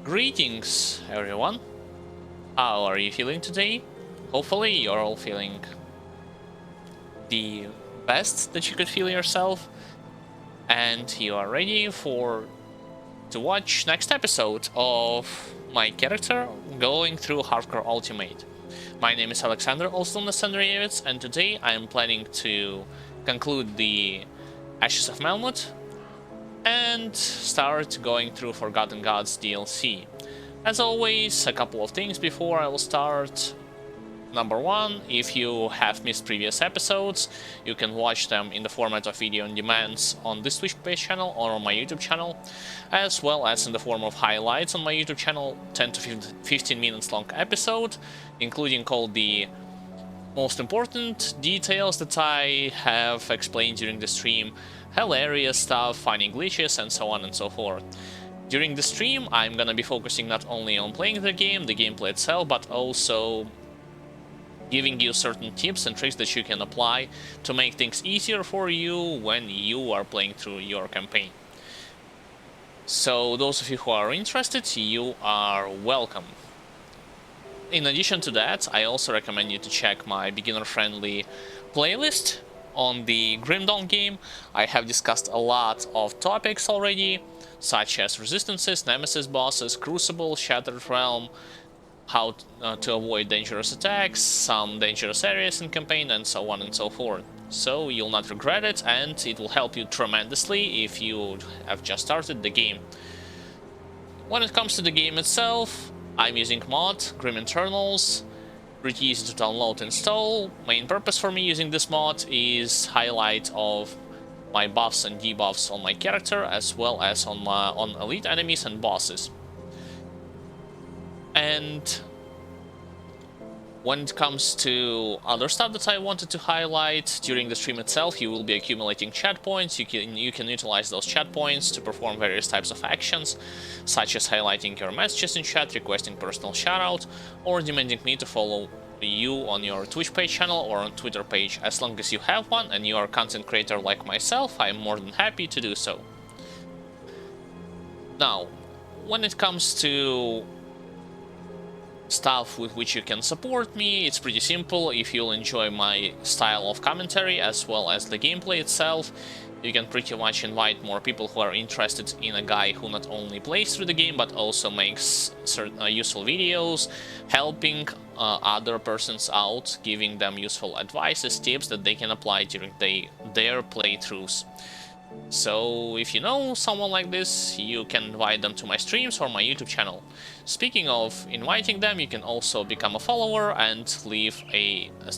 Greetings, everyone. How are you feeling today? Hopefully, you're all feeling the best that you could feel yourself, and you are ready to watch next episode of my character going through Hardcore Ultimate. My name is Alexander, also known as Andreyevitz, and today I am planning to conclude the Ashes of Malmouth and start going through Forgotten Gods DLC. As always, a couple of things before I will start. Number one, if you have missed previous episodes, you can watch them in the format of video on demand on this Twitch page channel or on my YouTube channel, as well as in the form of highlights on my YouTube channel, 10 to 15 minutes long episode, including all the most important details that I have explained during the stream, hilarious stuff, finding glitches, and so on and so forth. During the stream, I'm gonna be focusing not only on playing the gameplay itself, but also giving you certain tips and tricks that you can apply to make things easier for you when you are playing through your campaign. So those of you who are interested, you are welcome. In addition to that, I also recommend you to check my beginner-friendly playlist on the Grim Dawn game. I have discussed a lot of topics already, such as resistances, nemesis bosses, Crucible, Shattered Realm, how to avoid dangerous attacks, some dangerous areas in campaign, and so on and so forth. So you'll not regret it, and it will help you tremendously if you have just started the game. When it comes to the game itself, I'm using mod, Grim Internals, pretty easy to download and install. Main purpose for me using this mod is highlight of my buffs and debuffs on my character, as well as on elite enemies and bosses. And when it comes to other stuff that I wanted to highlight during the stream itself, you will be accumulating chat points. You can utilize those chat points to perform various types of actions, such as highlighting your messages in chat, requesting personal shoutout, or demanding me to follow you on your Twitch page channel or on Twitter page. As long as you have one and you are a content creator like myself, I'm more than happy to do so. Now, when it comes to stuff with which you can support me, it's pretty simple. If you'll enjoy my style of commentary as well as the gameplay itself, you can pretty much invite more people who are interested in a guy who not only plays through the game but also makes certain useful videos, helping other persons out, giving them useful advices, tips that they can apply during their playthroughs. So if you know someone like this, you can invite them to my streams or my YouTube channel. Speaking of inviting them, you can also become a follower and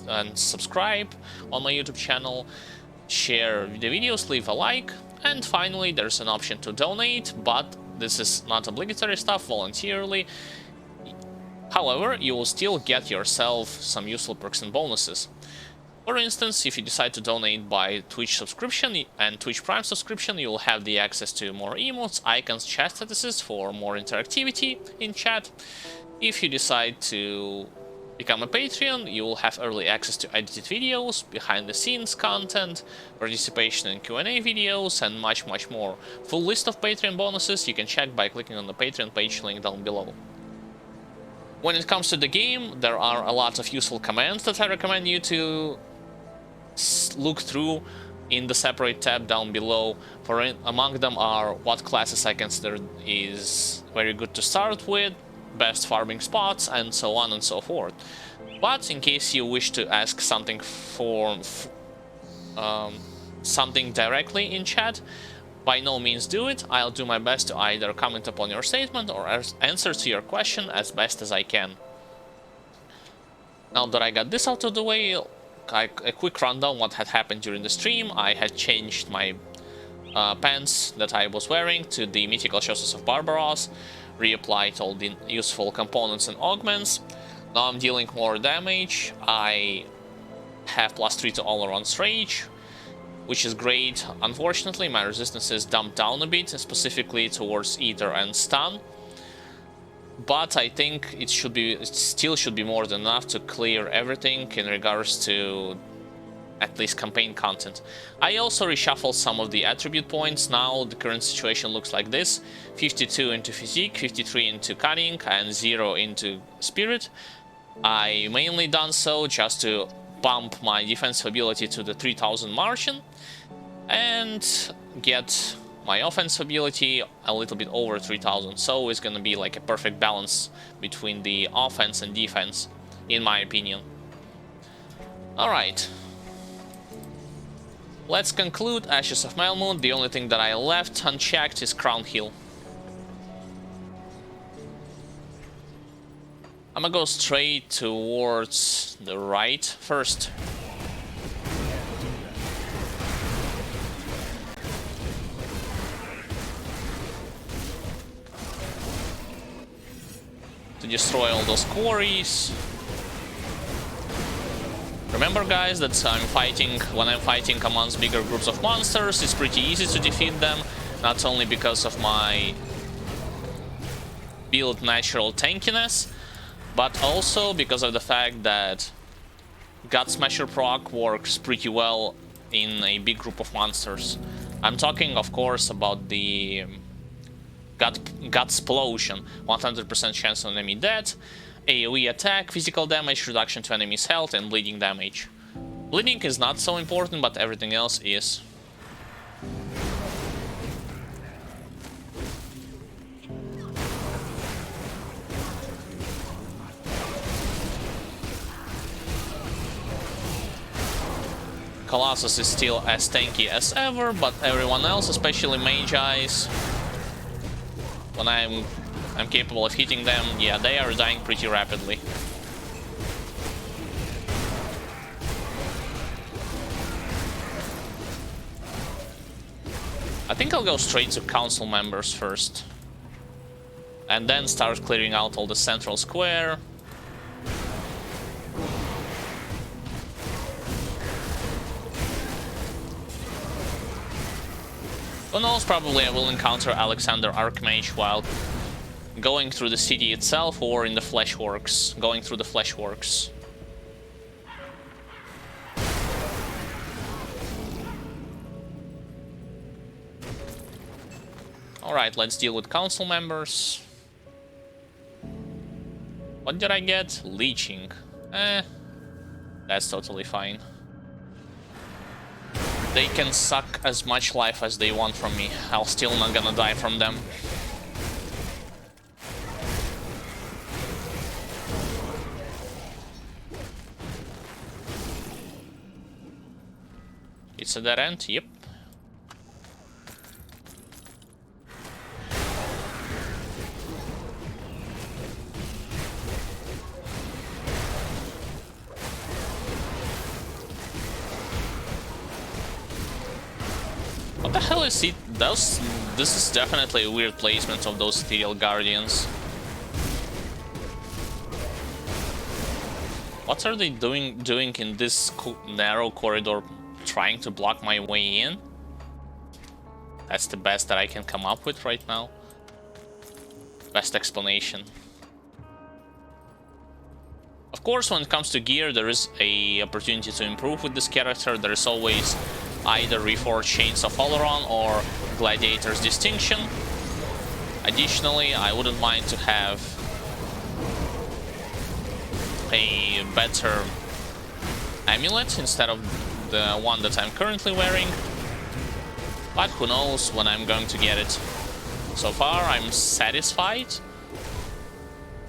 and subscribe on my YouTube channel, share the videos, leave a like, and finally there's an option to donate, but this is not obligatory stuff, voluntarily. However, you will still get yourself some useful perks and bonuses. For instance, if you decide to donate by Twitch subscription and Twitch Prime subscription, you will have the access to more emotes, icons, chat statuses for more interactivity in chat. If you decide to become a Patreon, you will have early access to edited videos, behind-the-scenes content, participation in Q&A videos, and much more. Full list of Patreon bonuses you can check by clicking on the Patreon page link down below. When it comes to the game, there are a lot of useful commands that I recommend you to look through in the separate tab down below. Among them are what classes I consider is very good to start with, best farming spots, and so on and so forth. But in case you wish to ask something something directly in chat, by no means do it. I'll do my best to either comment upon your statement or answer to your question as best as I can. Now that I got this out of the way, a quick rundown what had happened during the stream. I had changed my pants that I was wearing to the Mythical Chaussets of Barbaros, reapplied all the useful components and augments. Now I'm dealing more damage. I have +3 to Oleron's Rage, which is great. Unfortunately, my resistances dumped down a bit, specifically towards aether and stun. But I think it still should be more than enough to clear everything in regards to at least campaign content. I also reshuffled some of the attribute points. Now the current situation looks like this: 52 into physique, 53 into cunning, and 0 into spirit. I mainly done so just to bump my defensive ability to the 3000 margin and get my offensive ability a little bit over 3000. So it's gonna be like a perfect balance between the offense and defense, in my opinion. Alright. Let's conclude Ashes of Malmouth. The only thing that I left unchecked is Crown Hill. I'm gonna go straight towards the right first. To destroy all those quarries. Remember, guys, that when I'm fighting amongst bigger groups of monsters, it's pretty easy to defeat them, not only because of my build natural tankiness, but also because of the fact that God Smasher proc works pretty well in a big group of monsters. I'm talking, of course, about the Godsplosion, 100% chance on enemy death, AoE attack, physical damage, reduction to enemy's health, and bleeding damage. Bleeding is not so important, but everything else is. Colossus is still as tanky as ever, but everyone else, especially Magi's, when I'm capable of hitting them, yeah, they are dying pretty rapidly. I think I'll go straight to council members first, and then start clearing out all the central square. Who knows, probably I will encounter Alexander Archmage while going through the city itself, or in the Fleshworks, going through the Fleshworks. Alright, let's deal with council members. What did I get? Leeching. That's totally fine. They can suck as much life as they want from me. I'll still not gonna die from them. It's a dead end? Yep. What the hell is it? This is definitely a weird placement of those Ethereal Guardians. What are they doing in this narrow corridor, trying to block my way in? That's the best that I can come up with right now. Best explanation. Of course, when it comes to gear, there is an opportunity to improve with this character. There is always either Reforged Chains of Oleron or Gladiator's Distinction. Additionally, I wouldn't mind to have a better amulet instead of the one that I'm currently wearing. But who knows when I'm going to get it. So far, I'm satisfied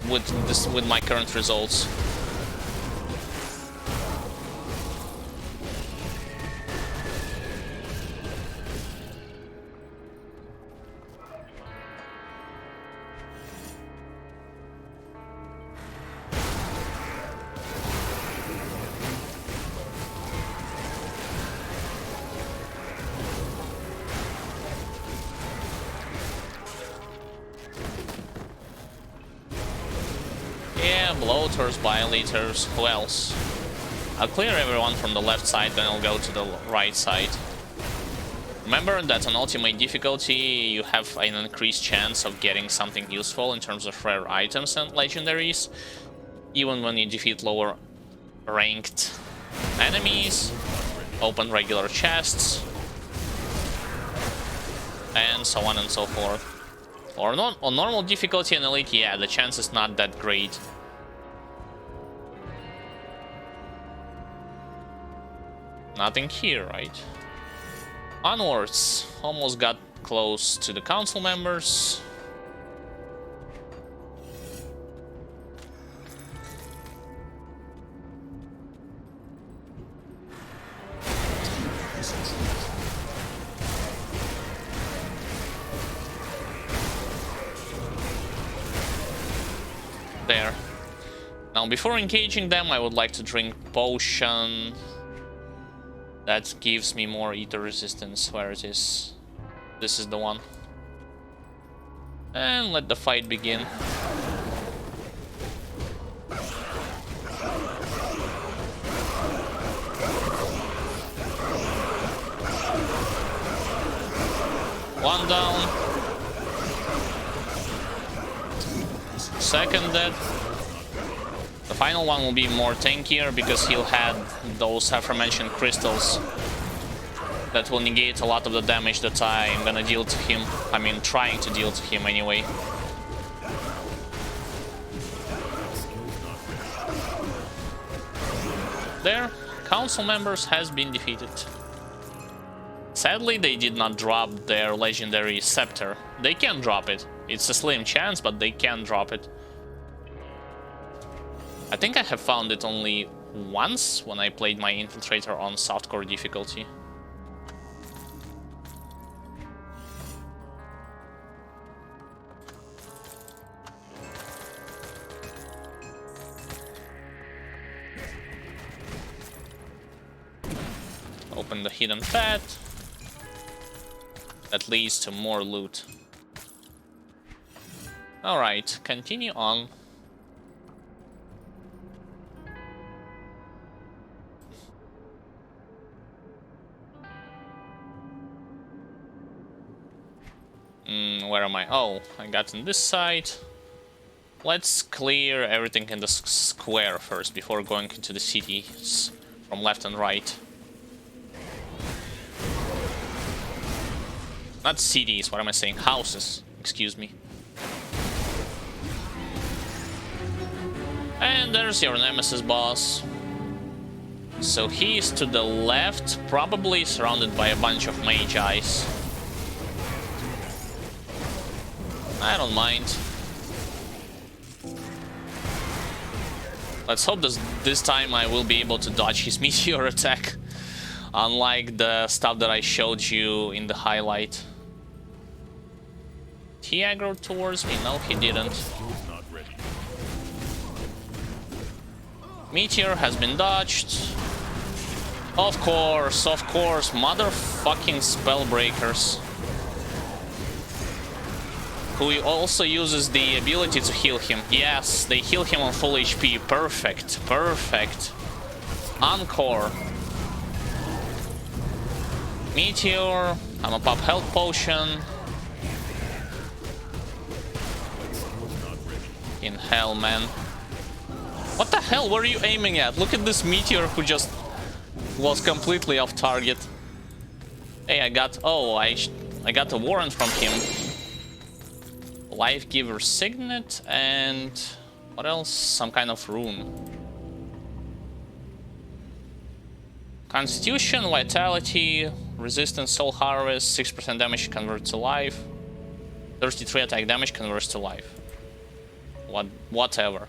with my current results. Bloaters, Violators, who else? I'll clear everyone from the left side, then I'll go to the right side. Remember that on ultimate difficulty you have an increased chance of getting something useful in terms of rare items and legendaries, even when you defeat lower ranked enemies. open regular chests, and so on and so forth. Or not on normal difficulty and elite, yeah, the chance is not that great. Nothing here, right? Onwards. Almost got close to the council members. There. Now, before engaging them, I would like to drink potion. That gives me more aether resistance. Where it is? This is the one. And let the fight begin. One down. Second dead. The final one will be more tankier because he'll have those aforementioned crystals that will negate a lot of the damage that I'm gonna deal to him. I mean, trying to deal to him anyway. There, council members has been defeated. Sadly, they did not drop their legendary scepter. They can drop it. It's a slim chance, but they can drop it. I think I have found it only once when I played my infiltrator on softcore difficulty. Open the hidden path. That leads to more loot. Alright, continue on. Where am I? Oh, I got on this side. Let's clear everything in the square first before going into the cities from left and right. Not cities, what am I saying? Houses, excuse me. And there's your nemesis boss. So he's to the left, probably surrounded by a bunch of magis. I don't mind. Let's hope this time I will be able to dodge his meteor attack. Unlike the stuff that I showed you in the highlight. He aggroed towards me? No, he didn't. Meteor has been dodged. Of course, motherfucking spellbreakers. Who also uses the ability to heal him. Yes, they heal him on full HP. Perfect, perfect. Encore. Meteor. I'm a pop health potion. In hell, man. What the hell were you aiming at? Look at this meteor who just was completely off target. Hey, I got... Oh, I got a warrant from him. Life Giver Signet and... What else? Some kind of rune. Constitution, Vitality, Resistance, Soul Harvest, 6% damage converts to life. 33 attack damage converts to life. Whatever.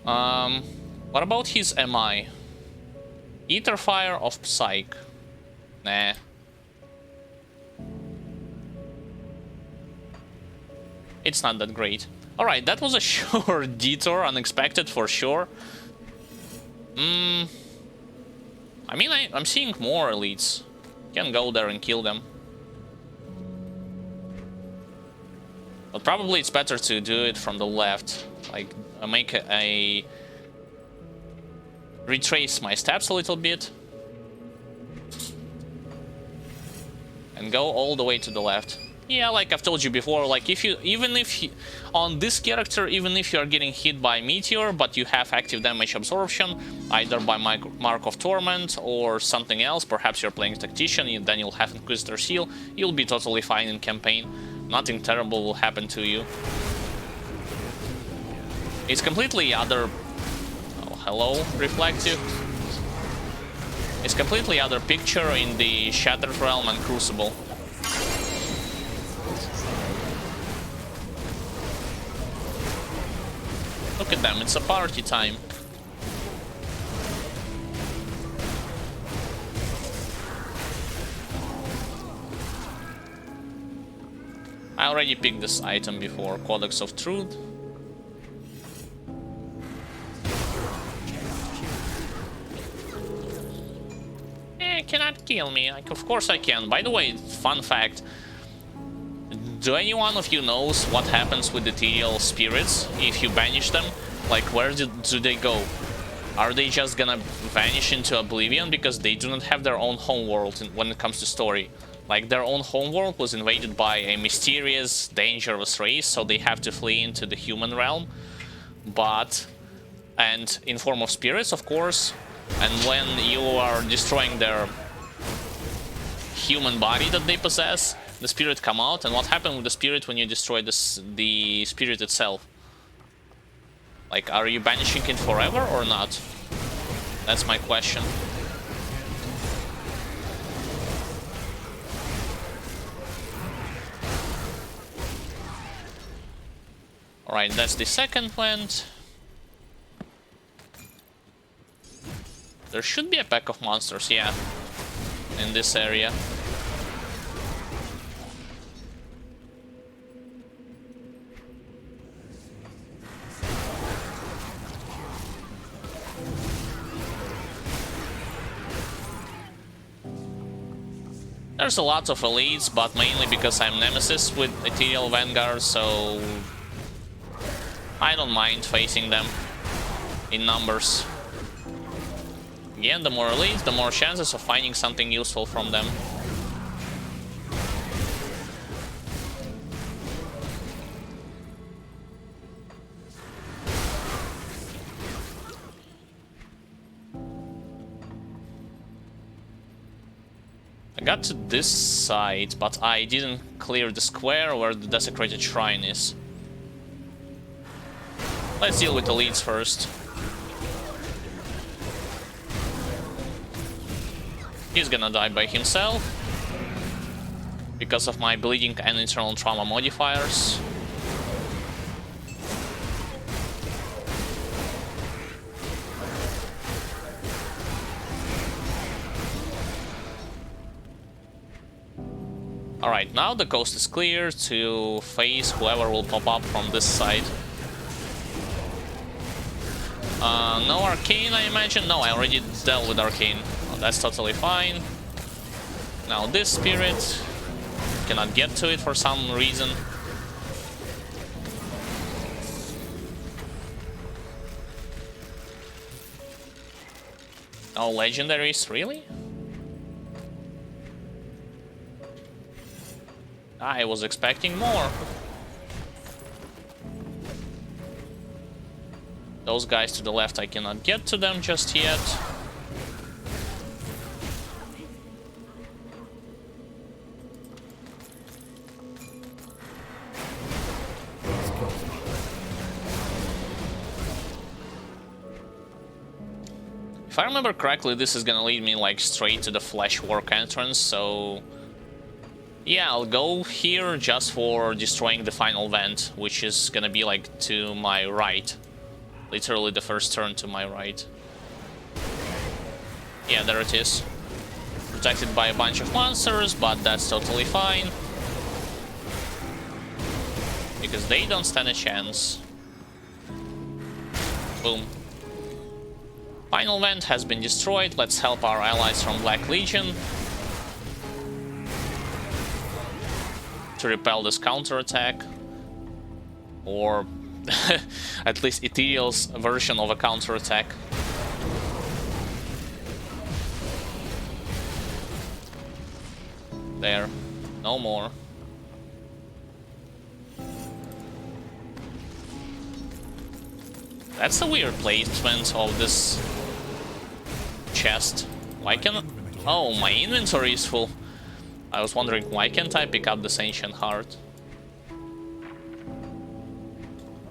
What about his MI? Ether Fire of Psych. Nah. It's not that great. Alright, that was a short detour, unexpected for sure. I mean, I'm seeing more elites. Can go there and kill them. But probably it's better to do it from the left. Like, make a retrace my steps a little bit. And go all the way to the left. Yeah, like I've told you before, like on this character, even if you are getting hit by Meteor, but you have active damage absorption, either by Mark of Torment or something else, perhaps you're playing Tactician, then you'll have Inquisitor's Seal, you'll be totally fine in campaign. Nothing terrible will happen to you. It's completely other... Oh, hello, Reflective. It's completely other picture in the Shattered Realm and Crucible. Look at them, it's a party time. I already picked this item before, Codex of Truth. Cannot kill me. Like, of course I can. By the way, fun fact. Do any one of you knows what happens with ethereal spirits if you banish them? Like, where do they go? Are they just gonna vanish into oblivion because they do not have their own homeworld when it comes to story? Like, their own homeworld was invaded by a mysterious, dangerous race, so they have to flee into the human realm. And in form of spirits, of course. And when you are destroying their human body that they possess, the spirit come out. And what happened with the spirit when you destroy the spirit itself? Like, are you banishing it forever or not? That's my question. Alright, that's the second plant. There should be a pack of monsters, yeah, in this area. There's a lot of elites, but mainly because I'm Nemesis with Ethereal Vanguard, so I don't mind facing them in numbers. Again, the more elites, the more chances of finding something useful from them. I got to this side, but I didn't clear the square where the desecrated shrine is. Let's deal with the elites first. He's gonna die by himself because of my bleeding and internal trauma modifiers. Alright, now the coast is clear to face whoever will pop up from this side. No arcane, I imagine? No, I already dealt with arcane. That's totally fine. Now this spirit cannot get to it for some reason. Oh, legendaries, really? I was expecting more. Those guys to the left, I cannot get to them just yet. If I remember correctly, this is gonna lead me like straight to the Fleshwork entrance, so yeah, I'll go here just for destroying the final vent, which is gonna be like to my right. Literally the first turn to my right. Yeah, there it is. Protected by a bunch of monsters, but that's totally fine. Because they don't stand a chance. Boom. Final vent has been destroyed. Let's help our allies from Black Legion to repel this counterattack. Or at least Ethereal's version of a counterattack. There. No more. That's a weird placement of this chest. Why can... Oh, my inventory is full. I was wondering, why can't I pick up this ancient heart?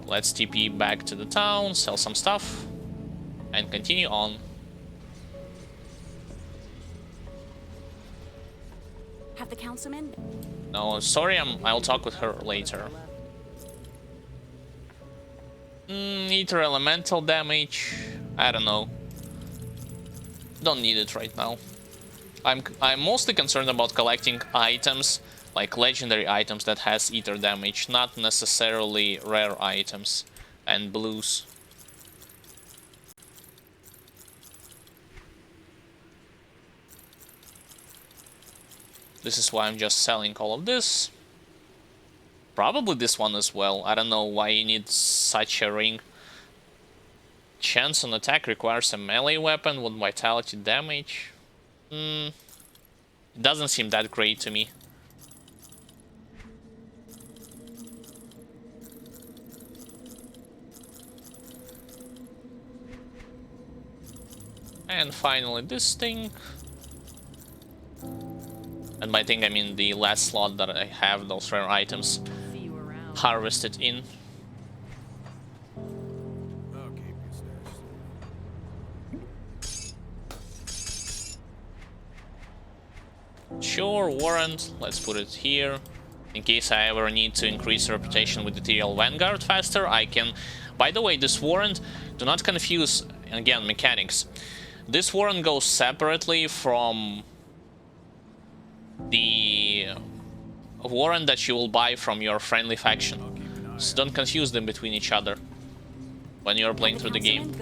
Let's TP back to the town, sell some stuff, and continue on. Have the councilman? No, sorry, I'll talk with her later. Aether elemental damage. I don't know. Don't need it right now. I'm mostly concerned about collecting items, like legendary items that has aether damage, not necessarily rare items and blues. This is why I'm just selling all of this. Probably this one as well. I don't know why you need such a ring. Chance on attack requires a melee weapon with vitality damage. It doesn't seem that great to me. And finally this thing. And by thing I mean the last slot that I have those rare items harvested in. Sure, warrant. Let's put it here. In case I ever need to increase reputation with Ethereal Vanguard faster, I can... By the way, this warrant, do not confuse, again, mechanics. This warrant goes separately from the warrant that you will buy from your friendly faction. So don't confuse them between each other when you're playing through the game.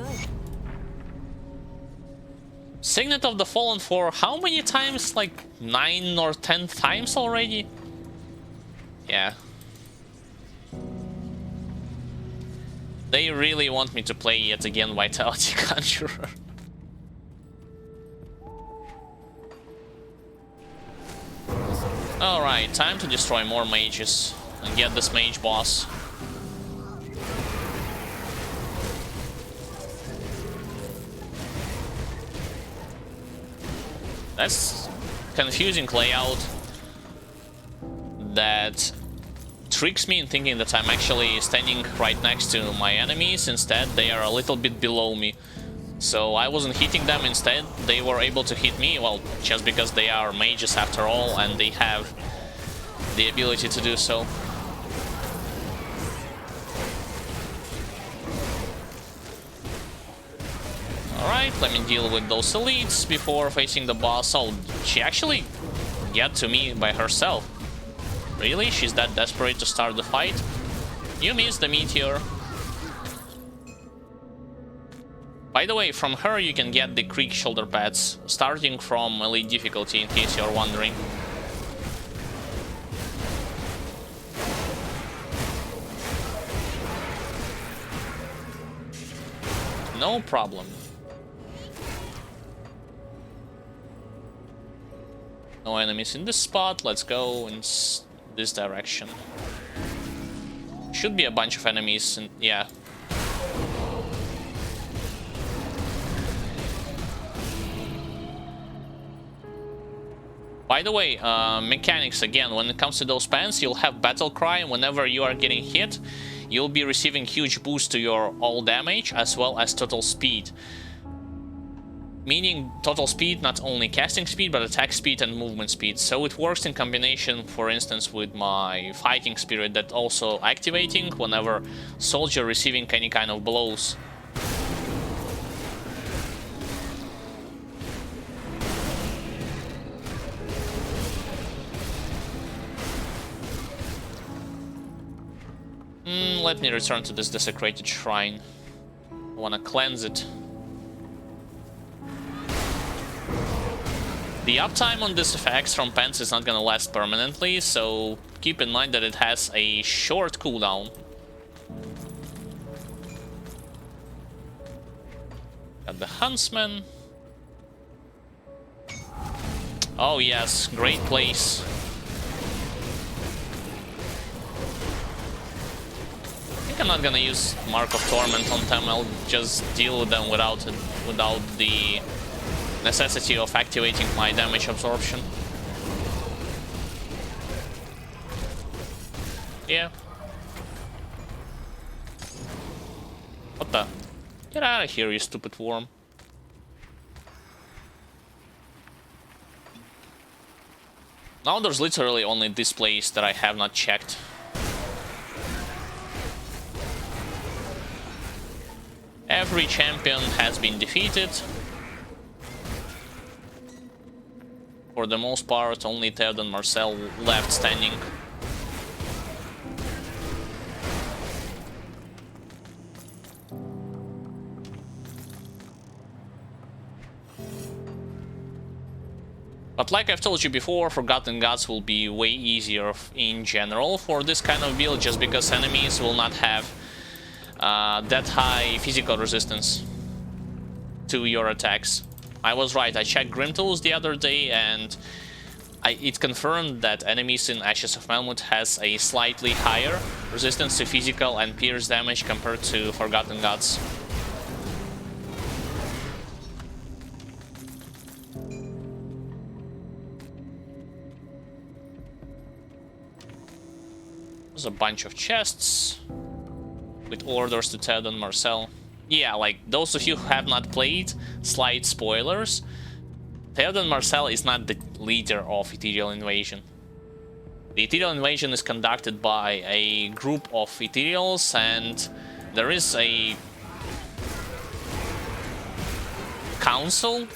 Signet of the Fallen for how many times? Like 9 or 10 times already? Yeah. They really want me to play yet again Vitality Conjurer. Alright, time to destroy more mages and get this mage boss. That's confusing layout that tricks me in thinking that I'm actually standing right next to my enemies. Instead, they are a little bit below me. So I wasn't hitting them, instead they were able to hit me, well, just because they are mages after all, and they have the ability to do so. Alright, let me deal with those elites before facing the boss. Oh, she actually got to me by herself. Really? She's that desperate to start the fight? You missed the meteor. By the way, from her you can get the Creek shoulder pads, starting from elite difficulty, in case you're wondering. No problem. No enemies in this spot, let's go in this direction. Should be a bunch of enemies, and yeah. By the way, mechanics again, when it comes to those pants, you'll have battle cry, and whenever you are getting hit, you'll be receiving huge boost to your all damage as well as total speed. Meaning total speed, not only casting speed, but attack speed and movement speed. So it works in combination, for instance, with my fighting spirit that also activating whenever soldier receiving any kind of blows. Let me return to this desecrated shrine. I wanna cleanse it. The uptime on this effects from pants is not gonna last permanently, so keep in mind that it has a short cooldown. Got the Huntsman. Oh yes, great place. I'm not gonna use Mark of Torment on them. I'll just deal with them without the necessity of activating my damage absorption. Yeah. What the? Get out of here, you stupid worm. Now there's literally only this place that I have not checked. Every champion has been defeated. For the most part, only Ted and Marcel left standing. But like I've told you before, Forgotten Gods will be way easier in general for this kind of build, just because enemies will not have that high physical resistance to your attacks. I was right, I checked Grim Tools the other day and it confirmed that enemies in Ashes of Malmouth has a slightly higher resistance to physical and pierce damage compared to Forgotten Gods. There's a bunch of chests with orders to Ted and Marcel. Yeah, like, those of you who have not played, slight spoilers, Ted and Marcel is not the leader of Ethereal Invasion. The Ethereal Invasion is conducted by a group of Ethereals, and there is a council.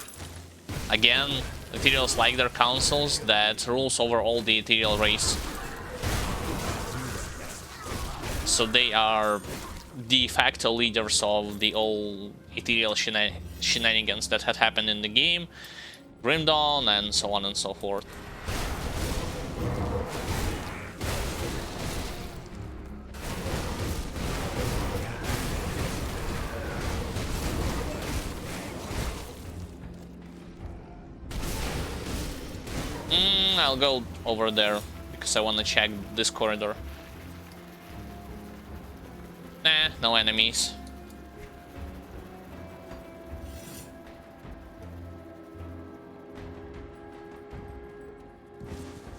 Again, Ethereals like their councils that rules over all the Ethereal race. So they are de facto leaders of the old Ethereal shenanigans that had happened in the game, Grim Dawn, and so on and so forth. I'll go over there because I want to check this corridor. Nah, no enemies.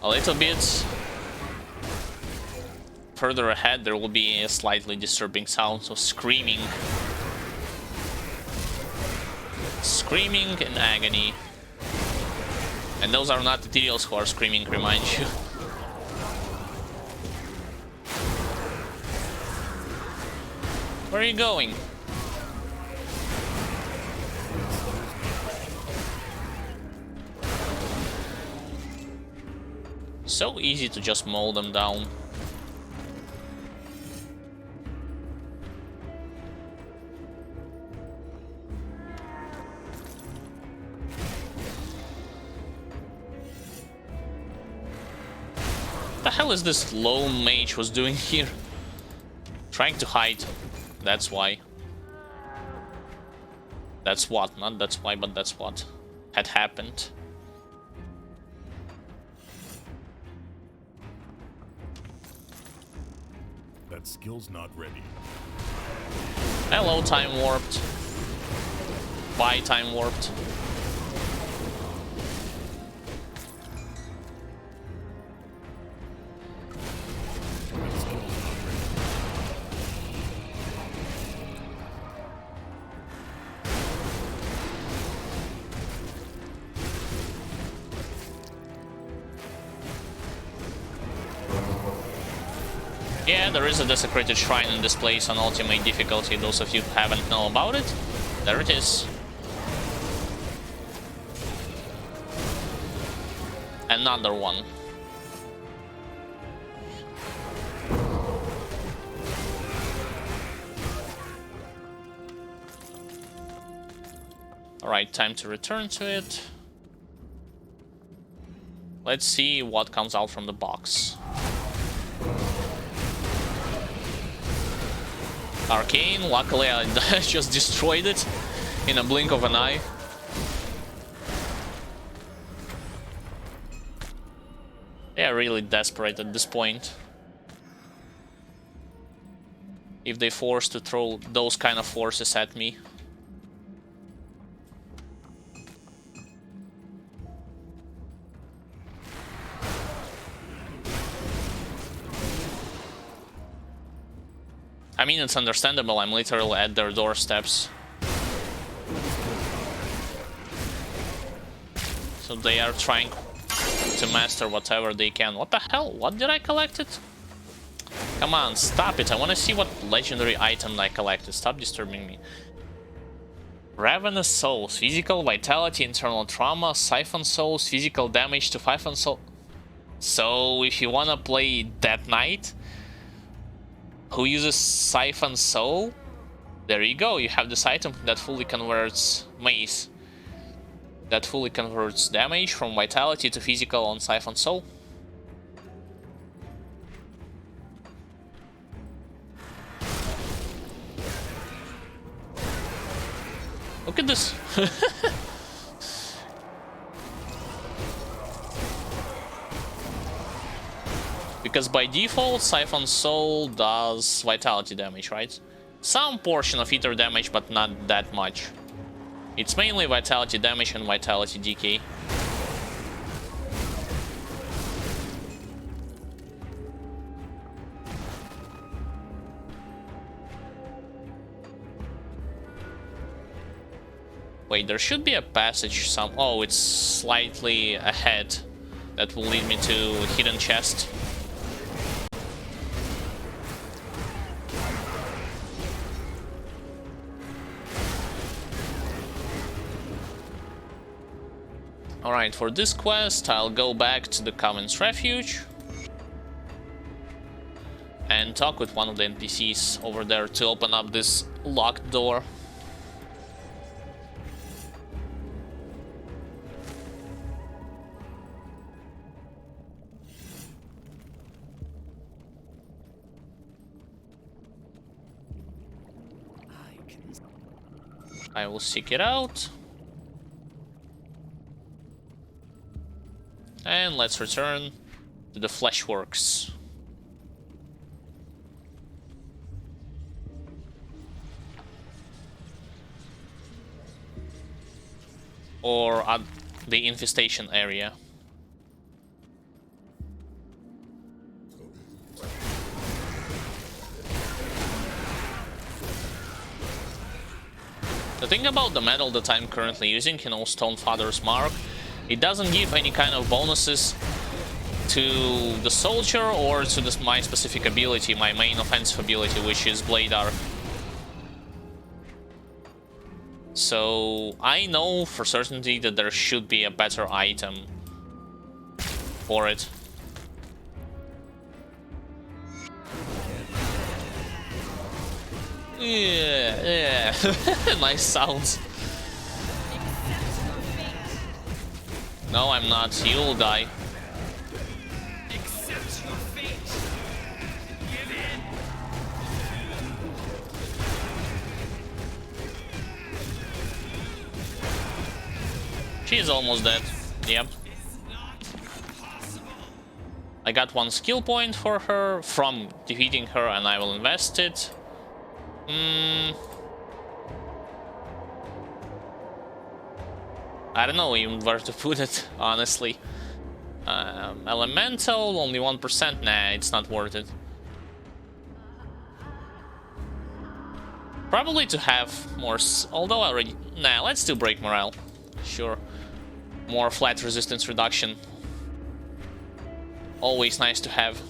A little bit further ahead there will be a slightly disturbing sound, so screaming. Screaming in agony. And those are not Ethereals who are screaming, remind you. Where are you going? So easy to just mow them down. What the hell is this lone mage was doing here? Trying to hide. That's why. That's what, not that's why, but that's what had happened. That skill's not ready. Hello, time warped. Bye, time warped. Yeah, there is a desecrated shrine in this place on ultimate difficulty. Those of you who haven't know about it, there it is. Another one. Alright, time to return to it. Let's see what comes out from the box. Arcane, luckily I just destroyed it in a blink of an eye. They are really desperate at this point. if they force to throw those kind of forces at me. I mean, it's understandable, I'm literally at their doorsteps. So they are trying to master whatever they can. What the hell? What did I collect it? Come on, stop it. I want to see what legendary item I collected. Stop disturbing me. Ravenous Souls. Physical vitality, internal trauma, siphon souls, physical damage to siphon soul. So if you want to play Death Knight, who uses siphon soul, there you go. You have this item that fully converts mace. That fully converts damage from vitality to physical on siphon soul. Look at this. Because by default, Siphon Soul does vitality damage, right? Some portion of ether damage, but not that much. It's mainly vitality damage and vitality decay. Wait, there should be a passage some... Oh, it's slightly ahead. That will lead me to hidden chest. Alright, for this quest, I'll go back to the Coven's Refuge and talk with one of the NPCs over there to open up this locked door. I will seek it out. And let's return to the Fleshworks. Or at the infestation area. The thing about the medal that I'm currently using, Stonefather's Mark, it doesn't give any kind of bonuses to the soldier or to my specific ability, my main offensive ability, which is Blade Arc. So I know for certainty that there should be a better item for it. Yeah. Nice sounds. No, I'm not. You'll die. Accept your fate. Give in. She's almost dead. Yep. I got one skill point for her from defeating her, and I will invest it. I don't know even where to put it, honestly. Elemental, only 1%. Nah, it's not worth it. Probably to have more... Although I already... Nah, let's do Break Morale. Sure. More flat resistance reduction. Always nice to have.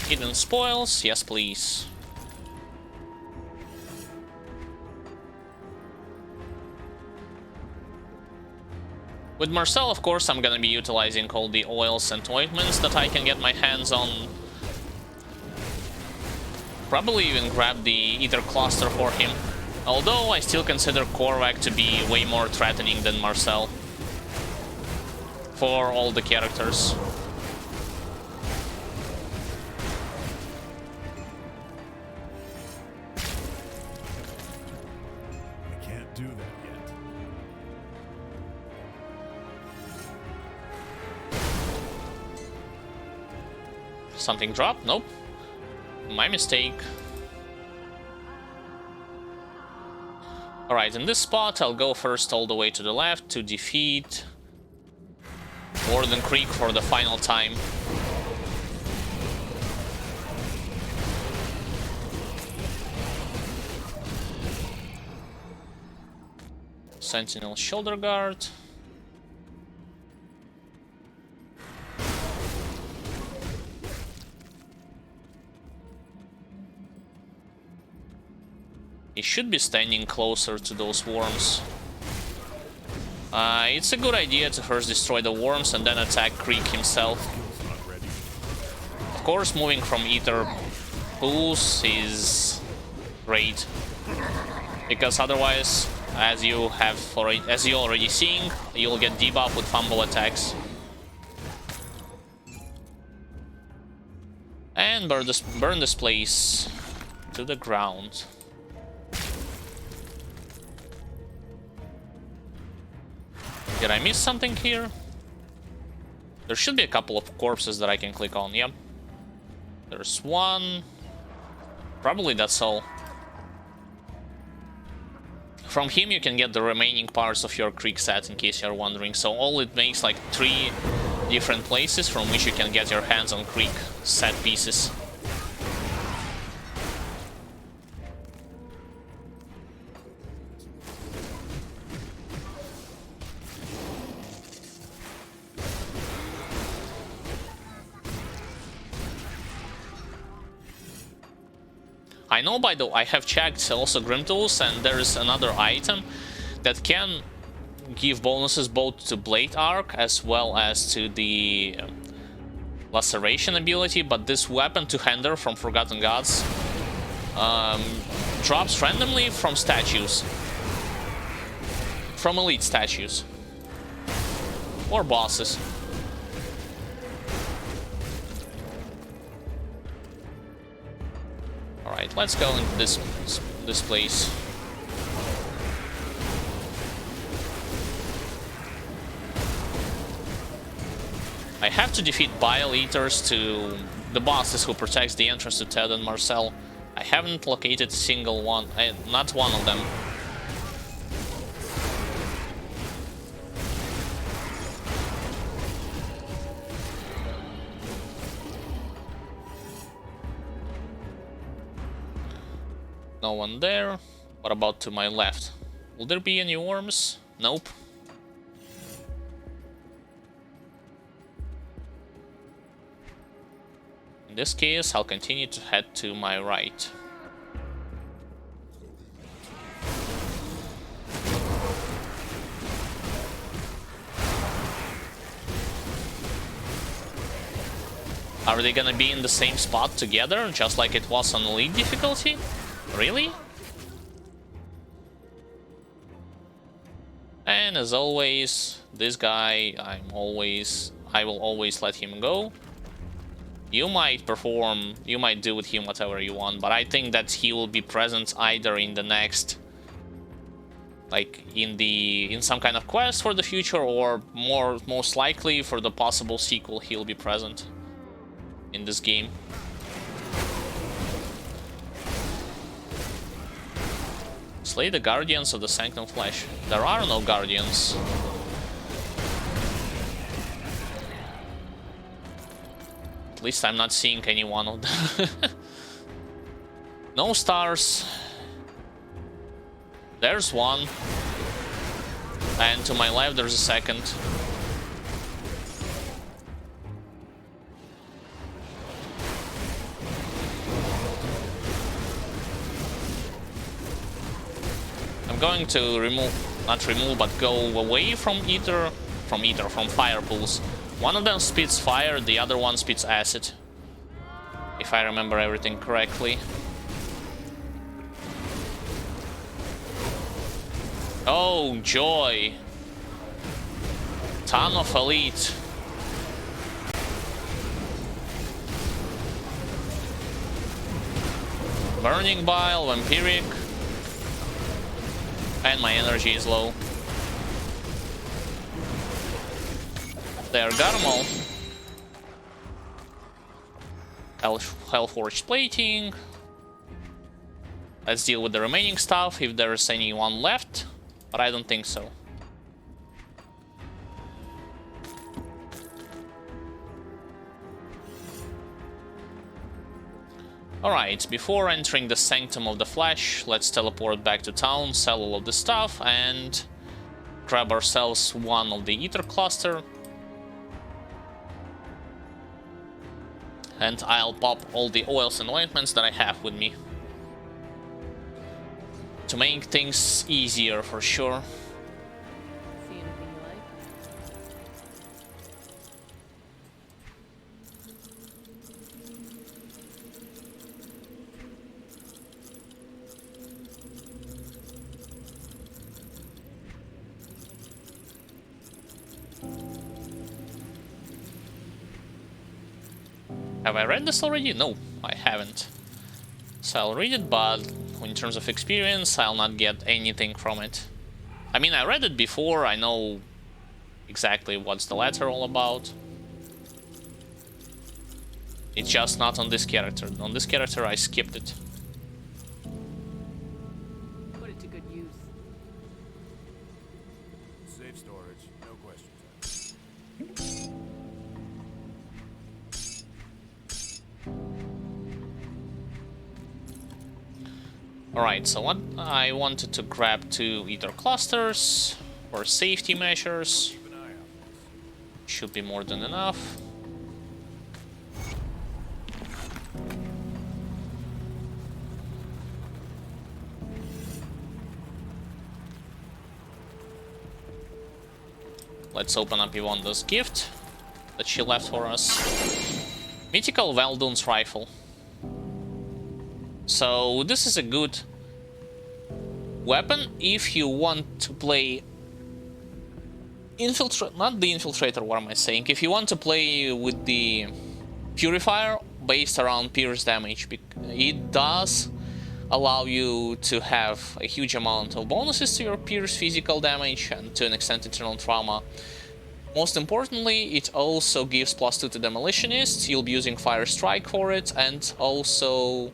Hidden spoils, yes please. With Marcel, of course, I'm gonna be utilizing all the oils and ointments that I can get my hands on. Probably even grab the Ether Cluster for him. Although I still consider Korvac to be way more threatening than Marcel. For all the characters. I can't do that yet. Something dropped? Nope. My mistake. Alright, in this spot I'll go first all the way to the left to defeat Warden Creek for the final time. Sentinel Shoulder Guard. He should be standing closer to those worms. It's a good idea to first destroy the worms and then attack Creek himself. Of course, moving from Aether pools is great, because otherwise, as you already seeing, you'll get debuff with fumble attacks. And burn this place to the ground. Did I miss something here? There should be a couple of corpses that I can click on, yep. There's one. Probably that's all. From him you can get the remaining parts of your Creek set, in case you're wondering. So all it makes like 3 different places from which you can get your hands on Creek set pieces. I know, by the way, I have checked also Grim Tools, and there is another item that can give bonuses both to Blade Arc as well as to the Laceration ability, but this weapon, Two-Hander from Forgotten Gods, drops randomly from statues. From elite statues. Or bosses. Alright, let's go into this place. I have to defeat Bile Eaters to the bosses who protects the entrance to Ted and Marcel. I haven't located a single one, not one of them. No one there. What about to my left? Will there be any worms? Nope. In this case, I'll continue to head to my right. Are they gonna be in the same spot together, just like it was on Elite difficulty? Really? And as always, this guy, I will always let him go. You might do with him whatever you want, but I think that he will be present either in the next, like in some kind of quest for the future, or most likely for the possible sequel he'll be present in this game. Slay the Guardians of the Sanctum Flesh. There are no Guardians. At least I'm not seeing any one of them. No stars. There's one. And to my left there's a second. I'm going to go away from fire pools. One of them spits fire, the other one spits acid. If I remember everything correctly. Oh, joy. Ton of elite. Burning Bile, Vampiric. And my energy is low. There, got them all. Hellforged plating. Let's deal with the remaining stuff, if there's anyone left. But I don't think so. Alright, before entering the Sanctum of the Flesh, let's teleport back to town, sell all of the stuff, and grab ourselves one of the Aether Cluster. And I'll pop all the oils and ointments that I have with me. To make things easier for sure. See anything you like? Have I read this already? No, I haven't. So I'll read it, but in terms of experience, I'll not get anything from it. I mean, I read it before, I know exactly what's the letter all about. It's just not on this character. On this character, I skipped it. Put it to good use. Safe storage, no questions. Alright, so what I wanted to grab 2 Aether Clusters for safety measures. Keep an eye out. Should be more than enough. Let's open up Yvonne's gift that she left for us. Mythical Veldun's Rifle. So this is a good weapon if you want to play not the Infiltrator, what am I saying? If you want to play with the Purifier based around pierce damage, it does allow you to have a huge amount of bonuses to your pierce physical damage and to an extent eternal trauma. Most importantly, it also gives +2 to Demolitionist. You'll be using Fire Strike for it, and also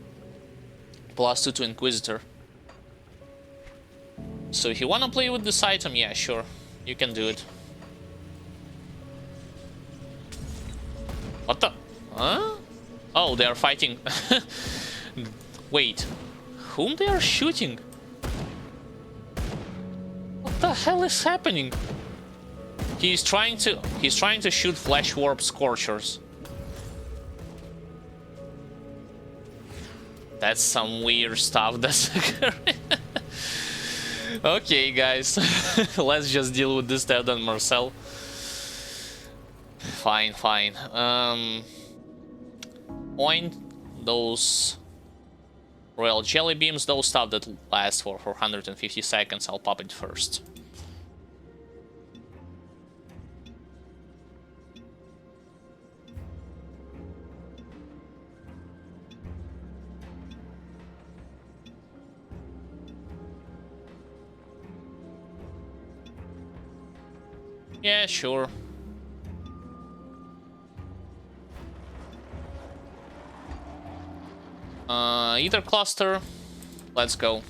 +2 to Inquisitor. So if you want to play with this item, yeah, sure, you can do it. What the? Huh? Oh, they are fighting. Wait, whom they are shooting? What the hell is happening? He's trying to shoot Flesh Warp Scorchers. That's some weird stuff that's occurring. Okay, guys. Let's just deal with this Ted and Marcel. Fine, fine. Point those Royal Jelly Beams, those stuff that last for 450 seconds, I'll pop it first. Yeah, sure. Aether Cluster. Let's go.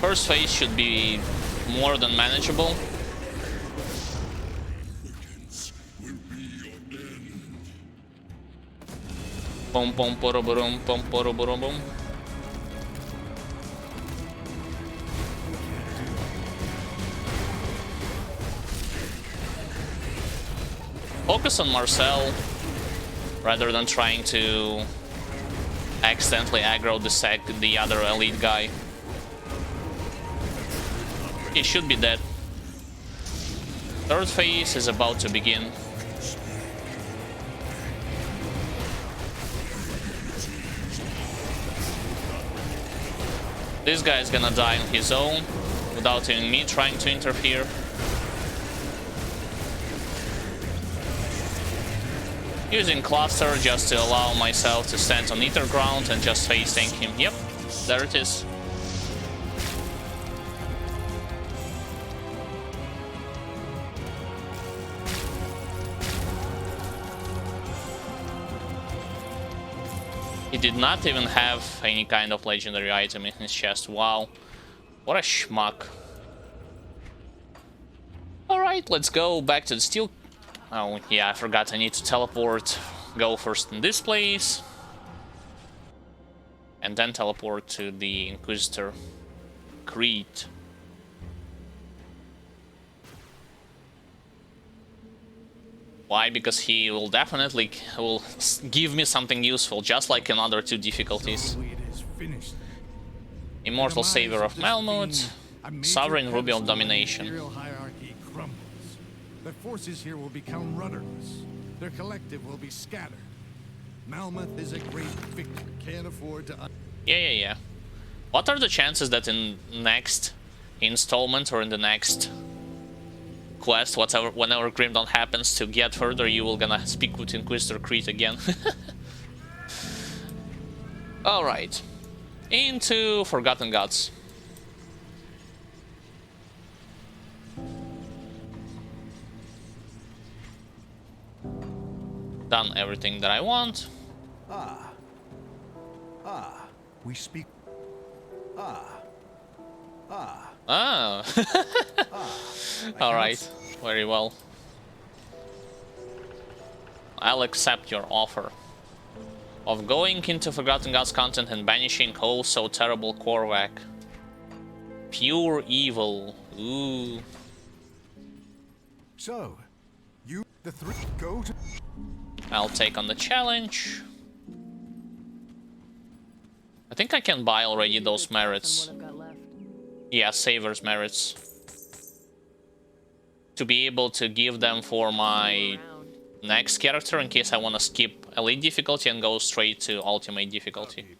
First phase should be more than manageable. Pom pom poroborom pom poroborobom. Focus on Marcel rather than trying to accidentally aggro the other elite guy. He should be dead. Third phase is about to begin. This guy is gonna die on his own without even me trying to interfere. Using cluster just to allow myself to stand on ether ground and just face tank him. Yep, there it is. He did not even have any kind of legendary item in his chest. Wow, what a schmuck. Alright, let's go back to the steel. Oh yeah, I forgot I need to teleport. Go first in this place. And then teleport to the Inquisitor Crete. Why? Because he will definitely give me something useful, just like in other two difficulties. Immortal Savior of Malmouth, Sovereign Ruby of Domination. Their forces here will become rudderless. Their collective will be scattered. Malmouth is a great victor. Can't afford to... Yeah. What are the chances that in next installment or in the next quest, whatever, whenever Grim Dawn happens, to get further, you will gonna speak with Inquisitor Crete again? Alright. Into Forgotten Gods. Done everything that I want. We speak... Alright, very well. I'll accept your offer of going into Forgotten Gods content and banishing oh so terrible Korvac. Pure evil. Ooh. So, you, the three, go to... I'll take on the challenge. I think I can buy already those merits. Yeah, Savor's merits. To be able to give them for my next character in case I want to skip Elite difficulty and go straight to Ultimate difficulty.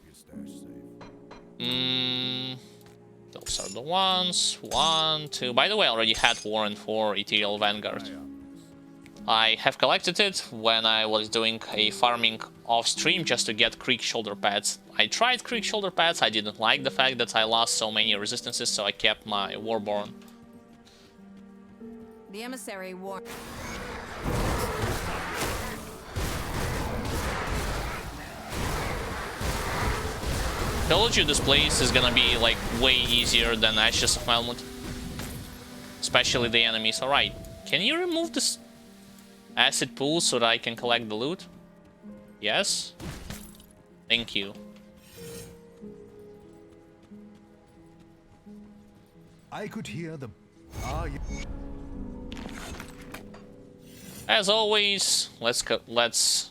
Those are the ones. 1, 2. By the way, I already had Warrant for Ethereal Vanguard. I have collected it when I was doing a farming off stream just to get Creek shoulder pads. I tried Creek shoulder pads, I didn't like the fact that I lost so many resistances, so I kept my Warborn. The emissary war. Told you this place is gonna be like way easier than Ashes of Malmouth. Especially the enemies. Alright, can you remove this acid pool so that I can collect the loot? Yes? Thank you. I could hear the... As always, let's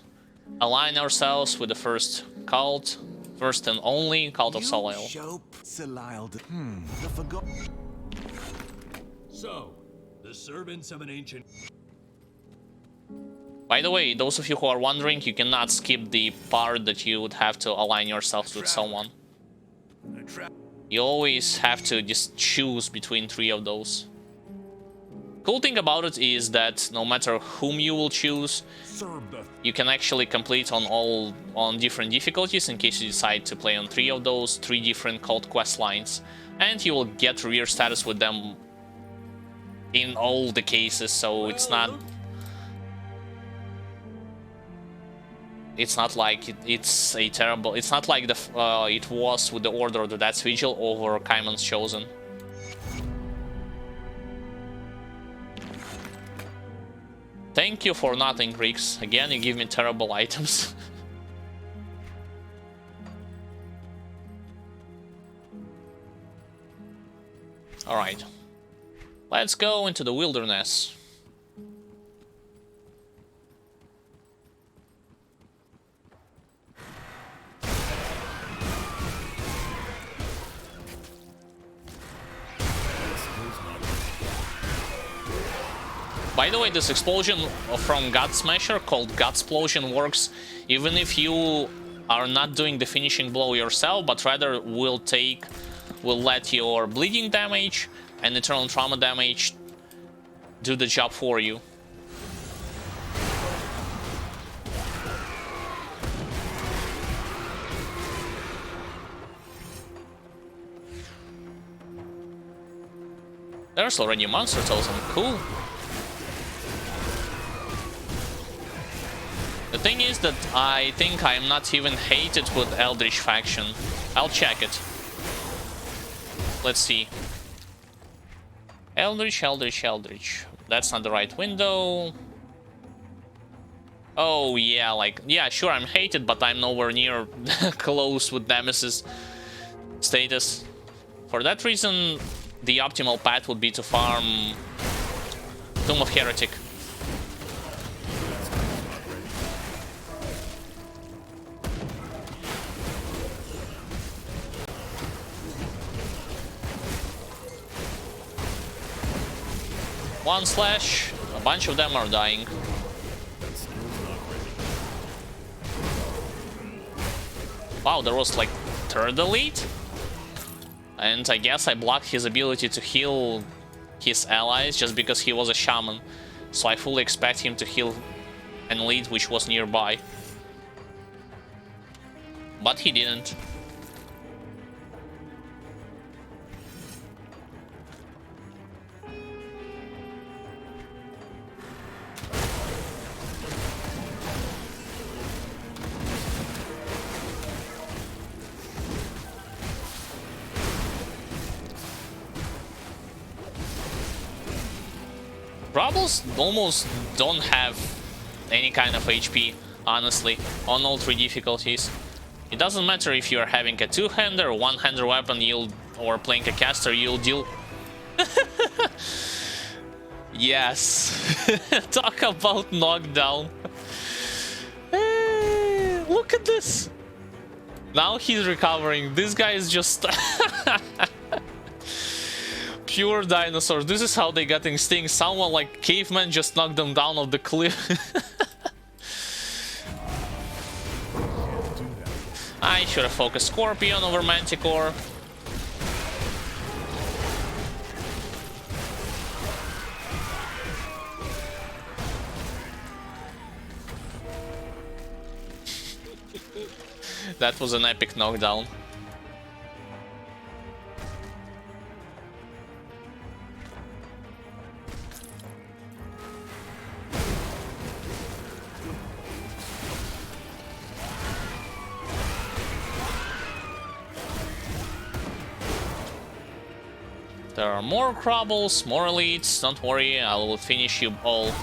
align ourselves with the first cult. First and only Cult of Soleil. So, the servants of an ancient... By the way, those of you who are wondering, you cannot skip the part that you would have to align yourselves with someone. You always have to just choose between 3 of those. Cool thing about it is that no matter whom you will choose, you can actually complete on different difficulties in case you decide to play on 3 of those 3 different cult quest lines, and you will get revere status with them in all the cases. So it's not like it's a terrible. It's not like it was with the Order of the Death's Vigil over Kaiman's Chosen. Thank you for nothing, Greeks. Again, you give me terrible items. Alright. Let's go into the wilderness. By the way, this explosion from God Smasher called Godsplosion works even if you are not doing the finishing blow yourself, but rather will let your bleeding damage and eternal trauma damage do the job for you. There's already a monster totem, cool. The thing is that I think I'm not even hated with Eldritch faction. I'll check it. Let's see. Eldritch, Eldritch, Eldritch. That's not the right window. Oh yeah, like, yeah, sure, I'm hated, but I'm nowhere near close with Nemesis status. For that reason, the optimal path would be to farm Tomb of Heretic. One slash, a bunch of them are dying. Wow, there was like third elite? And I guess I blocked his ability to heal his allies just because he was a shaman. So I fully expect him to heal an elite which was nearby. But he didn't. Troubles almost don't have any kind of HP, honestly, on all three difficulties. It doesn't matter if you're having a two-hander, one-hander weapon, or playing a caster, you'll deal... Yes. Talk about knockdown. Hey, look at this. Now he's recovering. This guy is just... Pure dinosaurs. This is how they got extinct. Someone like caveman just knocked them down off the cliff. I should have focused Scorpion over Manticore. That was an epic knockdown. There are more Crucibles, more elites, don't worry, I will finish you all.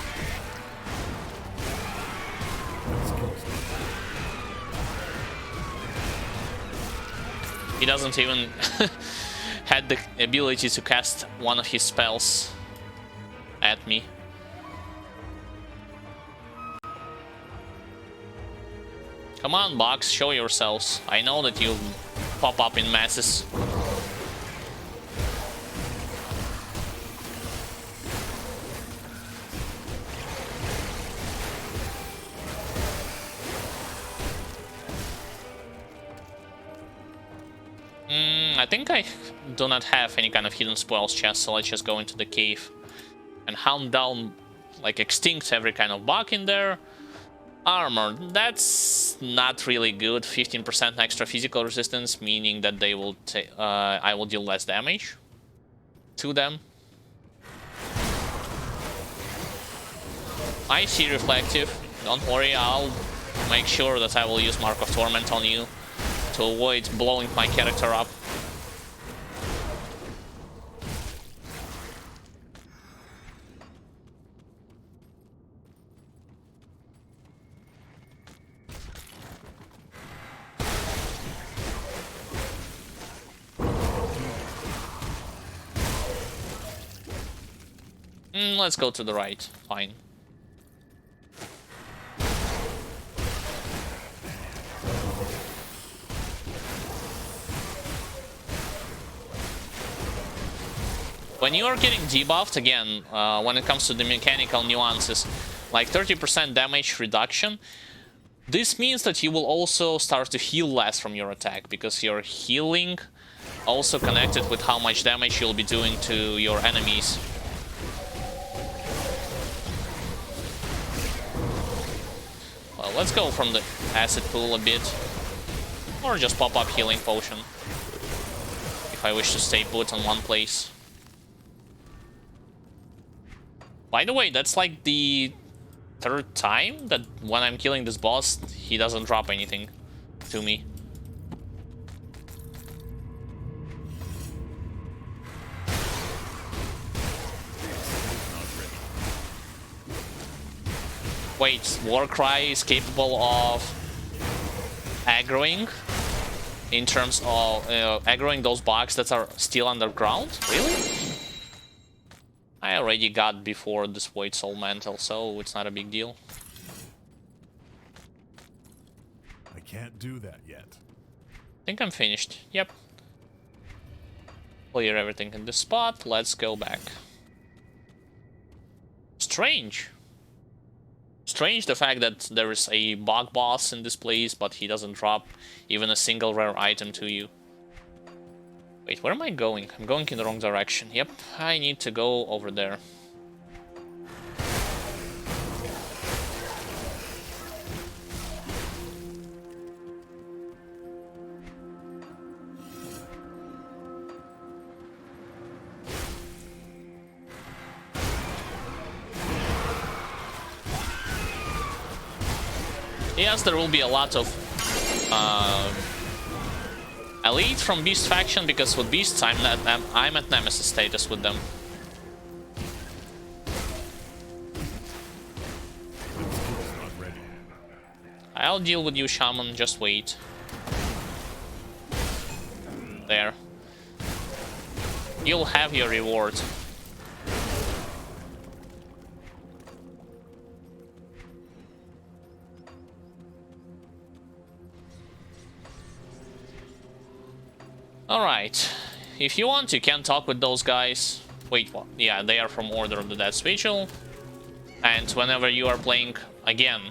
He doesn't even had the ability to cast one of his spells at me. Come on, Box, show yourselves. I know that you pop up in masses. I think I do not have any kind of hidden spoils chest, so let's just go into the cave and hunt down, like, extinct every kind of bug in there. Armor, that's not really good. 15% extra physical resistance, meaning that they will I will deal less damage to them. I see Reflective. Don't worry, I'll make sure that I will use Mark of Torment on you to avoid blowing my character up. Let's go to the right. Fine. When you are getting debuffed, again, when it comes to the mechanical nuances, like 30% damage reduction, this means that you will also start to heal less from your attack, because your healing also connected with how much damage you'll be doing to your enemies. Well, let's go from the acid pool a bit. Or just pop up healing potion, if I wish to stay put in one place. By the way, that's like the third time that when I'm killing this boss, he doesn't drop anything to me. Wait, Warcry is capable of aggroing in terms of aggroing those bugs that are still underground? Really? I already got before this Void Soul Mantle, so it's not a big deal. I can't do that yet. I think I'm finished. Yep. Clear everything in this spot. Let's go back. Strange. Strange the fact that there is a bug boss in this place, but he doesn't drop even a single rare item to you. Wait, where am I going? I'm going in the wrong direction. Yep, I need to go over there. Yes, there will be a lot of elite from Beast faction, because with Beasts I'm at Nemesis status with them. I'll deal with you, Shaman, just wait. There. You'll have your reward. Alright, if you want, you can talk with those guys. Wait, what? Yeah, they are from Order of the Dead Vigil. And whenever you are playing, again,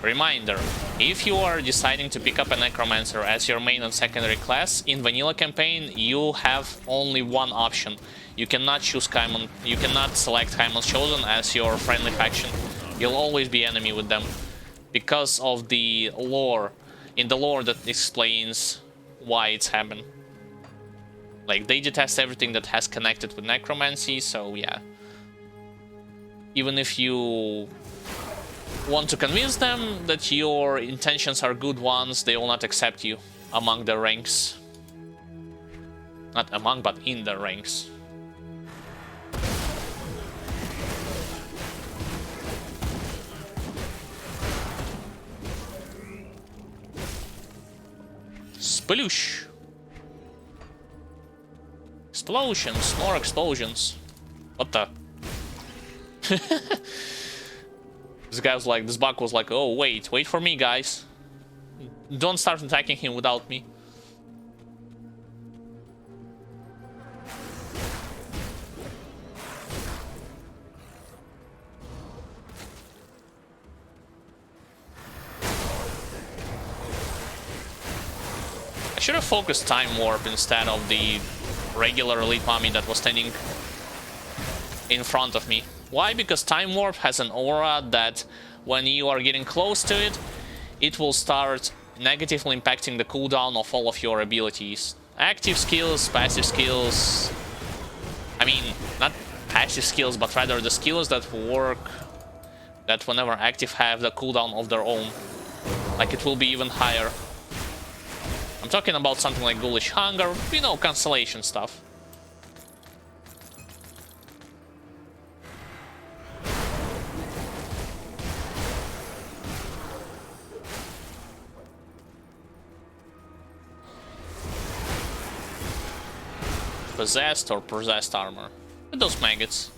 reminder, if you are deciding to pick up a Necromancer as your main and secondary class, in Vanilla campaign, you have only one option. You cannot choose Kaimon, you cannot select Kaimon's Chosen as your friendly faction. You'll always be enemy with them. Because of the lore, in the lore that explains why it's happened. Like, they detest everything that has connected with necromancy, so yeah. Even if you want to convince them that your intentions are good ones, they will not accept you among the ranks. Not among, but in the ranks. Sploosh! Explosions, more explosions. What the? This guy was like, this bug was like, oh wait for me, guys. Don't start attacking him without me. I should have focused Time Warp instead of the regular elite mummy that was standing in front of me. Why? Because Time Warp has an aura that when you are getting close to it, it will start negatively impacting the cooldown of all of your abilities. Active skills, passive skills... I mean, not passive skills, but rather the skills that work, that whenever active have the cooldown of their own. Like, it will be even higher. I'm talking about something like Ghoulish Hunger, you know, constellation stuff. Possessed or possessed armor. With those maggots.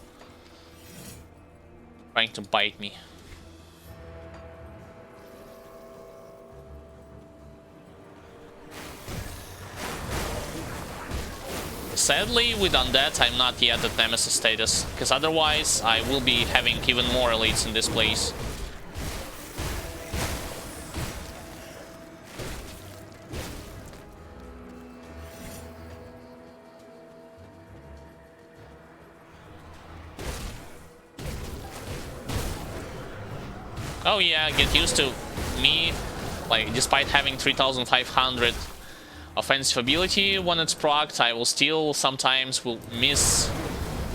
Trying to bite me. Sadly, with Undead, I'm not yet at Nemesis status, because otherwise I will be having even more elites in this place. Oh yeah, get used to me, like, despite having 3500 offensive ability when it's procced, I will still sometimes will miss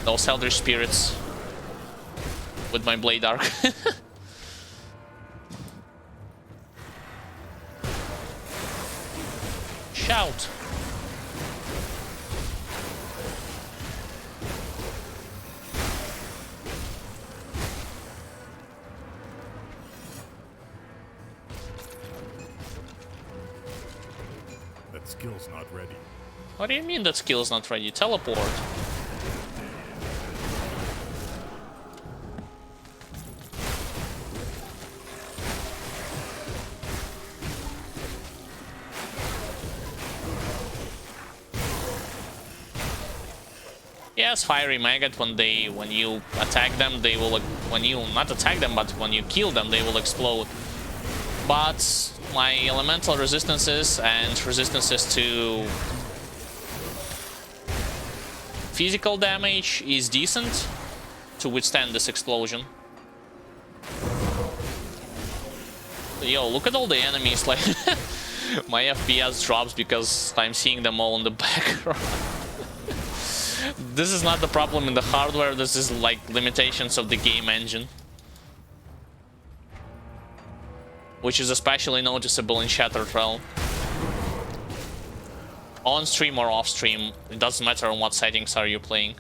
those Eldritch Spirits with my Blade Arc. Shout! That skill's not ready. What do you mean that skill's not ready? Teleport. Yes, Fiery Maggot, when you attack them, they will, when you not attack them, but when you kill them, they will explode. But my elemental resistances and resistances to physical damage is decent to withstand this explosion. Yo, look at all the enemies, like my FPS drops because I'm seeing them all in the background. This is not the problem in the hardware, this is like limitations of the game engine. Which is especially noticeable in Shattered Realm. On stream or off stream, it doesn't matter on what settings are you playing.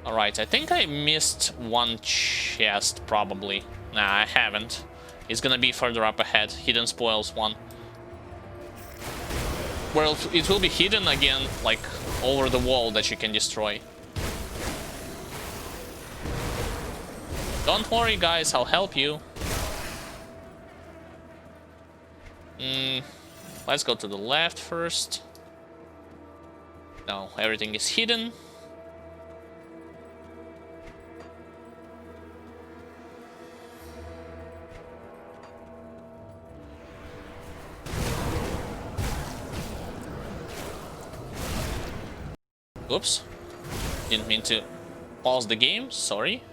Alright, I think I missed one chest, probably. Nah, I haven't. It's gonna be further up ahead. Hidden Spoils 1. Well, it will be hidden again, like, over the wall that you can destroy. Don't worry, guys, I'll help you. Let's go to the left first. No, everything is hidden. Oops. Didn't mean to pause the game, sorry.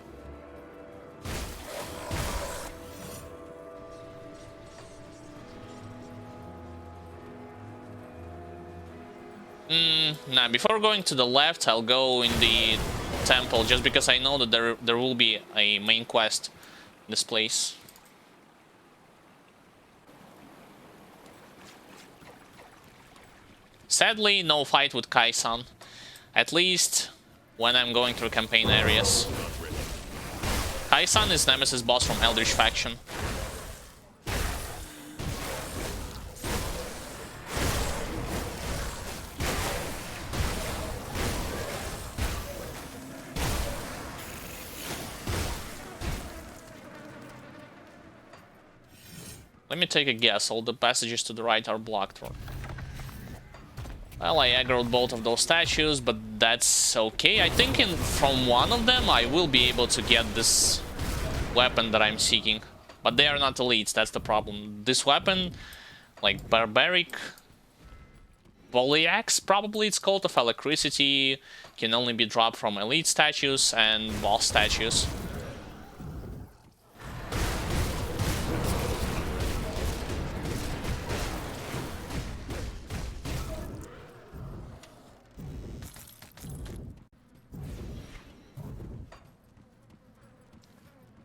Nah, before going to the left, I'll go in the temple, just because I know that there will be a main quest in this place. Sadly, no fight with Kai-san. At least when I'm going through campaign areas. Kai-san is Nemesis boss from Eldritch faction. Let me take a guess. All the passages to the right are blocked. Well, I aggroed both of those statues, but that's okay. I think from one of them I will be able to get this weapon that I'm seeking. But they are not elites, that's the problem. This weapon, like Barbaric Polyaxe, probably it's called, of Alacrity, can only be dropped from elite statues and boss statues.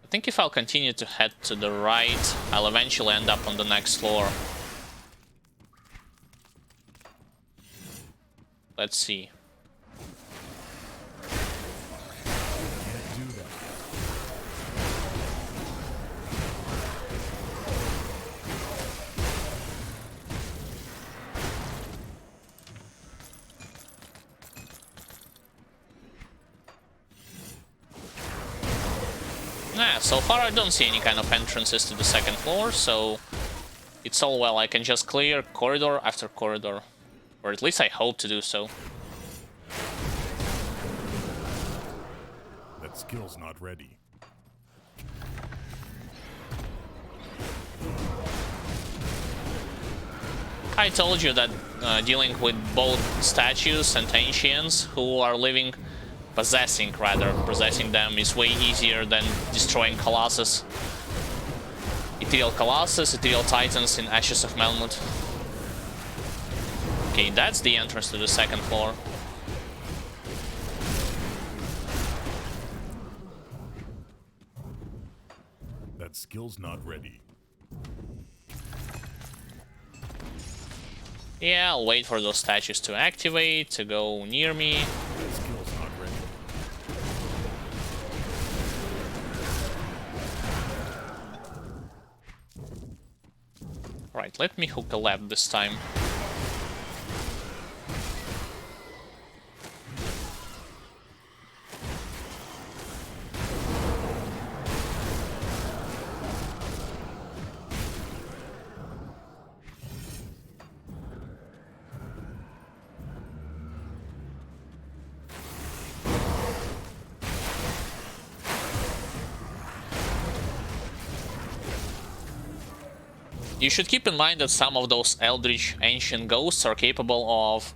I think if I'll continue to head to the right, I'll eventually end up on the next floor. Let's see. Yeah, so far I don't see any kind of entrances to the second floor, so it's all well. I can just clear corridor after corridor. Or at least I hope to do so. That skill's not ready. I told you that dealing with both statues and ancients who are living, possessing them is way easier than destroying Colossus. Ethereal Colossus, Ethereal Titans in Ashes of Malmouth. Okay, that's the entrance to the second floor. That skill's not ready. Yeah, I'll wait for those statues to activate, to go near me. That skill's not ready. Right, let me hook a lab this time. You should keep in mind that some of those Eldritch Ancient Ghosts are capable of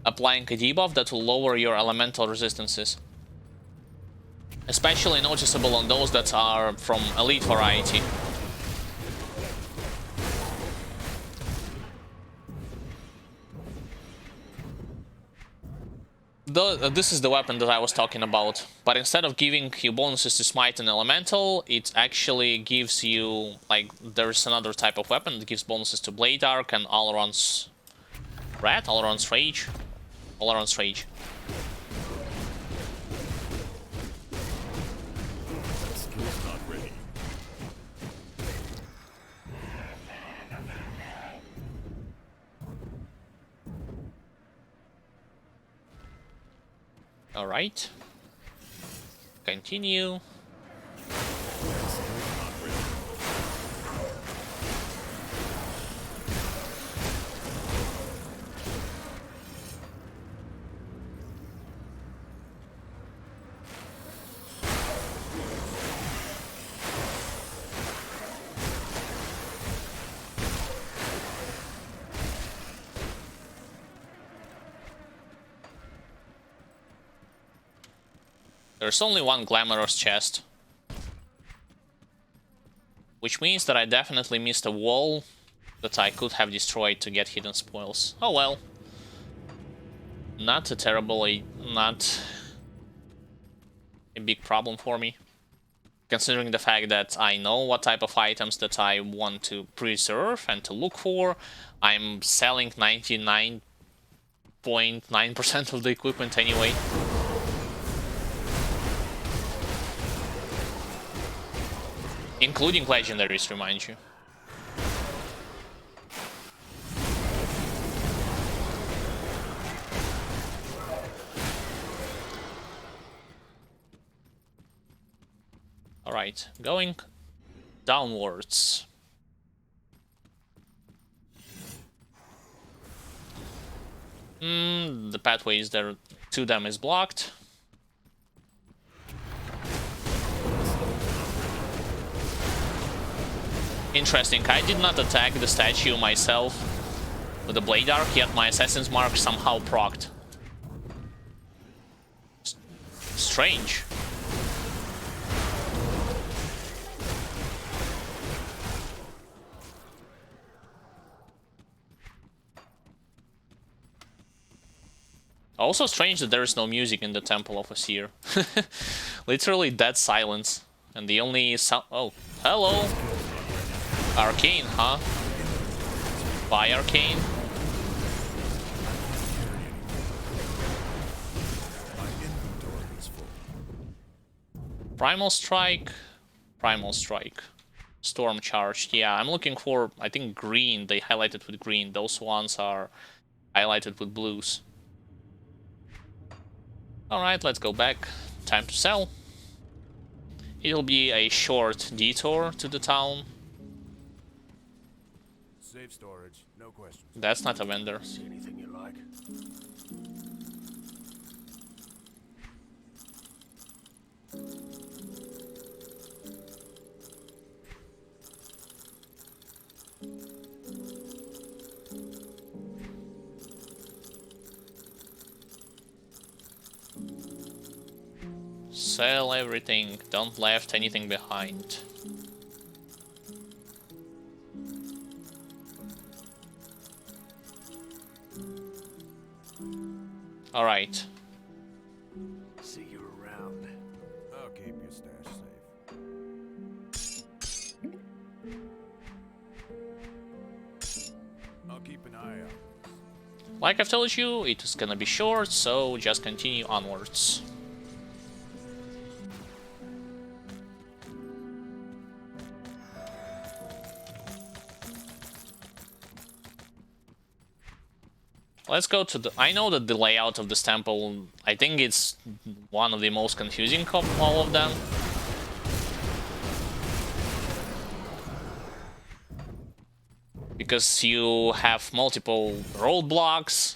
applying a debuff that will lower your elemental resistances. Especially noticeable on those that are from elite variety. This is the weapon that I was talking about, but instead of giving you bonuses to smite and elemental, it actually gives you, like, there's another type of weapon that gives bonuses to Blade Arc and Alaron's Rat, Alaron's Rage. Alaron's Rage. That skill's not ready. Alright. Continue. There's only one glamorous chest. Which means that I definitely missed a wall that I could have destroyed to get hidden spoils. Oh well. Not a big problem for me. Considering the fact that I know what type of items that I want to preserve and to look for, I'm selling 99.9% of the equipment anyway. Including legendaries, remind you. Alright, going downwards. The pathway is there to them is blocked. Interesting, I did not attack the statue myself with the Blade Arc, yet my Assassin's Mark somehow procced. Strange. Also strange that there is no music in the Temple of Asir. Literally dead silence. And the only sound... Oh, hello! Arcane, huh? By Arcane? Primal Strike? Primal Strike. Storm Charge. Yeah, I'm looking for, I think, green. They highlighted with green. Those ones are highlighted with blues. Alright, let's go back. Time to sell. It'll be a short detour to the town. Safe storage, no questions. That's not a vendor. See anything you like? Sell everything. Don't left anything behind. All right. See you around. I'll keep your stash safe. I'll keep an eye out. Like I've told you, it is gonna be short, so just continue onwards. Let's go to the... I know that the layout of this temple, I think it's one of the most confusing of all of them. Because you have multiple roadblocks,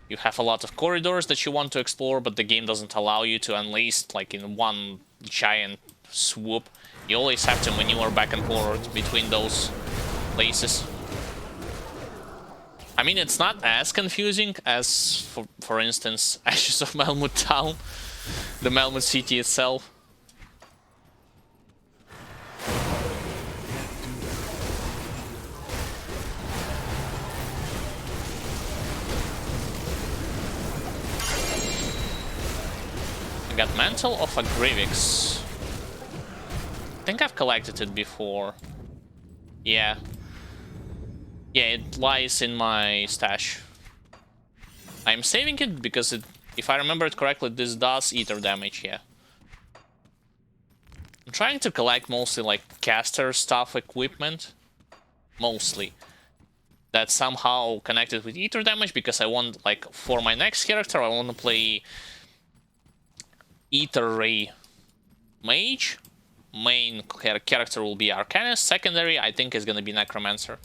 you have a lot of corridors that you want to explore, but the game doesn't allow you to unleash like in one giant swoop. You always have to maneuver back and forward between those places. I mean, it's not as confusing as, for instance, Ashes of Malmouth Town, the Malmouth city itself. I got Mantle of Agrivix. I think I've collected it before. Yeah. Yeah, it lies in my stash. I'm saving it because it, if I remember it correctly, this does aether damage, yeah. I'm trying to collect mostly like caster stuff equipment. Mostly. That's somehow connected with aether damage because I want, like, for my next character, I want to play Aether Ray Mage. Main character will be Arcanist. Secondary, I think, is gonna be Necromancer.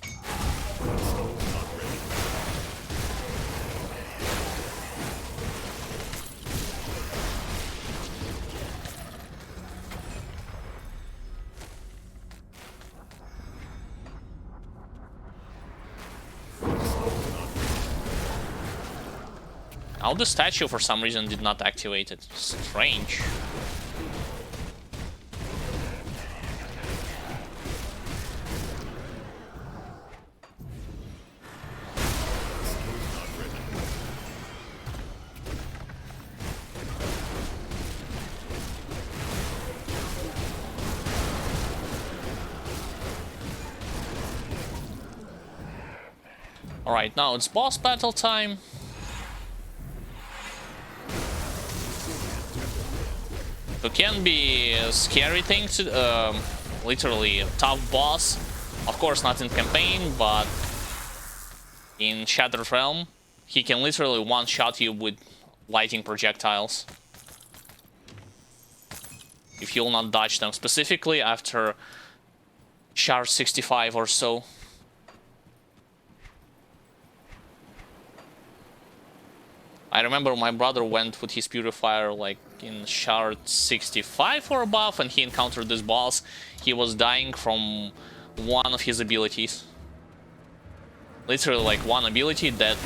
Now the statue for some reason did not activate it. Strange. Alright, now it's boss battle time. It can be a scary thing to, literally a tough boss. Of course not in campaign, but in Shattered Realm, he can literally one-shot you with lighting projectiles. If you'll not dodge them, specifically after Shard 65 or so. I remember my brother went with his purifier like in Shard 65 or above, and he encountered this boss. He was dying from one of his abilities. Literally like one ability that...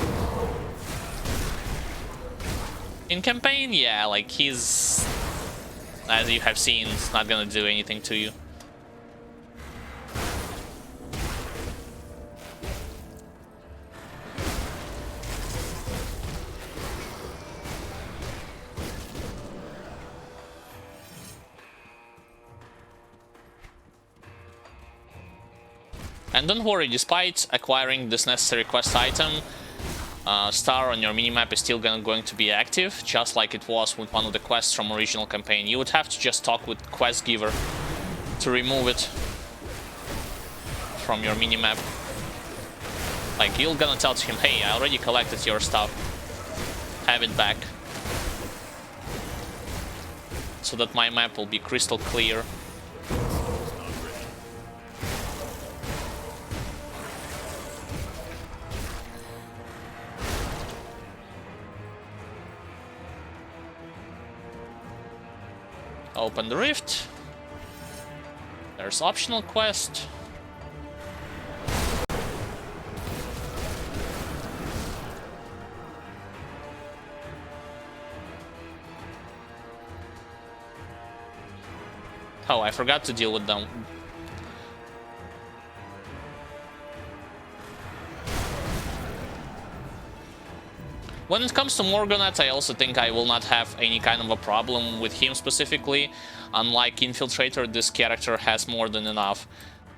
In campaign, yeah, like he's... As you have seen, it's not gonna do anything to you. And don't worry, despite acquiring this necessary quest item, star on your minimap is still going to be active, just like it was with one of the quests from original campaign. You would have to just talk with quest giver to remove it from your minimap. Like, you're gonna tell to him, hey, I already collected your stuff, have it back. so that my map will be crystal clear. Open the rift. There's optional quest. Oh, I forgot to deal with them. When it comes to Morgonet, I also think I will not have any kind of a problem with him specifically. Unlike Infiltrator, this character has more than enough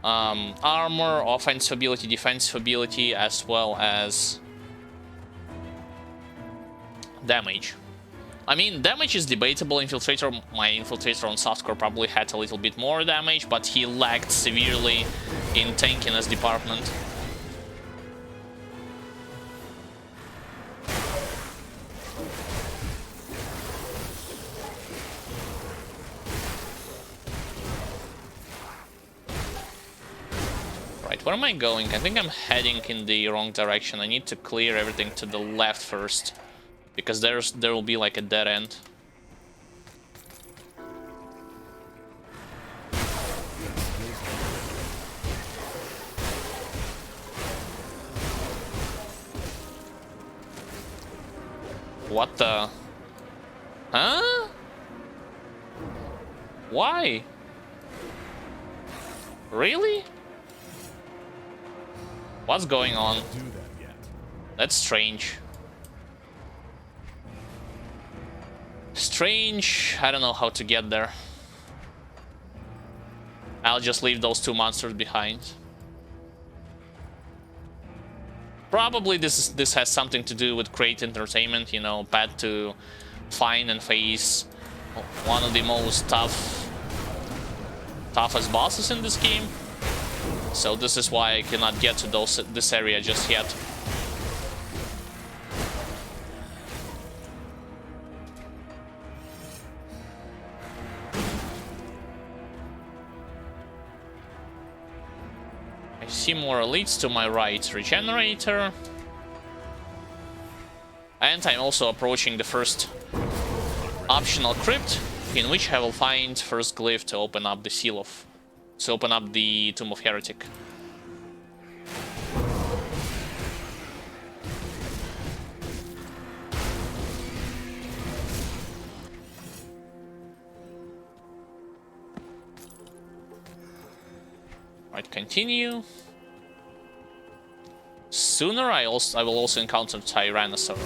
armor, offensive ability, defensive ability, as well as damage. I mean, damage is debatable. Infiltrator, my Infiltrator on softcore probably had a little bit more damage, but he lacked severely in tankiness department. Right, where am I going? I think I'm heading in the wrong direction. I need to clear everything to the left first, because there will be like a dead end. What the? Huh? Why? Really? What's going on? That's strange. Strange. I don't know how to get there. I'll just leave those two monsters behind. Probably this has something to do with great entertainment, you know, bad to find and face one of the most toughest bosses in this game. So this is why I cannot get to this area just yet. I see more elites to my right. Regenerator. And I'm also approaching the first optional crypt, in which I will find first glyph to open up the seal of... to open up the Tomb of Heretic. Right, continue. Sooner I will also encounter Tyrannosaur.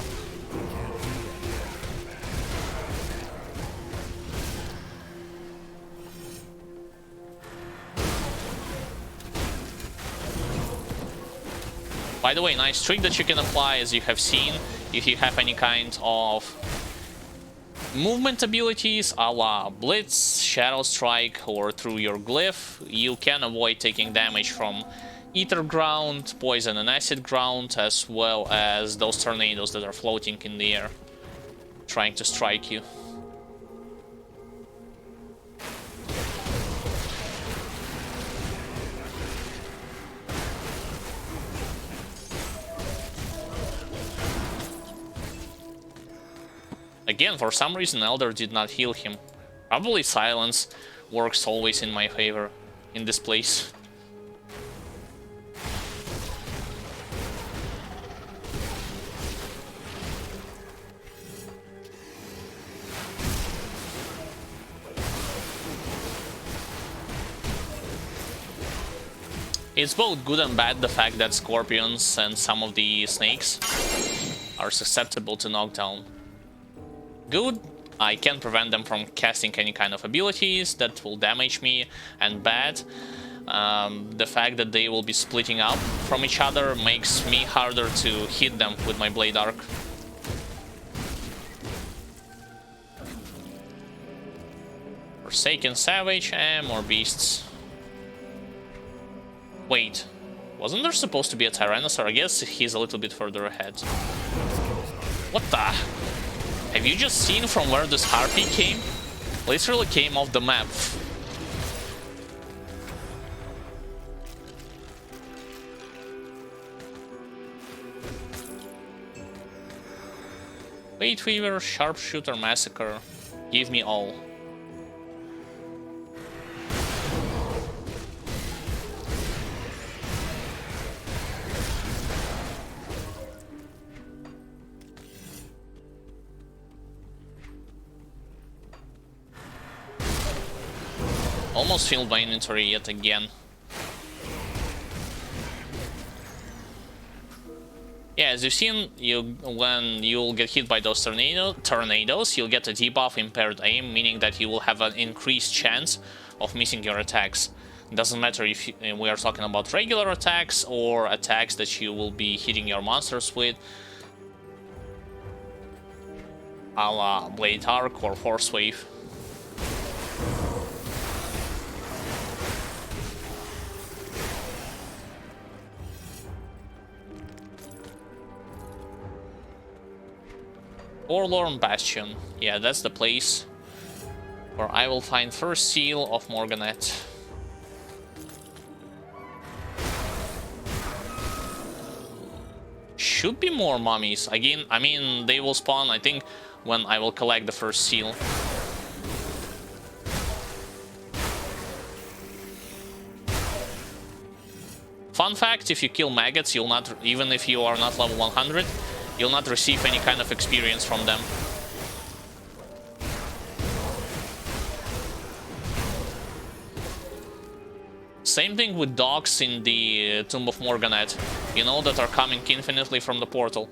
By the way, nice trick that you can apply, as you have seen, if you have any kind of movement abilities, a la Blitz, Shadow Strike, or through your glyph, you can avoid taking damage from Aether Ground, Poison and Acid Ground, as well as those tornadoes that are floating in the air, trying to strike you. Again, for some reason, Elder did not heal him. Probably silence works always in my favor in this place. It's both good and bad, the fact that scorpions and some of the snakes are susceptible to knockdown. Good, I can prevent them from casting any kind of abilities that will damage me, and bad, the fact that they will be splitting up from each other makes me harder to hit them with my Blade Arc. Forsaken Savage and more beasts. Wait, wasn't there supposed to be a Tyrannosaur? I guess he's a little bit further ahead. What the? Have you just seen from where this harpy came? literally came off the map. Fate Weaver, Sharpshooter, Massacre. Give me all. Almost filled my inventory yet again. Yeah, as you've seen, when you'll get hit by those tornadoes, you'll get a debuff impaired aim, meaning that you will have an increased chance of missing your attacks. It doesn't matter if we are talking about regular attacks or attacks that you will be hitting your monsters with, a la Blade Arc or Force Wave. Forlorn Bastion. Yeah, that's the place where I will find first seal of Morganet. Should be more mummies. Again, I mean, they will spawn, I think, when I will collect the first seal. Fun fact, if you kill maggots, you'll not, even if you are not level 100, you'll not receive any kind of experience from them. Same thing with dogs in the Tomb of Morganet, you know, that are coming infinitely from the portal.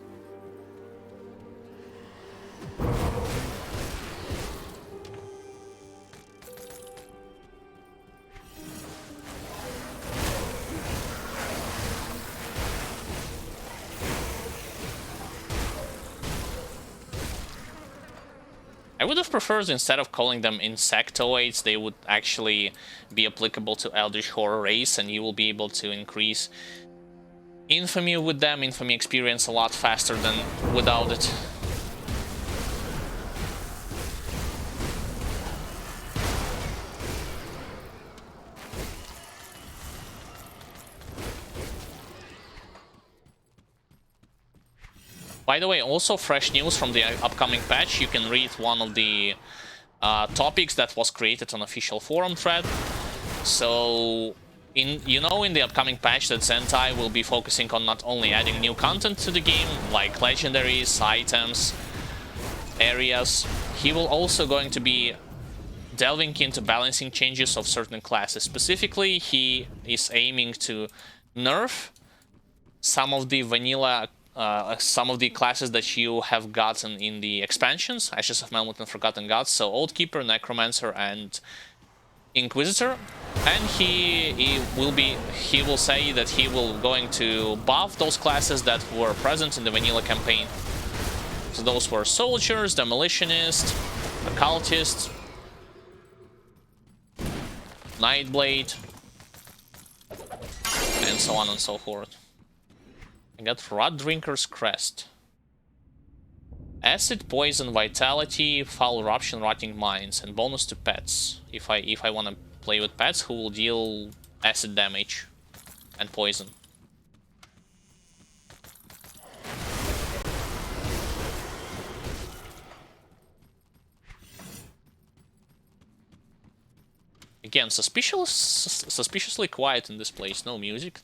I would have preferred, instead of calling them insectoids, they would actually be applicable to Eldritch Horror race, and you will be able to increase infamy with them, infamy experience a lot faster than without it. By the way, also fresh news from the upcoming patch. You can read one of the topics that was created on official forum thread. So, in the upcoming patch that Zentai will be focusing on not only adding new content to the game, like legendaries, items, areas, he will also going to be delving into balancing changes of certain classes. Specifically, he is aiming to nerf some of the vanilla some of the classes that you have gotten in the expansions, Ashes of Malmouth and Forgotten Gods, so Old Keeper, Necromancer, and Inquisitor. And he will say that he will going to buff those classes that were present in the vanilla campaign. So those were Soldiers, Demolitionist, Occultist, Nightblade, and so on and so forth. I got Rot Drinker's Crest. Acid, Poison, Vitality, Foul Eruption, Rotting Minds, and bonus to pets. If I want to play with pets who will deal acid damage and poison. Again, suspiciously quiet in this place, no music.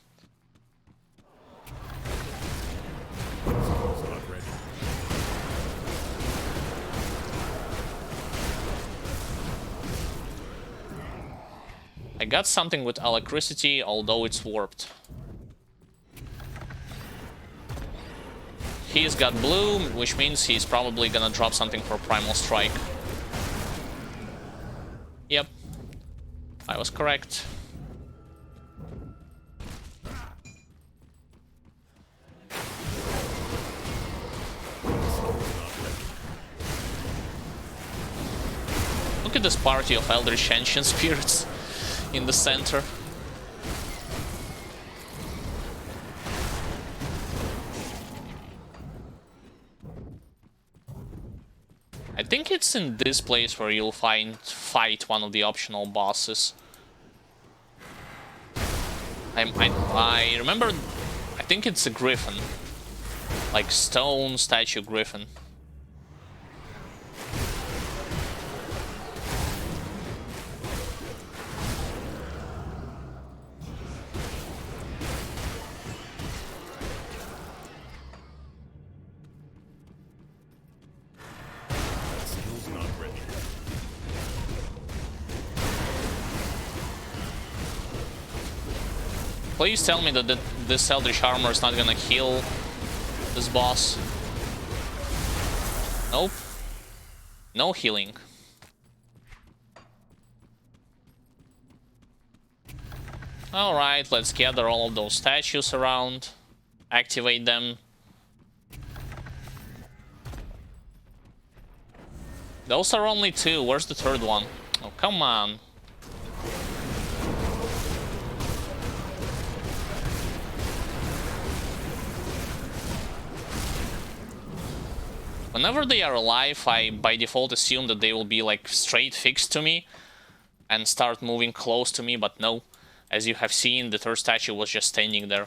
I got something with Electricity, although it's warped. He's got blue, which means he's probably gonna drop something for Primal Strike. Yep, I was correct. Look at this party of Eldritch Ancient Spirits in the center. I think it's in this place where you'll fight one of the optional bosses. I remember, I think it's a griffin. Like stone statue griffin. Skill's not ready. Please tell me that this Eldritch armor is not gonna heal this boss. Nope. No healing. Alright, let's gather all of those statues around. Activate them. Those are only 2. Where's the third one? Oh, come on. Whenever they are alive, I by default assume that they will be like straight fixed to me and start moving close to me, but no. As you have seen, the third statue was just standing there.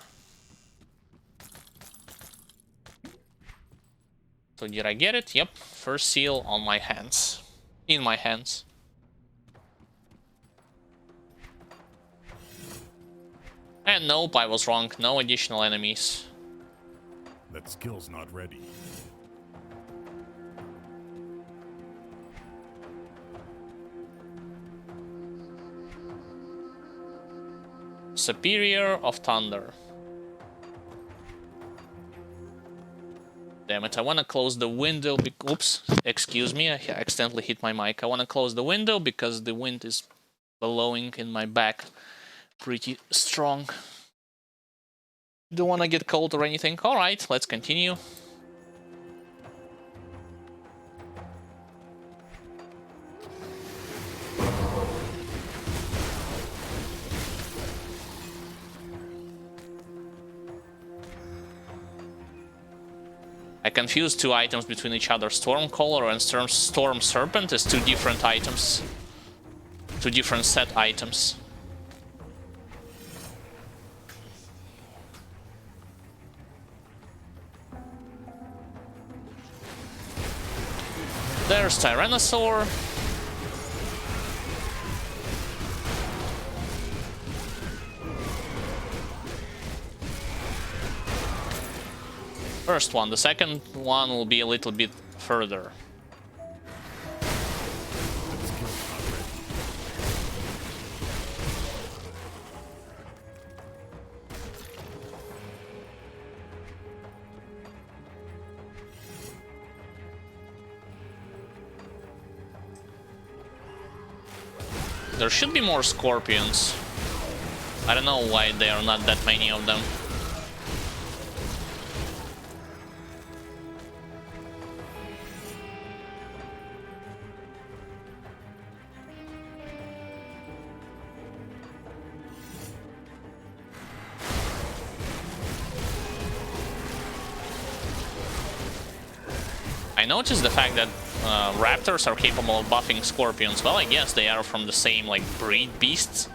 So did I get it? Yep. First seal on my hands. In my hands. And nope, I was wrong. No additional enemies. That skill's not ready. Superior of Thunder. Damn it, I want to close the window. Oops, excuse me, I accidentally hit my mic. I want to close the window because the wind is blowing in my back pretty strong. Don't want to get cold or anything. Alright, let's continue. I confused 2 items between each other. Stormcaller and Storm Serpent is 2 different items. 2 different set items. There's Tyrannosaur. First one. The second one will be a little bit further. There should be more scorpions. I don't know why there are not that many of them. I noticed the fact that raptors are capable of buffing scorpions. Well, I guess they are from the same, like, breed beasts.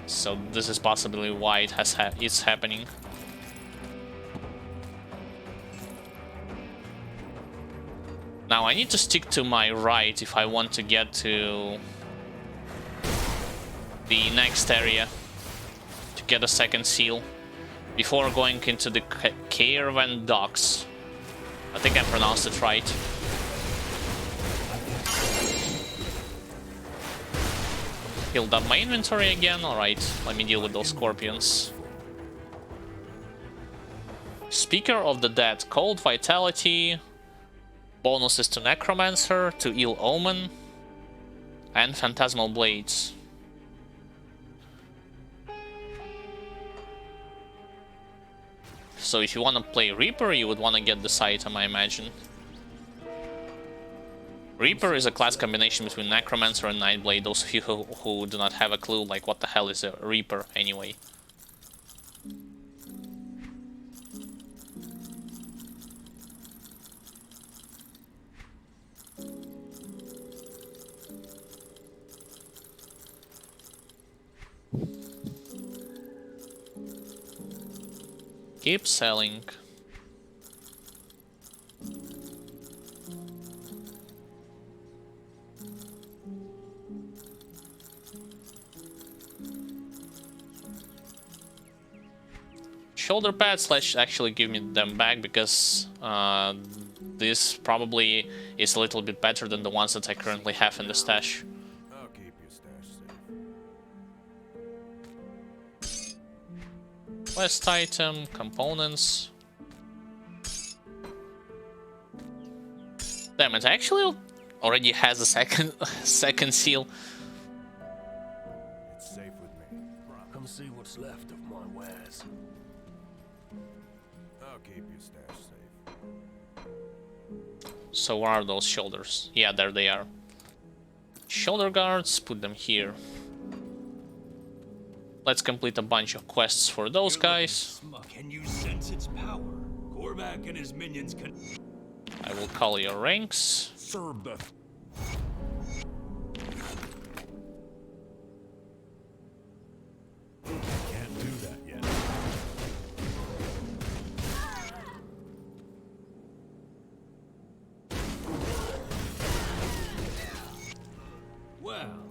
So this is possibly why it's happening. Now I need to stick to my right if I want to get to the next area to get a second seal before going into the caravan docks. I think I pronounced it right. Filled up my inventory again. Alright, let me deal with those scorpions. Speaker of the Dead. Cold Vitality. Bonuses to Necromancer, to Ill Omen. And Phantasmal Blades. So if you want to play Reaper, you would want to get this item, I imagine. Reaper is a class combination between Necromancer and Nightblade. Those of you who do not have a clue, like, what the hell is a Reaper anyway. Keep selling. Shoulder pads, let's actually give me them back because this probably is a little bit better than the ones that I currently have in the stash. I'll keep your stash safe. Quest item, components. Damn, it actually already has a second seal. It's safe with me. Come see what's left of my wares. I'll keep your stash safe. So where are those shoulders? Yeah, there they are. Shoulder guards, put them here. Let's complete a bunch of quests for those guys. Can you sense its power? Korvac and his minions can. I will call your ranks. Serve the... Can't do that yet. Well,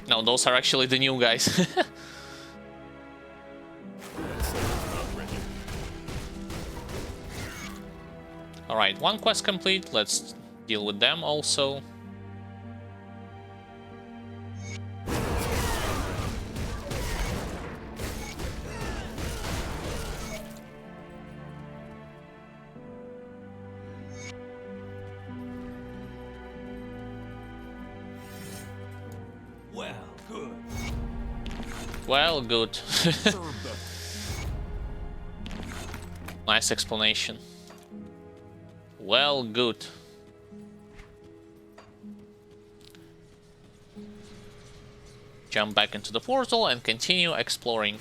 No, those are actually the new guys. Alright, one quest complete. Let's deal with them also. well, good. Well, good. Serve the... Nice explanation. Well, good. Jump back into the portal and continue exploring.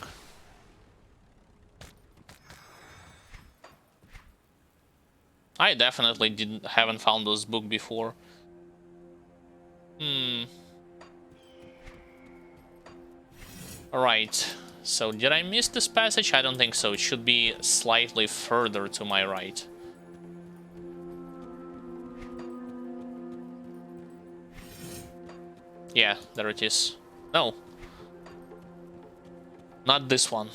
I definitely haven't found this book before. Alright, so did I miss this passage? I don't think so. It should be slightly further to my right. Yeah, there it is. No. Not this one.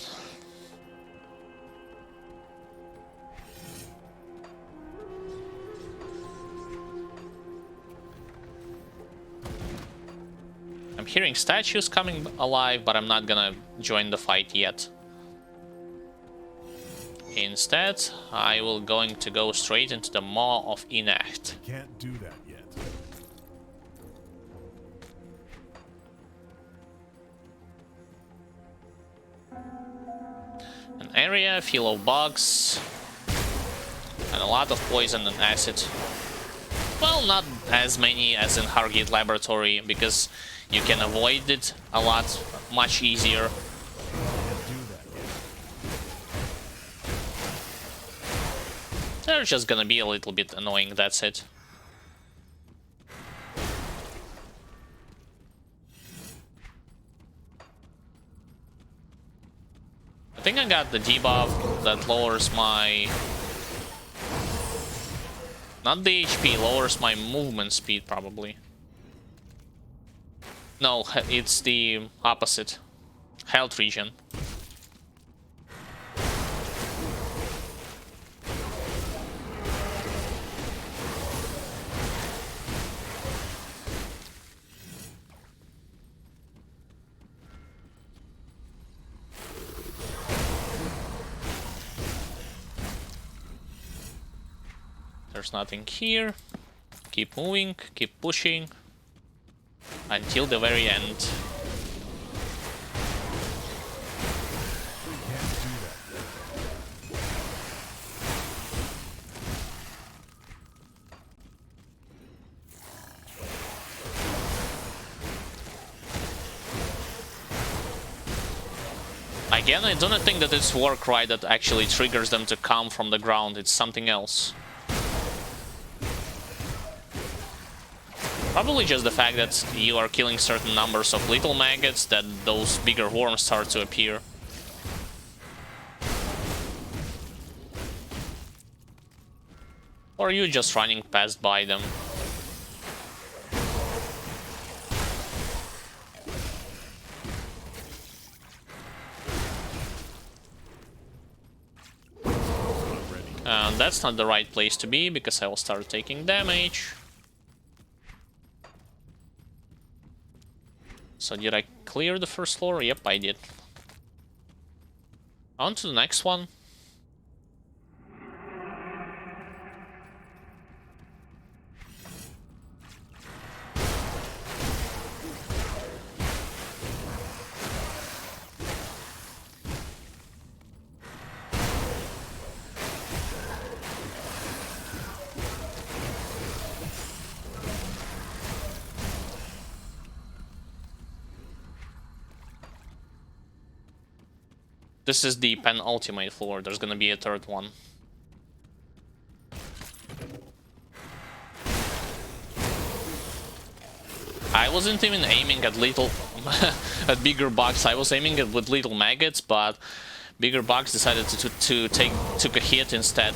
I'm hearing statues coming alive, but I'm not gonna join the fight yet. Instead, I will going to go straight into the Maw of Inacht. Can't do that yet. An area full of bugs and a lot of poison and acid. Well, not as many as in Hargate Laboratory, because you can avoid it a lot much easier. Can't do that yet. They're just gonna be a little bit annoying, that's it. I think I got the debuff that lowers my... Not the HP, lowers my movement speed, probably. No, it's the opposite. Health regen. There's nothing here. Keep moving, keep pushing until the very end. Can't do that yet. Again, I don't think that it's Warcry that actually triggers them to come from the ground. It's something else. Probably just the fact that you are killing certain numbers of little maggots that those bigger worms start to appear. Or you just running past by them. And that's not the right place to be, because I will start taking damage. So did I clear the first floor? Yep, I did. On to the next one. This is the penultimate floor. There's gonna be a third one. I wasn't even aiming at little at bigger bugs. I was aiming at with little maggots, but bigger bugs decided to took a hit instead.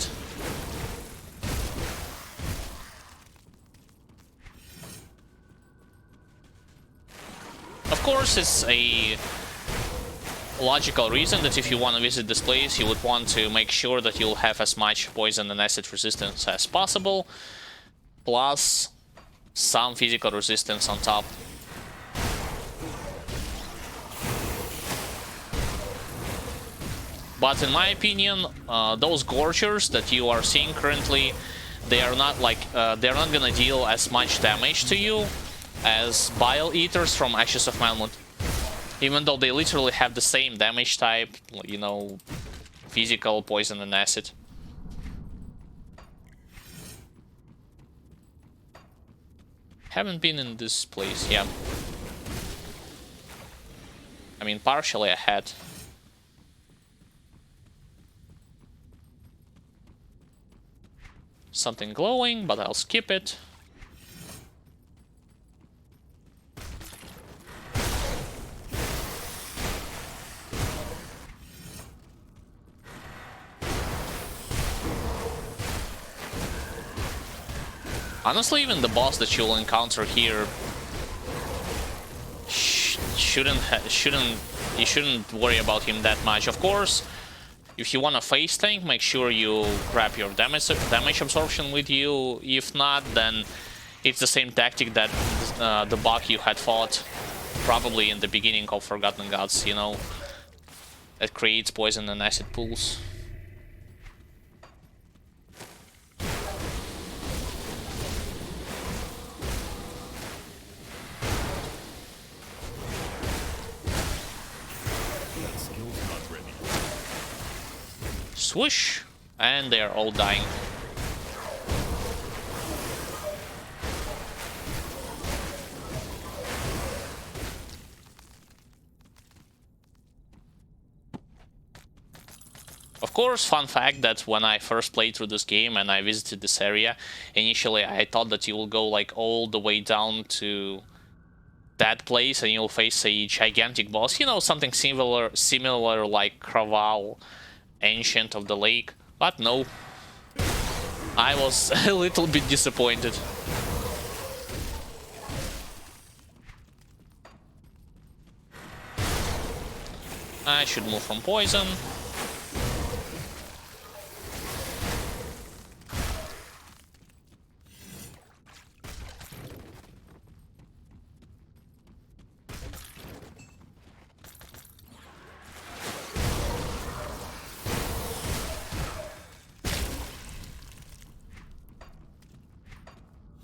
Of course, it's a logical reason that if you want to visit this place, you would want to make sure that you'll have as much poison and acid resistance as possible, plus some physical resistance on top. But in my opinion, those gorgers that you are seeing currently, they are not like they're not gonna deal as much damage to you as bile eaters from Ashes of Malmouth. Even though they literally have the same damage type, you know, physical, poison, and acid. Haven't been in this place, yeah. I mean, partially I had. Something glowing, but I'll skip it. Honestly, even the boss that you'll encounter here you shouldn't worry about him that much. Of course, if you want to face tank, make sure you grab your damage absorption with you. If not, then it's the same tactic that the bug you had fought probably in the beginning of Forgotten Gods, you know, that creates poison and acid pools. Swoosh, and they are all dying. Of course, fun fact that when I first played through this game and I visited this area, initially I thought that you will go like all the way down to that place and you'll face a gigantic boss, you know, something similar like Kraval, Ancient of the Lake, but no. I was a little bit disappointed. I should move from poison.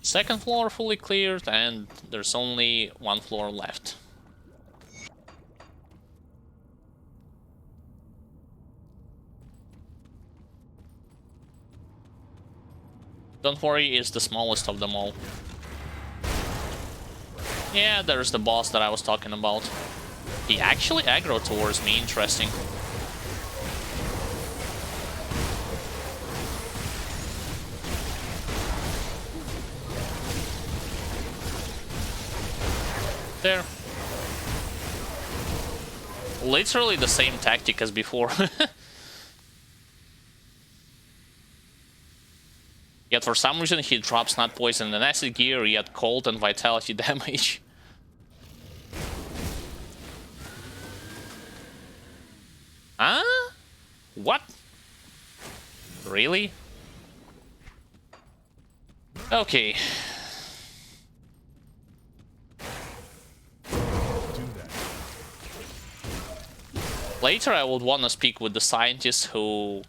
Second floor fully cleared, and there's only one floor left. Don't worry, it's the smallest of them all. Yeah, there's the boss that I was talking about. He actually aggroed towards me, interesting. There. Literally the same tactic as before. Yet for some reason he drops not poison and acid gear, yet cold and vitality damage. Huh? What? Really? Okay. Later I would want to speak with the scientists who...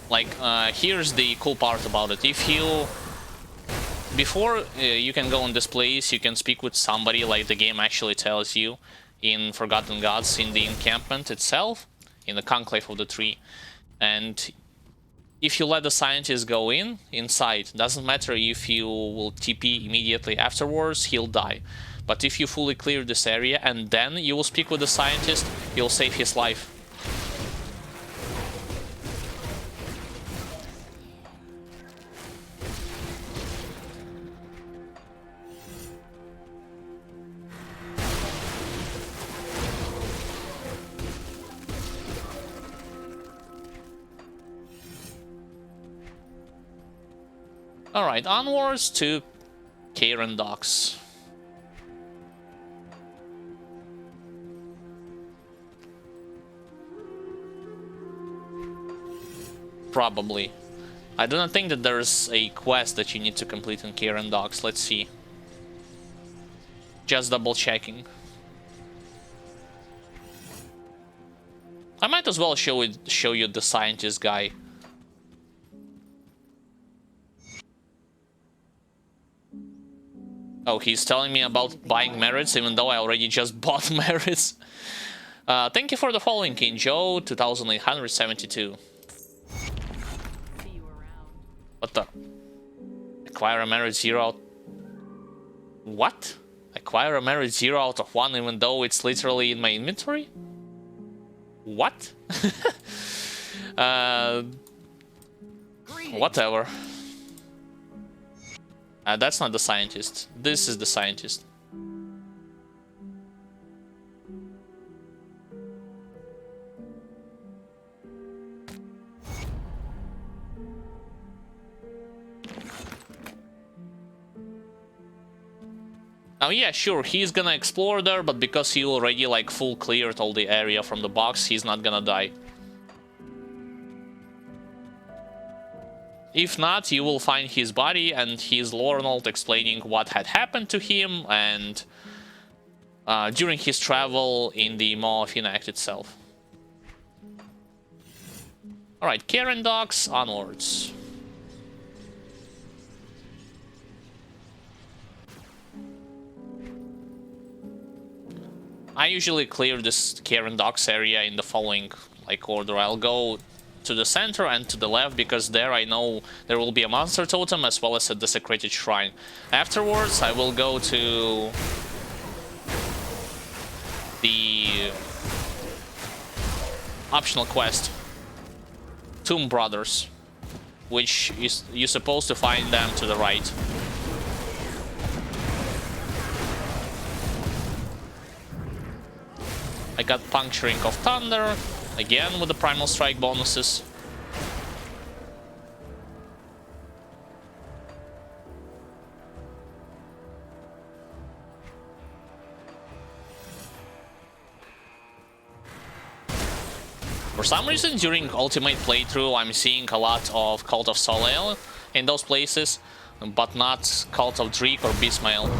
Like, here's the cool part about it. If you... Before you can go on this place, you can speak with somebody, like the game actually tells you, in Forgotten Gods, in the encampment itself, in the Conclave of the Tree. And if you let the scientist go inside, doesn't matter if you will TP immediately afterwards, he'll die. But if you fully clear this area and then you will speak with the scientist, you'll save his life. Alright, onwards to Karen Docks. Probably. I do not think that there's a quest that you need to complete in Karen Docks. Let's see. Just double checking. I might as well show you the scientist guy. Oh, he's telling me about buying merits, even though I already just bought merits. Thank you for the following, King Joe, 2872. See you around. What the? Acquire a merit 0 out... What? Acquire a merit 0 out of 1 even though it's literally in my inventory? What? Whatever. That's not the scientist. This is the scientist. Oh yeah, sure, he's gonna explore there, but because he already like full cleared all the area from the box, he's not gonna die. If not, you will find his body and his lore note explaining what had happened to him and during his travel in the Maw of Inact itself. Alright, Karen Docks, onwards. I usually clear this Karen Docks area in the following like order. I'll go to the center and to the left, because there I know there will be a monster totem as well as a desecrated shrine. Afterwards, I will go to the optional quest, Tomb Brothers, which is you're supposed to find them to the right. I got Puncturing of Thunder, again with the Primal Strike bonuses. For some reason, during Ultimate playthrough, I'm seeing a lot of Cult of Soleil in those places, but not Cult of Dreek or Beastmail.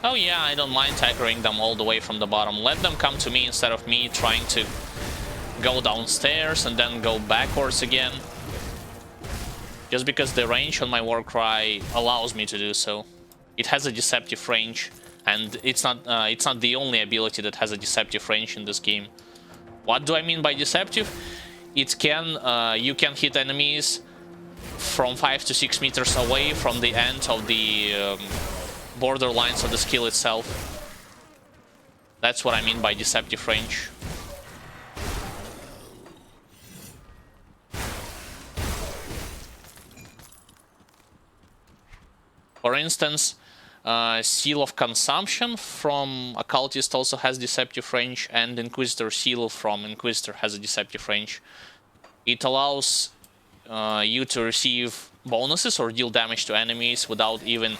Oh yeah, I don't mind tackling them all the way from the bottom. Let them come to me instead of me trying to go downstairs and then go backwards again. Just because the range on my Warcry allows me to do so. It has a deceptive range, and it's not the only ability that has a deceptive range in this game. What do I mean by deceptive? It can you can hit enemies from 5 to 6 meters away from the end of the borderlines of the skill itself. That's what I mean by deceptive range. For instance, Seal of Consumption from Occultist also has deceptive range, and Inquisitor Seal from Inquisitor has a deceptive range. It allows you to receive bonuses or deal damage to enemies without even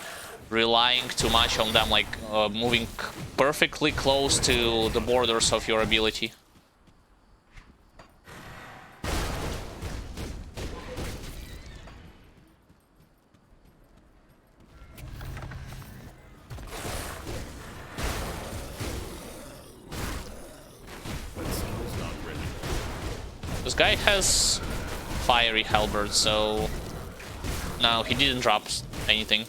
relying too much on them, like moving perfectly close to the borders of your ability. This guy has Fiery Halberd, so no, he didn't drop anything.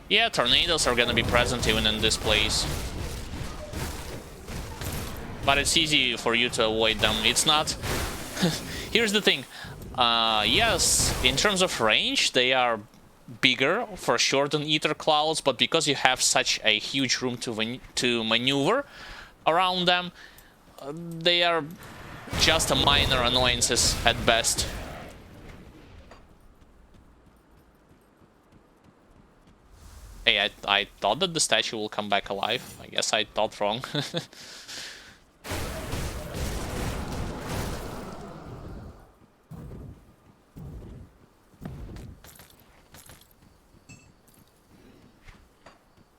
Yeah, tornadoes are gonna be present even in this place. But it's easy for you to avoid them. It's not... Here's the thing. Yes, in terms of range, they are bigger for sure than Aether Clouds, but because you have such a huge room to maneuver around them, they are just a minor annoyances at best. Hey, I thought that the statue will come back alive. I guess I thought wrong.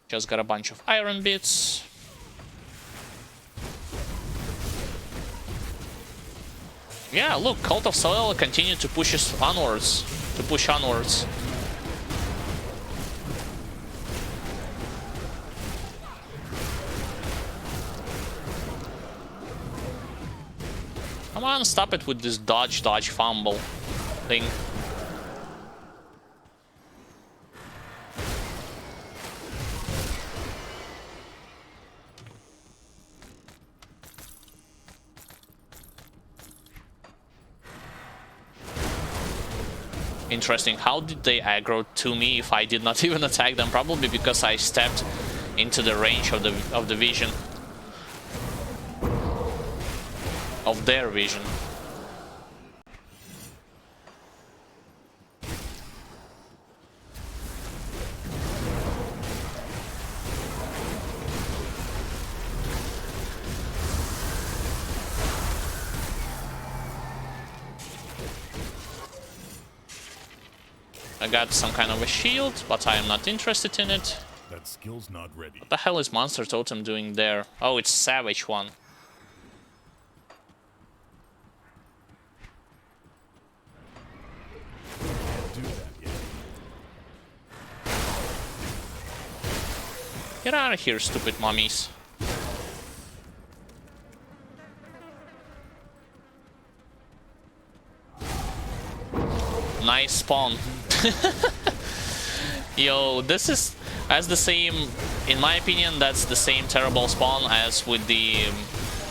Just got a bunch of iron bits. Yeah, look, Cult of Soil continue to push us onwards. Come on, stop it with this dodge, fumble thing. Interesting, how did they aggro to me if I did not even attack them? Probably because I stepped into the range of the vision. Of their vision. I got some kind of a shield, but I am not interested in it. That skill's not ready. What the hell is Monster Totem doing there? Oh, it's Savage one. Can't do that yet. Get out of here, stupid mummies. Nice spawn. Yo, this is as the same, in my opinion, that's the same terrible spawn as with the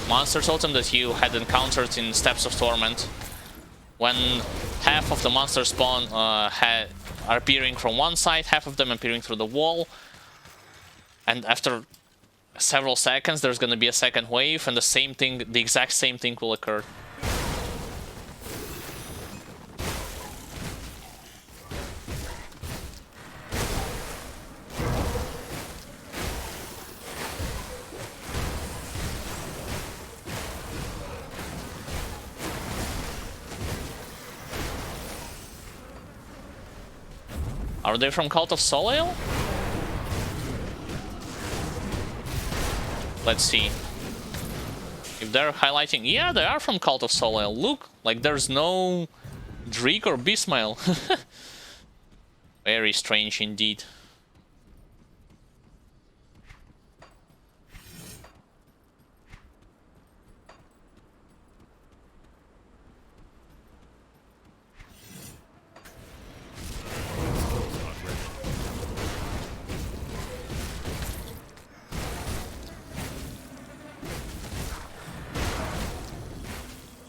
Monster Totem that you had encountered in Steps of Torment. When half of the monster spawn are appearing from one side, half of them appearing through the wall. And after several seconds, there's gonna be a second wave, and the exact same thing will occur. Are they from Cult of Soleil? Let's see. If they're highlighting... Yeah, they are from Cult of Soleil. Look, like there's no Dreek or Beastmail. Very strange indeed.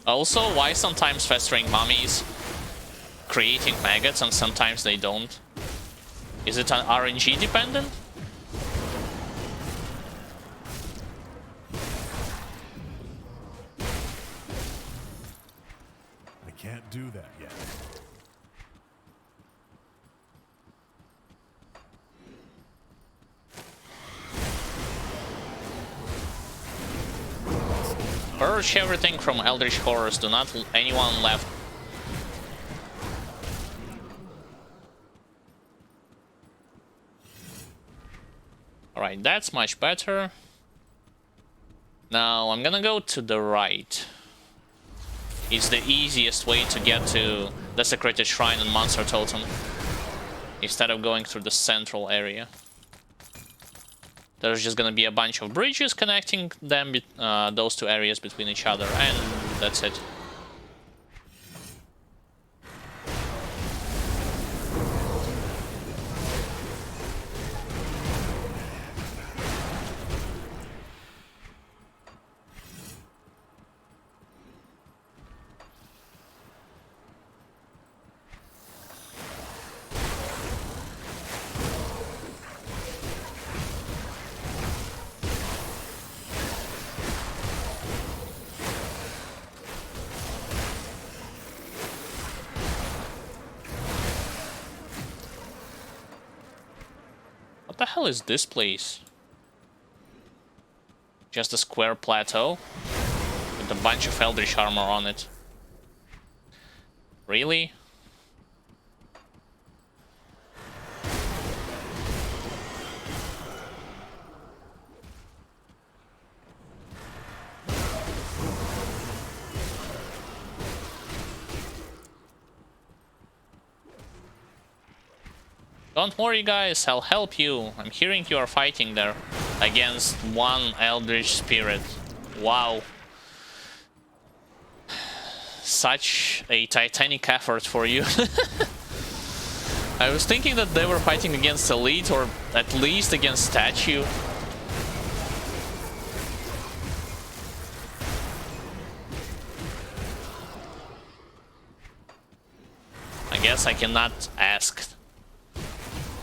Also, why sometimes festering mummies creating maggots and sometimes they don't. Is it an RNG dependent? I can't do that yet. Purge everything from Eldritch Horrors. Do not anyone left. Alright, that's much better. Now I'm gonna go to the right. It's the easiest way to get to Desecrated Shrine and Monster Totem, instead of going through the central area. There's just gonna be a bunch of bridges connecting them, those two areas between each other, and that's it. What the hell is this place? Just a square plateau with a bunch of Eldritch armor on it. Really? Don't worry guys, I'll help you. I'm hearing you are fighting there against one Eldritch Spirit. Wow. Such a titanic effort for you. I was thinking that they were fighting against Elite, or at least against Statue. I guess I cannot ask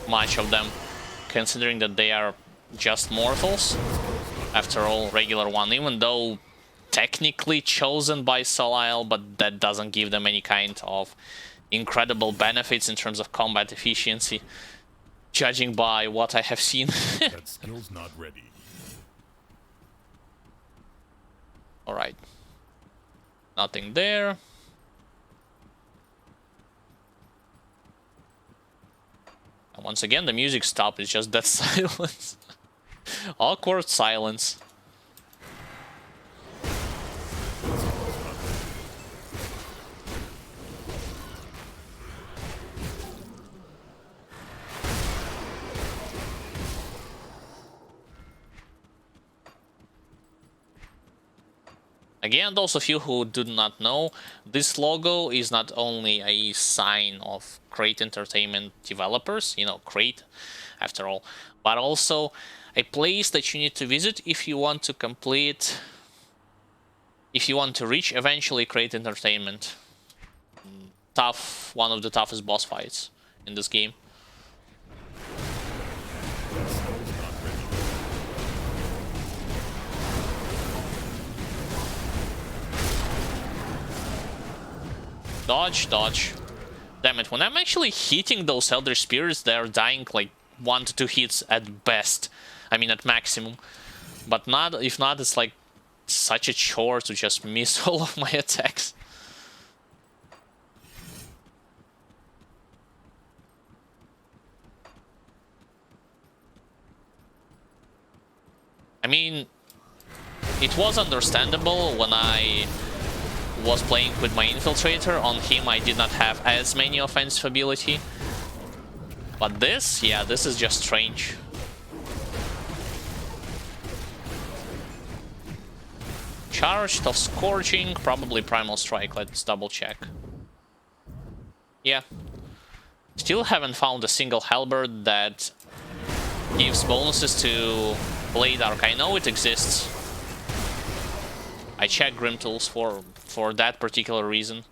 much of them, considering that they are just mortals. After all, regular one, even though technically chosen by Solisle, but that doesn't give them any kind of incredible benefits in terms of combat efficiency, judging by what I have seen. That skill's not ready. Alright. Nothing there. And once again, the music stopped. It's just that silence. Awkward silence. Again, those of you who do not know, this logo is not only a sign of Crate Entertainment developers, you know, Crate, after all, but also a place that you need to visit if you want to complete, if you want to reach eventually Crate Entertainment. Tough, one of the toughest boss fights in this game. Dodge, dodge. Damn it, when I'm actually hitting those Elder Spirits, they're dying like 1 to 2 hits at best. I mean, at maximum. But not, if not, it's like such a chore to just miss all of my attacks. I mean, it was understandable when I was playing with my Infiltrator. On him I did not have as many offensive ability. But this, yeah, this is just strange. Charged of Scorching, probably Primal Strike, let's double check. Yeah. Still haven't found a single halberd that gives bonuses to Blade Arc. I know it exists. I checked Grim Tools for that particular reason.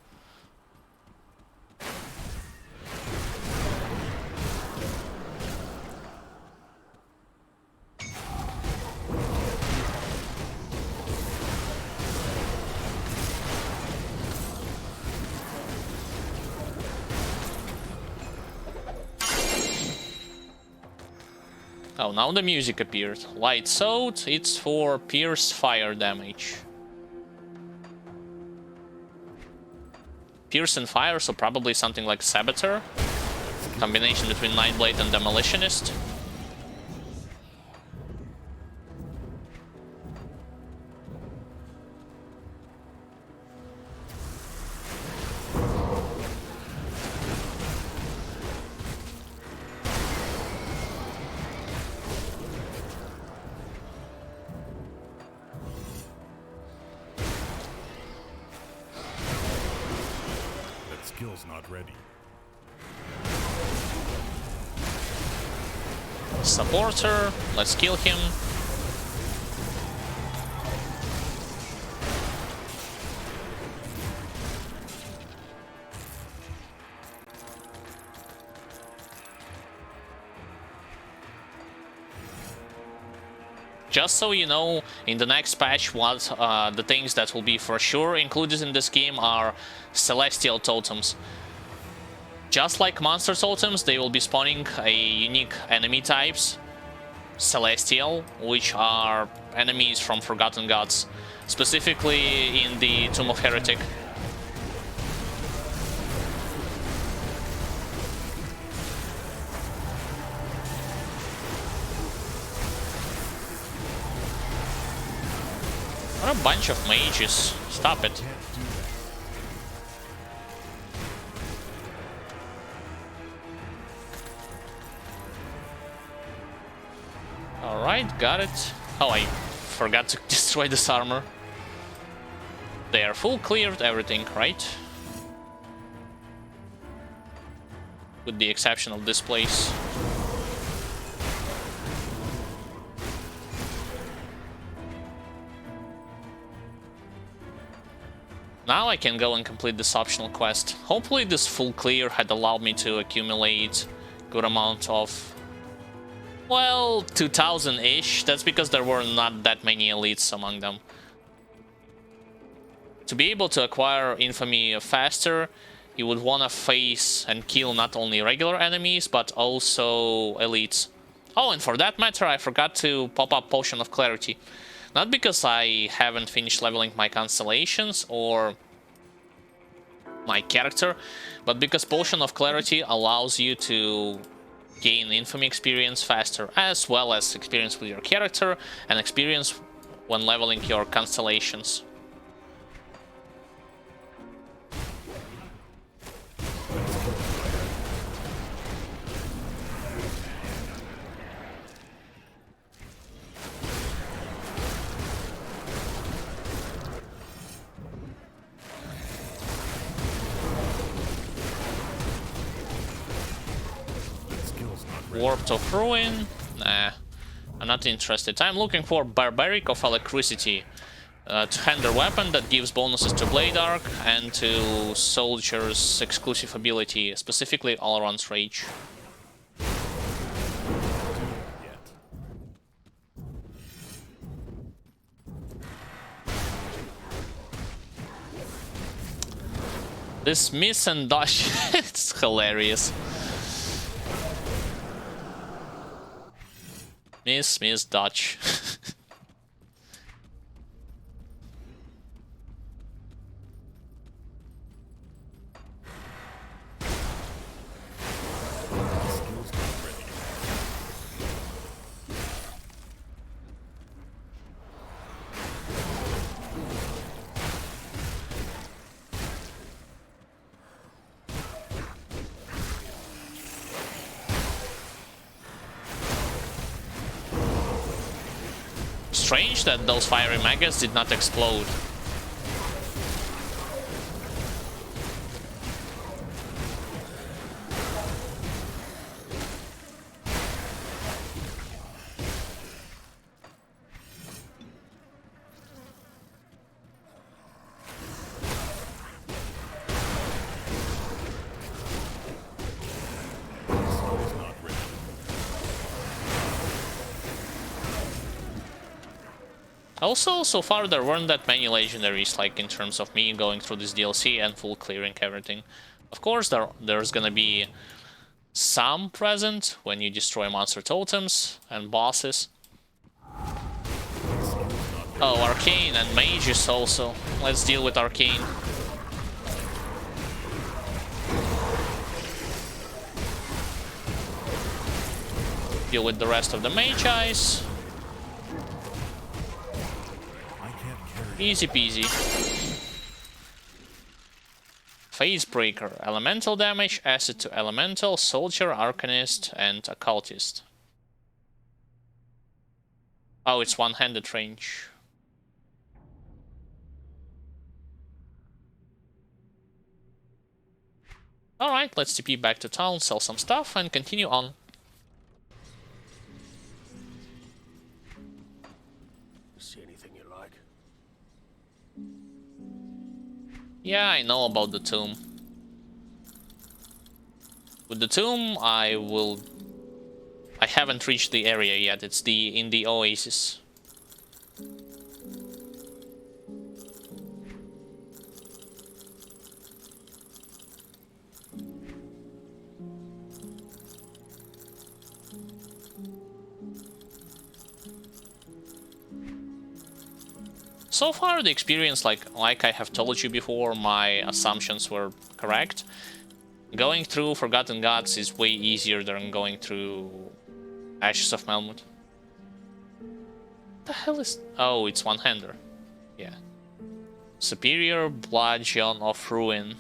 Oh, now the music appeared. Lights out, it's for pierce fire damage. Pierce and fire, so probably something like Saboteur. Combination between Nightblade and Demolitionist. Skill's not ready. Supporter, let's kill him. Just so you know, in the next patch, what the things that will be for sure included in this game are celestial totems. Just like monster totems, they will be spawning a unique enemy types, celestial, which are enemies from Forgotten Gods, specifically in the Tomb of Heretic. What a bunch of mages. Stop it. Alright, got it. Oh, I forgot to destroy this armor. They are full cleared, everything, right? With the exception of this place. Now I can go and complete this optional quest. Hopefully this full clear had allowed me to accumulate good amount of, well, 2000-ish. That's because there were not that many elites among them. To be able to acquire infamy faster, you would want to face and kill not only regular enemies, but also elites. Oh, and for that matter, I forgot to pop up Potion of Clarity. Not because I haven't finished leveling my constellations or my character, but because Potion of Clarity allows you to gain infamy experience faster, as well as experience with your character and experience when leveling your constellations. Warped of Ruin? Nah, I'm not interested. I'm looking for Barbaric of Electricity. Two-hander weapon that gives bonuses to Blade Arc and to Soldier's exclusive ability, specifically Alron's Rage. This miss and dodge, it's hilarious. Miss, dodge. Strange that those fiery maggots did not explode. Also, so far there weren't that many legendaries, like in terms of me going through this DLC and full clearing everything. Of course, there's gonna be some present when you destroy monster totems and bosses. Oh, Arcane and Mages also. Let's deal with Arcane. Deal with the rest of the Magis. Easy peasy. Phase Breaker. Elemental damage, acid to elemental, soldier, arcanist, and occultist. Oh, it's one-handed range. Alright, let's TP back to town, sell some stuff, and continue on. See anything you like? Yeah, I know about the tomb. With the tomb, I haven't reached the area yet. It's in the oasis. So far, the experience, like I have told you before, my assumptions were correct. Going through Forgotten Gods is way easier than going through Ashes of Malmouth. What the hell is... Oh, it's one-hander. Yeah. Superior Bludgeon of Ruin.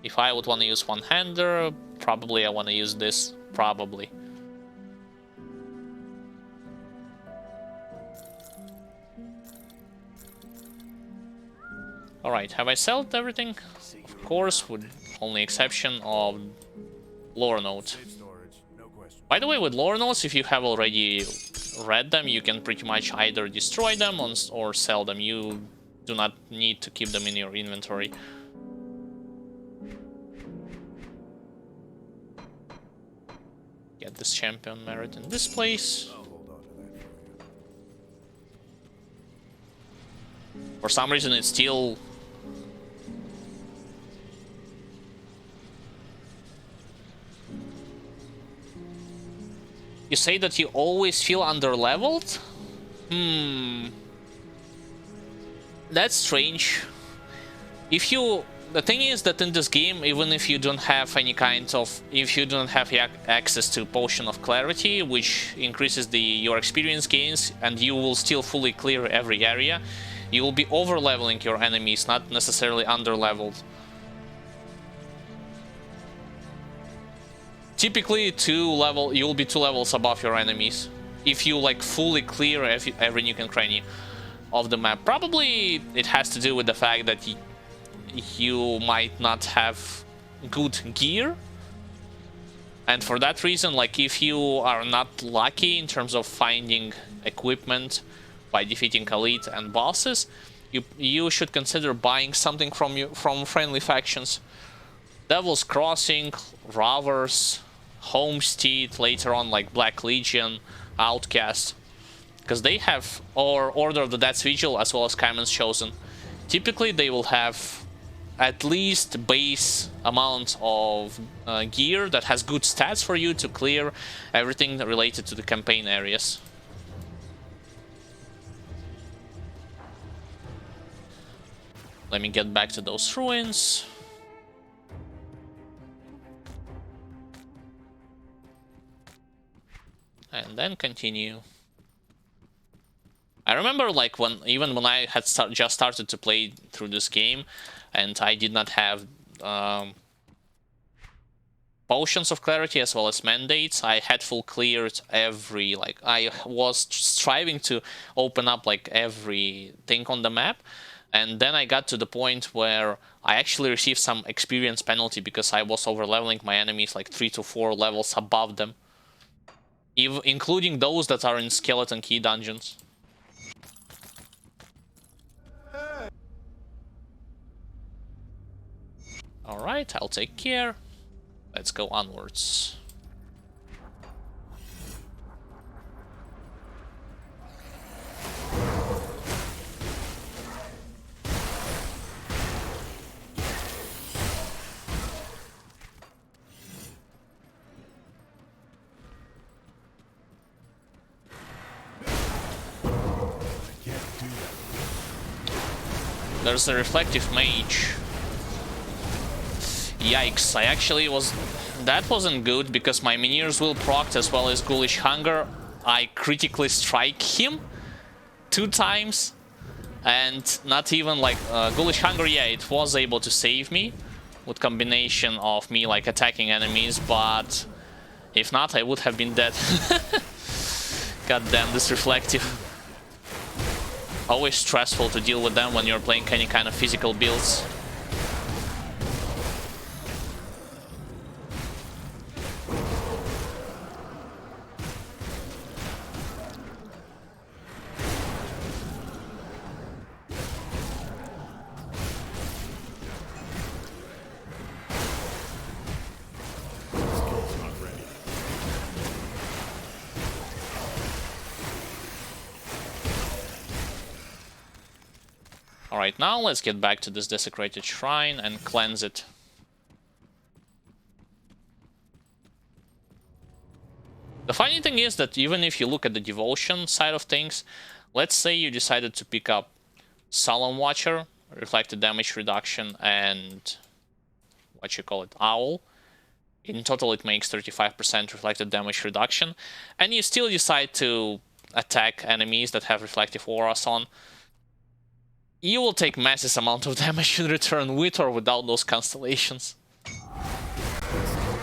If I would want to use one-hander, probably I want to use this. Probably. Alright, have I sold everything? Of course, with only exception of lore note. By the way, with lore notes, if you have already read them, you can pretty much either destroy them or sell them. You do not need to keep them in your inventory. Get this champion merit in this place. For some reason, it's still... You say that you always feel underleveled? That's strange. The thing is that in this game, even if you don't have any kind of... If you don't have access to Potion of Clarity, which increases your experience gains, and you will still fully clear every area, you will be over-leveling your enemies, not necessarily under-leveled. Typically, you'll be 2 levels above your enemies if you like fully clear every nook and cranny of the map. Probably it has to do with the fact that you might not have good gear, and for that reason, like if you are not lucky in terms of finding equipment by defeating elite and bosses, you should consider buying something from friendly factions. Devil's Crossing, Rovers, Homestead, later on like Black Legion, Outcast, because they have, or Order of the Death's Vigil, as well as Caiman's Chosen. Typically they will have at least base amount of gear that has good stats for you to clear everything related to the campaign areas. Let me get back to those ruins. And then continue. I remember, like, even when I had just started to play through this game, and I did not have Potions of Clarity as well as Mandates, I had full cleared every, like, I was striving to open up, like, everything on the map, and then I got to the point where I actually received some experience penalty because I was over-leveling my enemies, like, 3 to 4 levels above them. Including those that are in Skeleton Key dungeons. Alright, I'll take care. Let's go onwards. There's a reflective mage. Yikes, I actually was... That wasn't good, because my Minear's Will procced as well as Ghoulish Hunger. I critically strike him 2 times. And not even like... Ghoulish Hunger, yeah, it was able to save me. With combination of me like attacking enemies, but... If not, I would have been dead. God damn, this reflective. Always stressful to deal with them when you're playing any kind of physical builds. Alright, now let's get back to this desecrated shrine and cleanse it. The funny thing is that even if you look at the devotion side of things, let's say you decided to pick up Solemn Watcher, reflected damage reduction, and what you call it, Owl. In total it makes 35% reflected damage reduction, and you still decide to attack enemies that have reflective auras on. You will take massive amount of damage in return, with or without those constellations.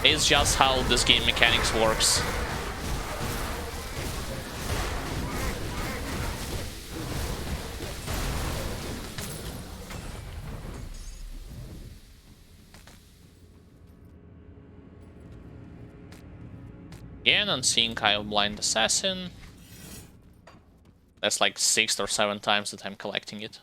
It's just how this game mechanics works. Again, Unseeing Eye of Blind Assassin. That's like 6 or 7 times that I'm collecting it.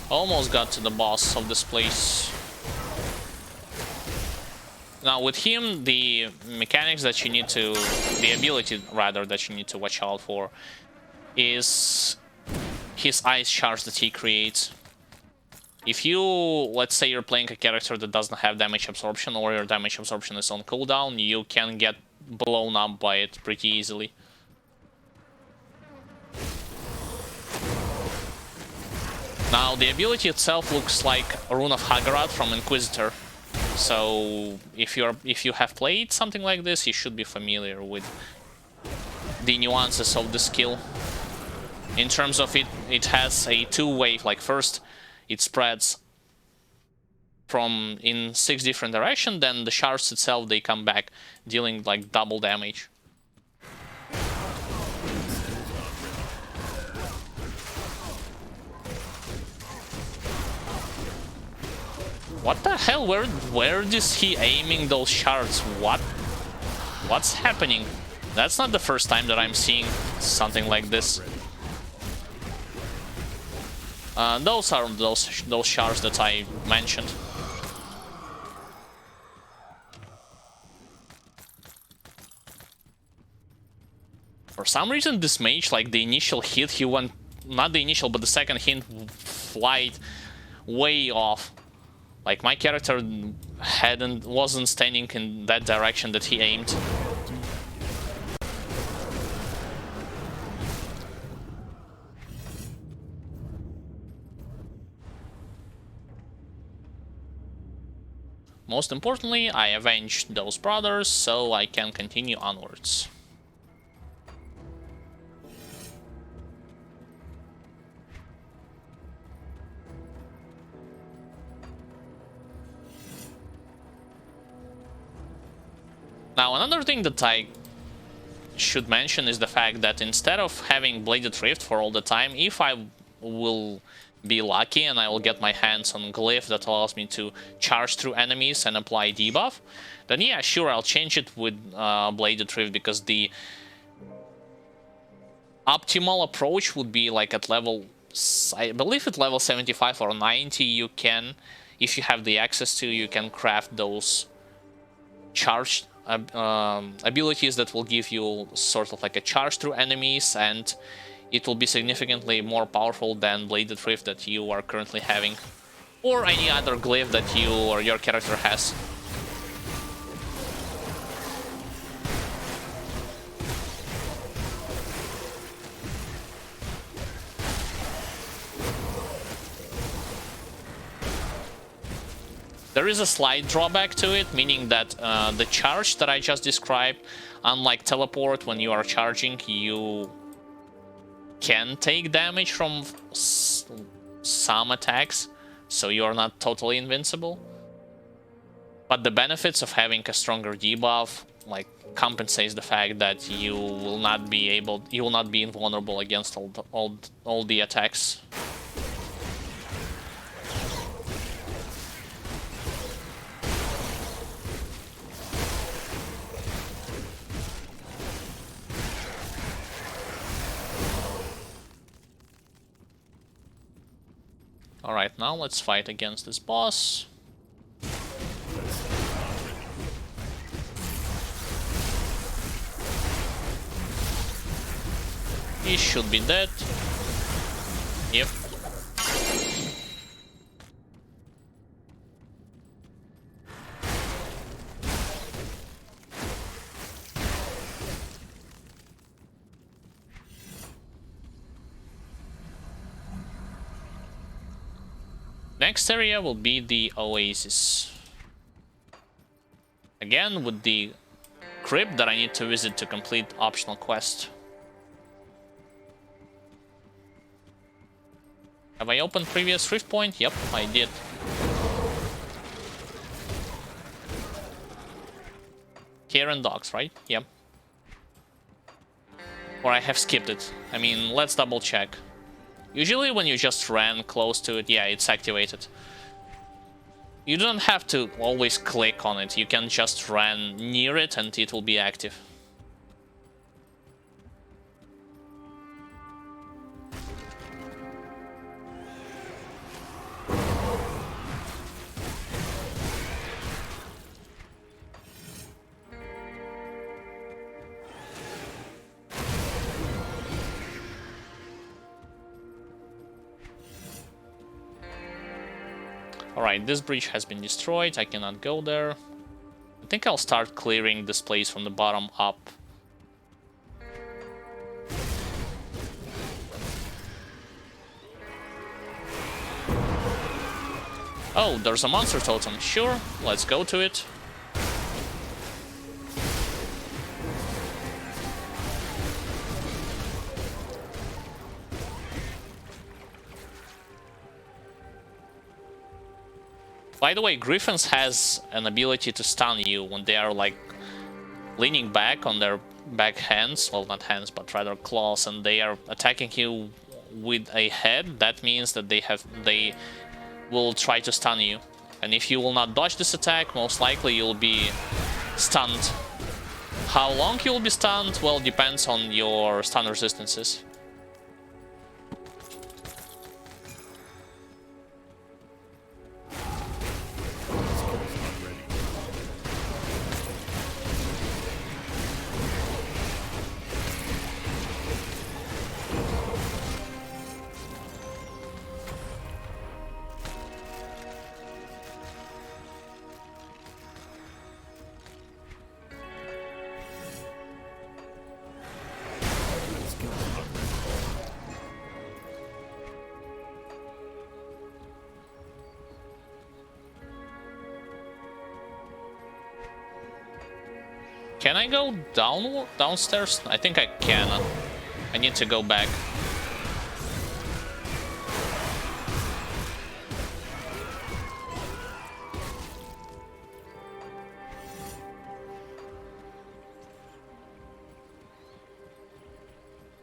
Almost got to the boss of this place. Now with him, the mechanics that you need to... the ability, rather, that you need to watch out for is his ice charge that he creates. If you, let's say you're playing a character that doesn't have damage absorption, or your damage absorption is on cooldown, you can get blown up by it pretty easily. Now, the ability itself looks like a Rune of Hagarat from Inquisitor. So, if you have played something like this, you should be familiar with the nuances of the skill. In terms of it has a 2-way, like first it spreads from in 6 different directions, then the shards itself, they come back, dealing like double damage. What the hell? Where is he aiming those shards? What's happening? That's not the first time that I'm seeing something like this. Those are those shards that I mentioned. For some reason, this mage, like the initial hit, he went, not the initial, but the second hit, flight way off. Like my character wasn't standing in that direction that he aimed. Most importantly, I avenged those brothers, so I can continue onwards. Now, another thing that I should mention is the fact that instead of having Bladed Rift for all the time, if I will be lucky and I will get my hands on Glyph that allows me to charge through enemies and apply debuff, then yeah, sure, I'll change it with Bladed Rift, because the optimal approach would be like at level, I believe at level 75 or 90 you can if you have the access to, you can craft those charged abilities that will give you sort of like a charge through enemies, and it will be significantly more powerful than Bladed Rift that you are currently having, or any other glyph that you or your character has. There is a slight drawback to it, meaning that the charge that I just described, unlike teleport, when you are charging, you can take damage from some attacks, so you are not totally invincible. But the benefits of having a stronger debuff like compensates the fact that you will not be invulnerable against all the attacks. Alright, now let's fight against this boss. He should be dead. Yep. Next area will be the Oasis. Again, with the crypt that I need to visit to complete optional quest. Have I opened previous rift point? Yep, I did. Karen Docks, right? Yep. Or I have skipped it. I mean, let's double check. Usually when you just ran close to it, yeah, it's activated. You don't have to always click on it, you can just run near it and it will be active. Alright, this bridge has been destroyed, I cannot go there. I think I'll start clearing this place from the bottom up. Oh, there's a monster totem. Sure, let's go to it. By the way, Griffins has an ability to stun you when they are like leaning back on their back hands, well, not hands, but rather claws, and they are attacking you with a head. That means that they will try to stun you. And if you will not dodge this attack, most likely you'll be stunned. How long you'll be stunned? Well, depends on your stun resistances. Can I go downstairs? I think I can. I need to go back.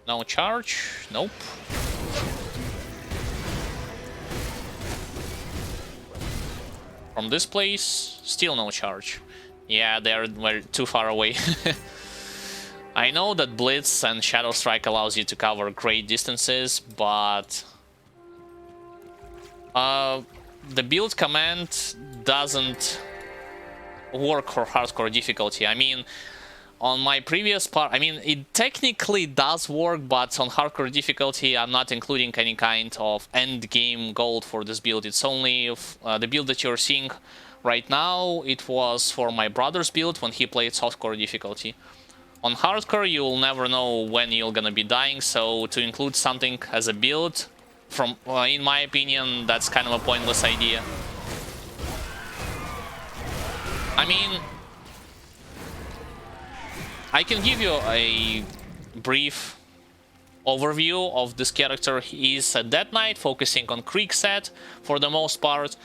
No charge? Nope. From this place, still no charge. Yeah, they're too far away. I know that Blitz and Shadow Strike allows you to cover great distances, but the build command doesn't work for hardcore difficulty. I mean, on my previous part, I mean, it technically does work, but on hardcore difficulty, I'm not including any kind of end game gold for this build. It's only the build that you're seeing right now. It was for my brother's build when he played softcore difficulty. On hardcore, you'll never know when you're gonna be dying, so to include something as a build, from in my opinion, that's kind of a pointless idea. I mean, I can give you a brief overview of this character. He is a Death Knight, focusing on Creek set for the most part,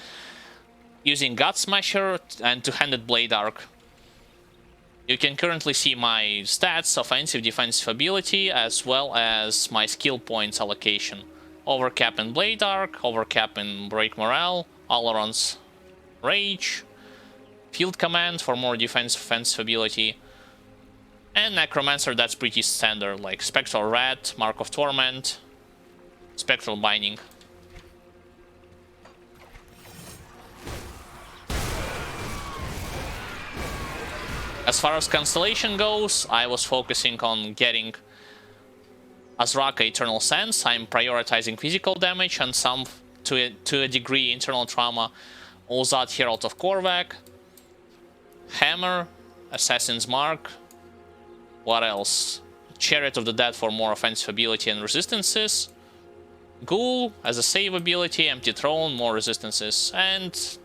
using Gut Smasher and Two-Handed Blade Arc. You can currently see my stats, offensive, defensive ability, as well as my skill points allocation. Overcap in Blade Arc, Overcap in Break Morale, Alaron's Rage, Field Command for more defensive, offensive ability, and Necromancer, that's pretty standard, like Spectral Rat, Mark of Torment, Spectral Binding. As far as Constellation goes, I was focusing on getting Azraka Eternal Sense. I'm prioritizing physical damage and some, to a degree, internal trauma. Ulzat, Herald of Korvac, Hammer, Assassin's Mark. What else? Chariot of the Dead for more offensive ability and resistances. Ghoul as a save ability, Empty Throne, more resistances, and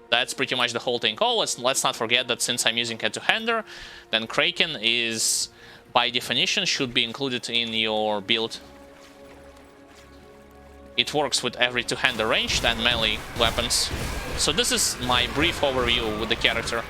that's pretty much the whole thing. Oh, let's not forget that since I'm using a two-hander, then Kraken is, by definition, should be included in your build. It works with every two-hander ranged and melee weapons. So this is my brief overview with the character.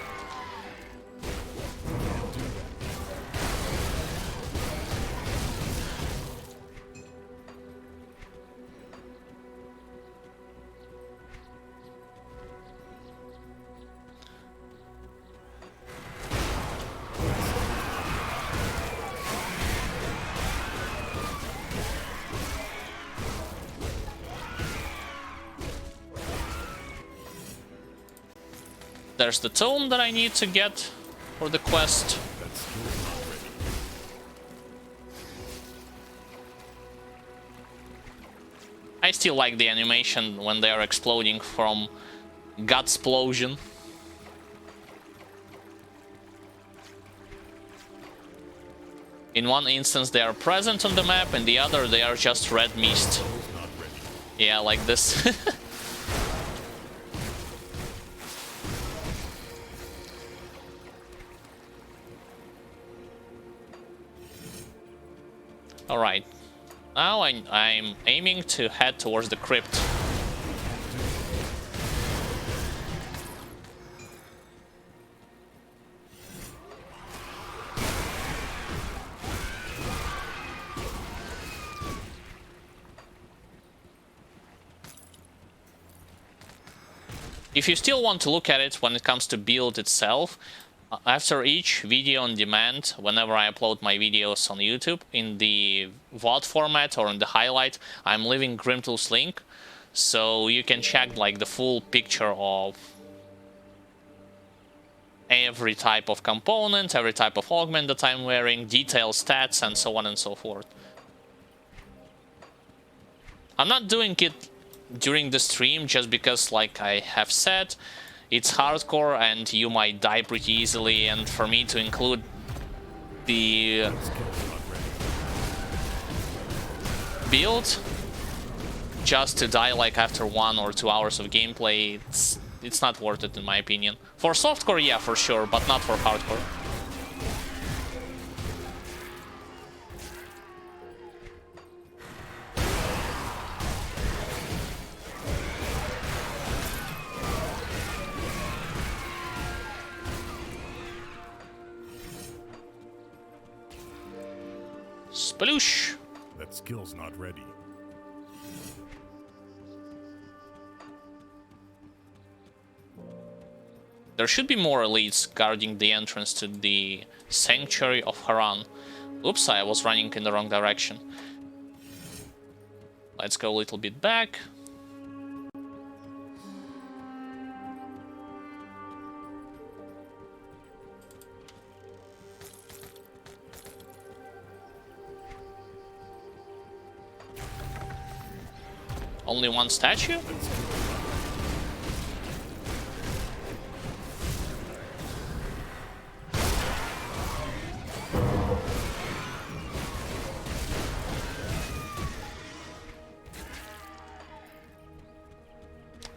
There's the tome that I need to get for the quest. I still like the animation when they are exploding from Gutsplosion. In one instance they are present on the map, and the other they are just red mist. Yeah, like this. Alright, now I'm aiming to head towards the crypt. If you still want to look at it when it comes to build itself, after each video on demand, whenever I upload my videos on YouTube, in the VOD format or in the highlight, I'm leaving Grimtool's link, so you can check like the full picture of every type of component, every type of augment that I'm wearing, detailed stats, and so on and so forth. I'm not doing it during the stream just because, like I have said, it's hardcore and you might die pretty easily, and for me to include the build just to die like after 1 or 2 hours of gameplay, it's not worth it in my opinion. For softcore, yeah, for sure, but not for hardcore. Sploosh! That skill's not ready. There should be more elites guarding the entrance to the Sanctuary of Haran. Oops, I was running in the wrong direction. Let's go a little bit back. Only one statue?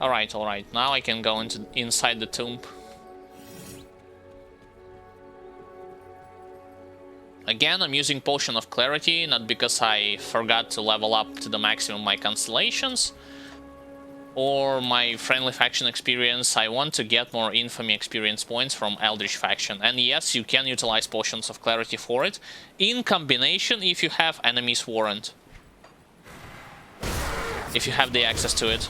Alright, now I can go inside the tomb. Again, I'm using Potion of Clarity, not because I forgot to level up to the maximum my constellations or my friendly faction experience. I want to get more infamy experience points from Eldritch faction. And yes, you can utilize Potions of Clarity for it, in combination if you have Enemy's Warrant. If you have the access to it.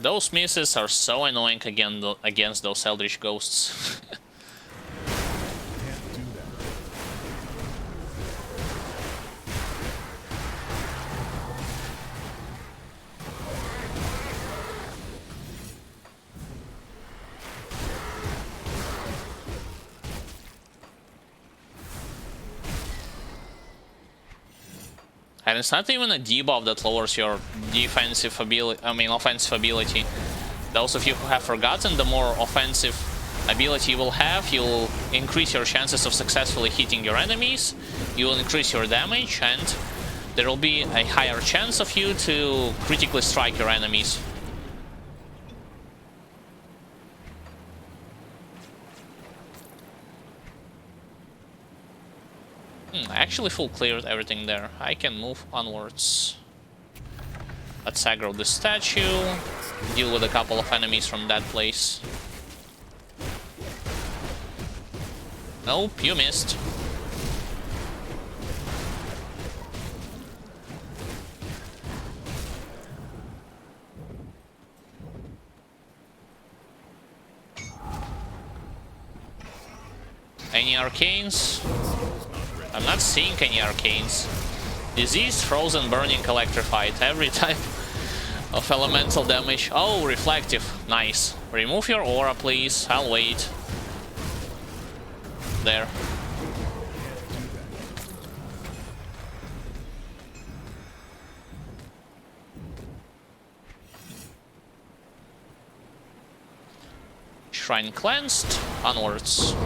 Those misses are so annoying against those Eldritch Ghosts. And it's not even a debuff that lowers your defensive ability, offensive ability. Those of you who have forgotten, the more offensive ability you will have, you'll increase your chances of successfully hitting your enemies, you'll increase your damage, and there will be a higher chance of you to critically strike your enemies. I actually full cleared everything there. I can move onwards. Let's aggro the statue, deal with a couple of enemies from that place. Nope, you missed. Any arcanes? I'm not seeing any arcanes. Disease, frozen, burning, electrified. Every type of elemental damage. Oh, reflective. Nice. Remove your aura, please. I'll wait. There. Shrine cleansed. Onwards.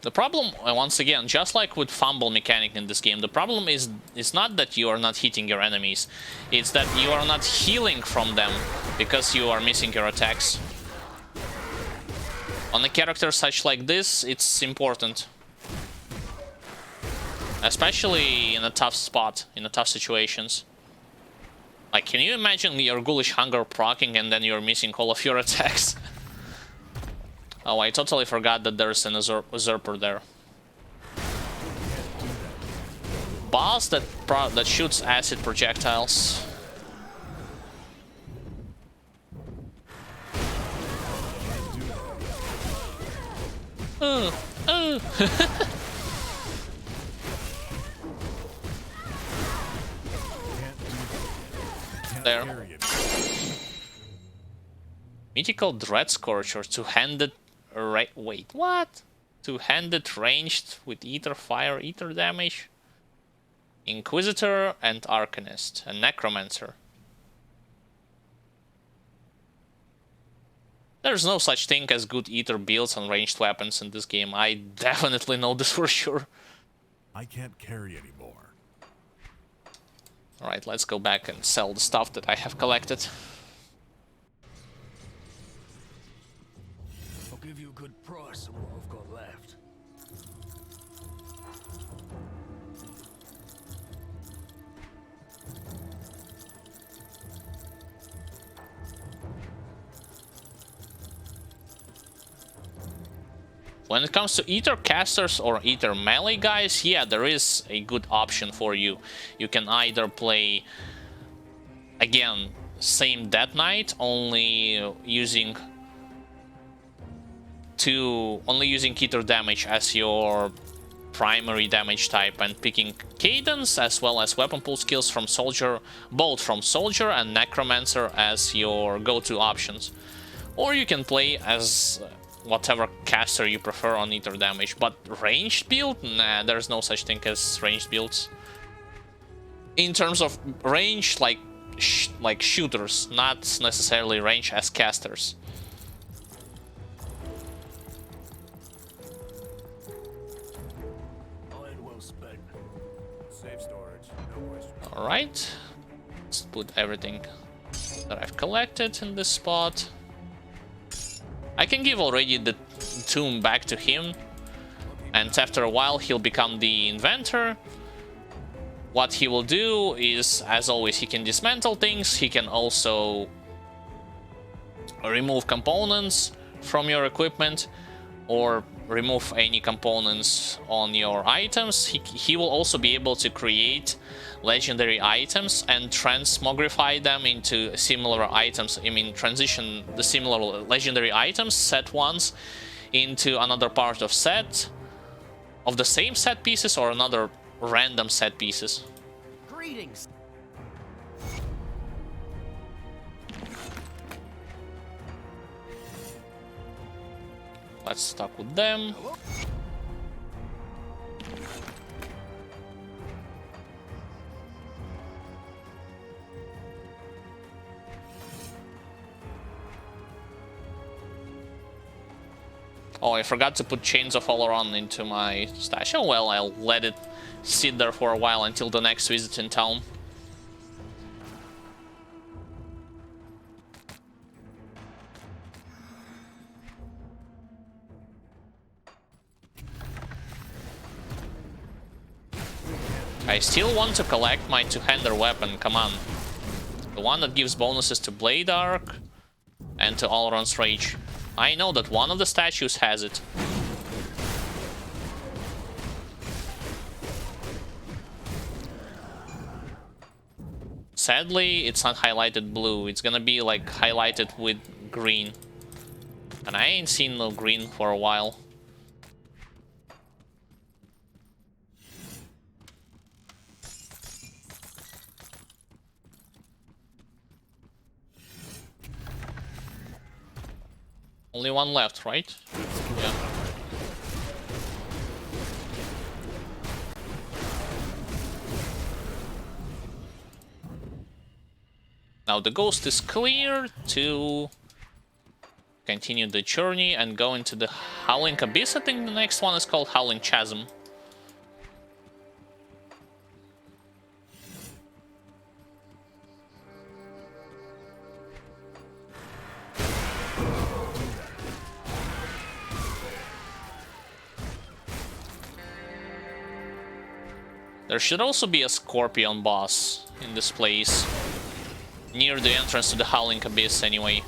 The problem, once again, just like with fumble mechanic in this game, the problem is not that you are not hitting your enemies, it's that you are not healing from them because you are missing your attacks. On a character such like this, it's important. Especially in a tough spot, in a tough situations. Like, can you imagine your Ghoulish Hunger proccing and then you're missing all of your attacks? Oh, I totally forgot that there's an usurper there. Boss that shoots acid projectiles. There. Mythical Dread Scorcher, two-handed. Wait, what? Two-handed ranged with ether, fire, ether damage. Inquisitor and Arcanist, and Necromancer. There's no such thing as good ether builds on ranged weapons in this game. I definitely know this for sure. I can't carry anymore. Alright, let's go back and sell the stuff that I have collected. give you a good price on what I've got left. When it comes to Aether casters or Aether melee guys, yeah, there is a good option for you. You can either play, again, same Death Knight, only using Aether damage as your primary damage type and picking Cadence as well as weapon pool skills from Soldier, both from Soldier and Necromancer as your go-to options. Or you can play as whatever caster you prefer on Aether damage, but ranged build? Nah, there's no such thing as ranged builds. In terms of range, like shooters, not necessarily range as casters. Iron well spent. Safe storage, no questions. Alright, let's put everything that I've collected in this spot. I can give already the tomb back to him, and after a while he'll become the inventor. What he will do is, as always, he can dismantle things, he can also remove components from your equipment, or remove any components on your items. He will also be able to create legendary items and transmogrify them into similar items. I mean, transition the similar legendary items, set ones, into another part of set, of the same set pieces or another random set pieces. Greetings. Let's start with them. Oh, I forgot to put Chains of Oleron into my stash. Oh well, I'll let it sit there for a while until the next visit in town. I still want to collect my two-hander weapon, come on. The one that gives bonuses to Blade Arc and to Oleron's Rage. I know that one of the statues has it. Sadly, it's not highlighted blue. It's gonna be like highlighted with green. And I ain't seen no green for a while. Only one left, right? Yeah. Now the ghost is clear to continue the journey and go into the Howling Abyss. I think the next one is called Howling Chasm. There should also be a Scorpion boss in this place, near the entrance to the Howling Abyss anyway.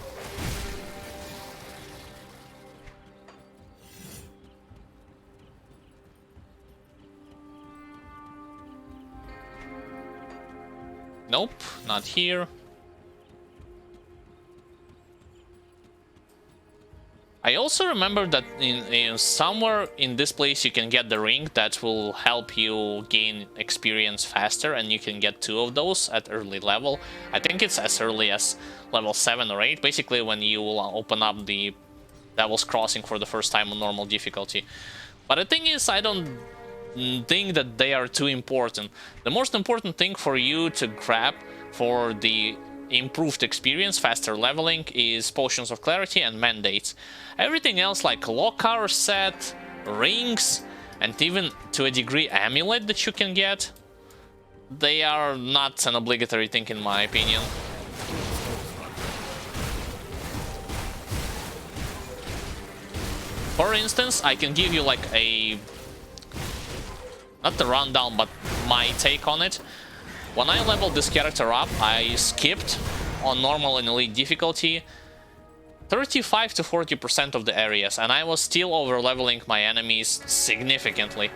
Nope, not here. I also remember that in somewhere in this place you can get the ring that will help you gain experience faster, and you can get 2 of those at early level. I think it's as early as level 7 or 8, basically when you will open up the Devil's Crossing for the first time on normal difficulty. But the thing is, I don't think that they are too important. The most important thing for you to grab for the improved experience, faster leveling, is Potions of Clarity and Mandates. Everything else, like Lockar set, rings, and even to a degree Amulet that you can get, they are not an obligatory thing in my opinion. For instance, I can give you like a... not the rundown, but my take on it. When I leveled this character up, I skipped on normal and elite difficulty 35 to 40% of the areas, and I was still over-leveling my enemies significantly.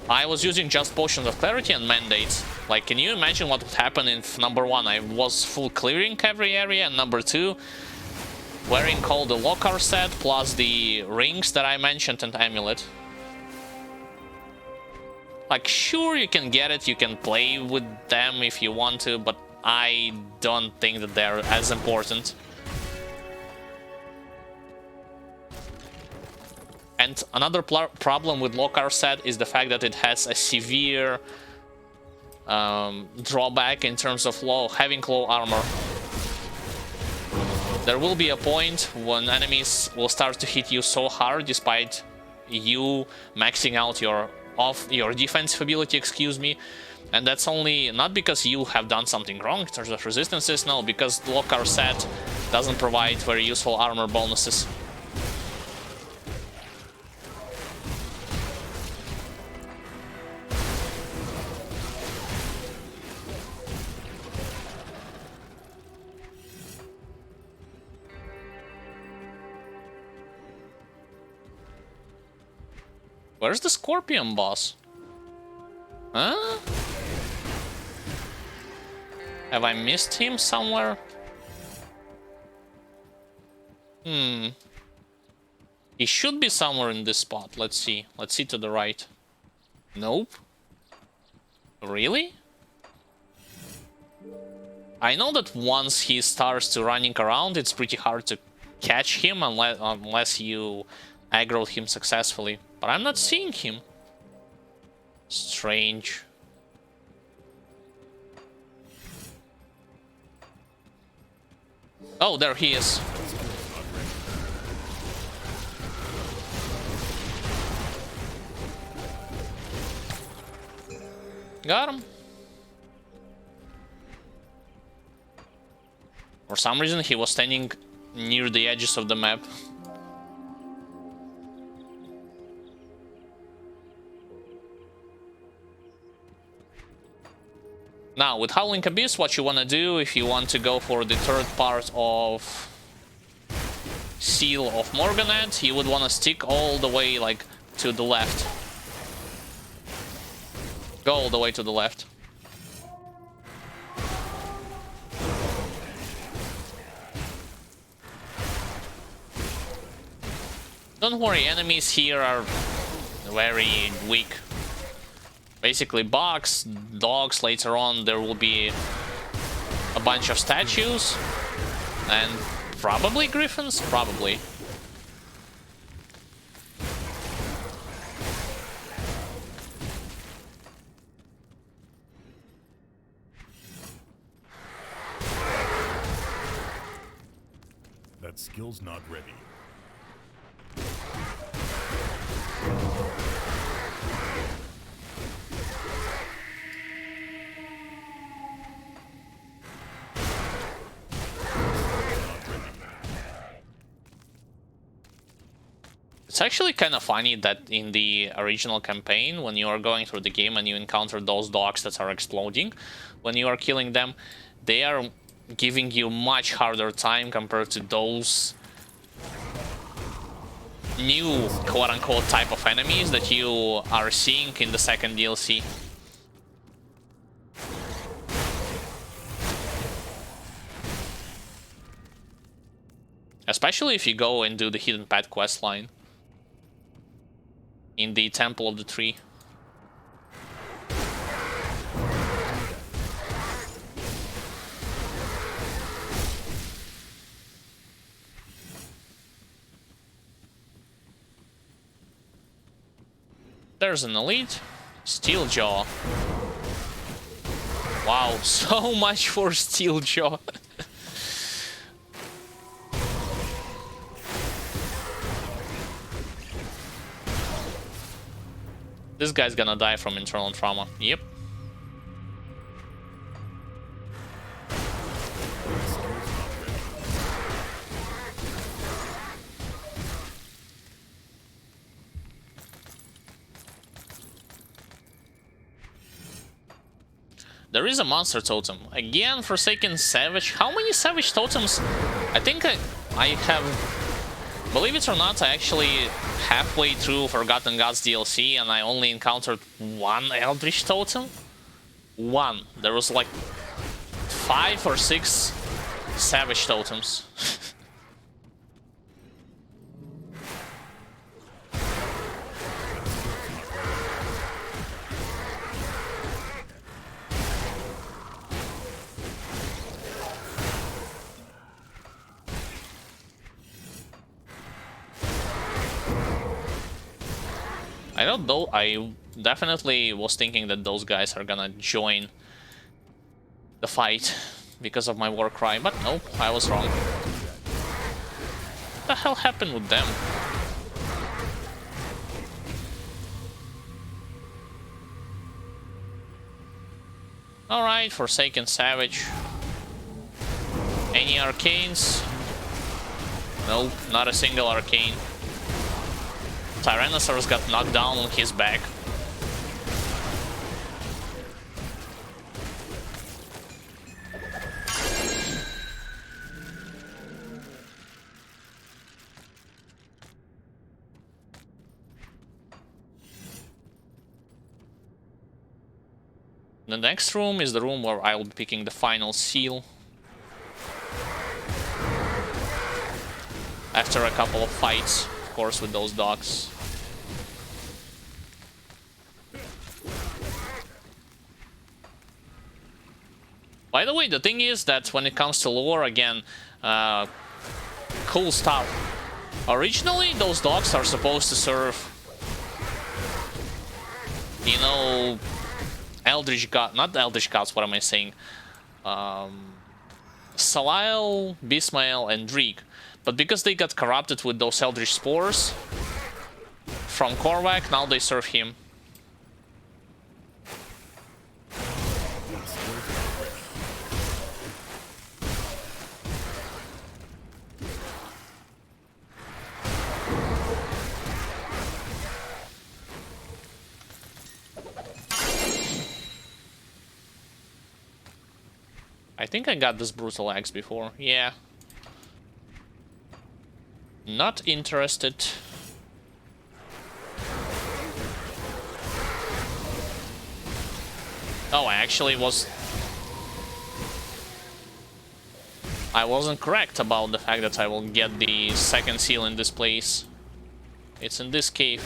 I was using just potions of clarity and mandates. Like, can you imagine what would happen if number 1, I was full clearing every area, and number 2, wearing all the locker set plus the rings that I mentioned and amulet. Like, sure, you can get it, you can play with them if you want to, but I don't think that they're as important. And another problem with locker set is the fact that it has a severe drawback in terms of having low armor. There will be a point when enemies will start to hit you so hard despite you maxing out your defensive ability, excuse me. And that's only not because you have done something wrong in terms of resistances, no, because the locker set doesn't provide very useful armor bonuses. Where's the Scorpion boss? Huh? Have I missed him somewhere? He should be somewhere in this spot. Let's see. Let's see to the right. Nope. Really? I know that once he starts to running around, it's pretty hard to catch him unless you aggroed him successfully. But I'm not seeing him. Strange. Oh, there he is. Got him. For some reason, he was standing near the edges of the map. Now, with Howling Abyss, what you want to do, if you want to go for the third part of Seal of Morganet, you would want to stick all the way, like, to the left. Go all the way to the left. Don't worry, enemies here are very weak. Basically bugs, dogs, later on there will be a bunch of statues, and probably griffins, probably. That skill's not ready. It's actually kind of funny that in the original campaign, when you are going through the game and you encounter those dogs that are exploding, when you are killing them, they are giving you much harder time compared to those new quote-unquote type of enemies that you are seeing in the second DLC. Especially if you go and do the Hidden Path quest line in the Temple of the Tree. There's an elite. Steeljaw. Wow, so much for Steeljaw. This guy's gonna die from internal trauma. Yep. There is a monster totem. Again, Forsaken Savage. How many Savage totems? I think I have... Believe it or not, I actually halfway through Forgotten Gods DLC and I only encountered one Eldritch totem. One. There was like 5 or 6 Savage totems. I don't know, I definitely was thinking that those guys are gonna join the fight because of my war cry, but nope, I was wrong. What the hell happened with them? Alright, Forsaken Savage. Any arcanes? Nope, not a single arcane. Tyrannosaurus got knocked down on his back. The next room is the room where I will be picking the final seal. After a couple of fights, of course, with those dogs. By the way, the thing is that when it comes to lore, again, cool stuff. Originally, those dogs are supposed to serve, you know, Eldritch God, not Eldritch Gods, what am I saying? Salile, Bismael, and Dreek. But because they got corrupted with those Eldritch Spores from Korvac, now they serve him. I think I got this Brutal Axe before, yeah. Not interested. Oh, I actually was... I wasn't correct about the fact that I will get the second seal in this place. It's in this cave.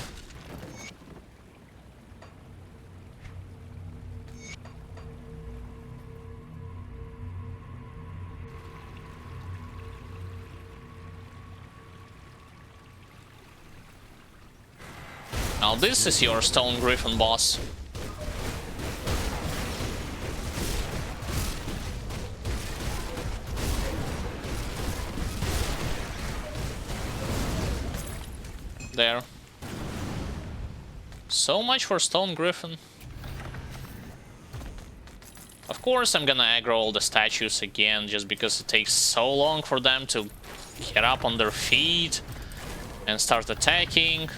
Now this is your Stone Griffin boss. There. So much for Stone Griffin. Of course I'm gonna aggro all the statues again, just because it takes so long for them to get up on their feet and start attacking.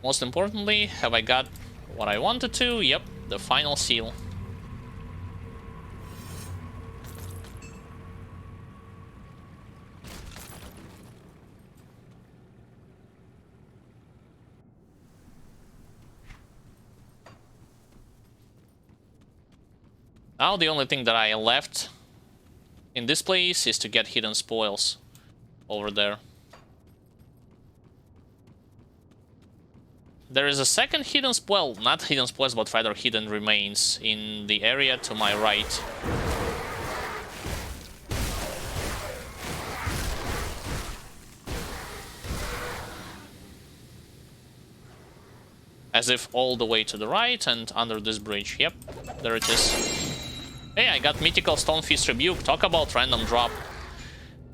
Most importantly, have I got what I wanted to? Yep, the final seal. Now the only thing that I left in this place is to get hidden spoils over there. There is a second hidden spoil, not hidden spoils, but rather hidden remains in the area to my right. As if all the way to the right and under this bridge. Yep, there it is. Hey, I got Mythical Stonefist Rebuke. Talk about random drop.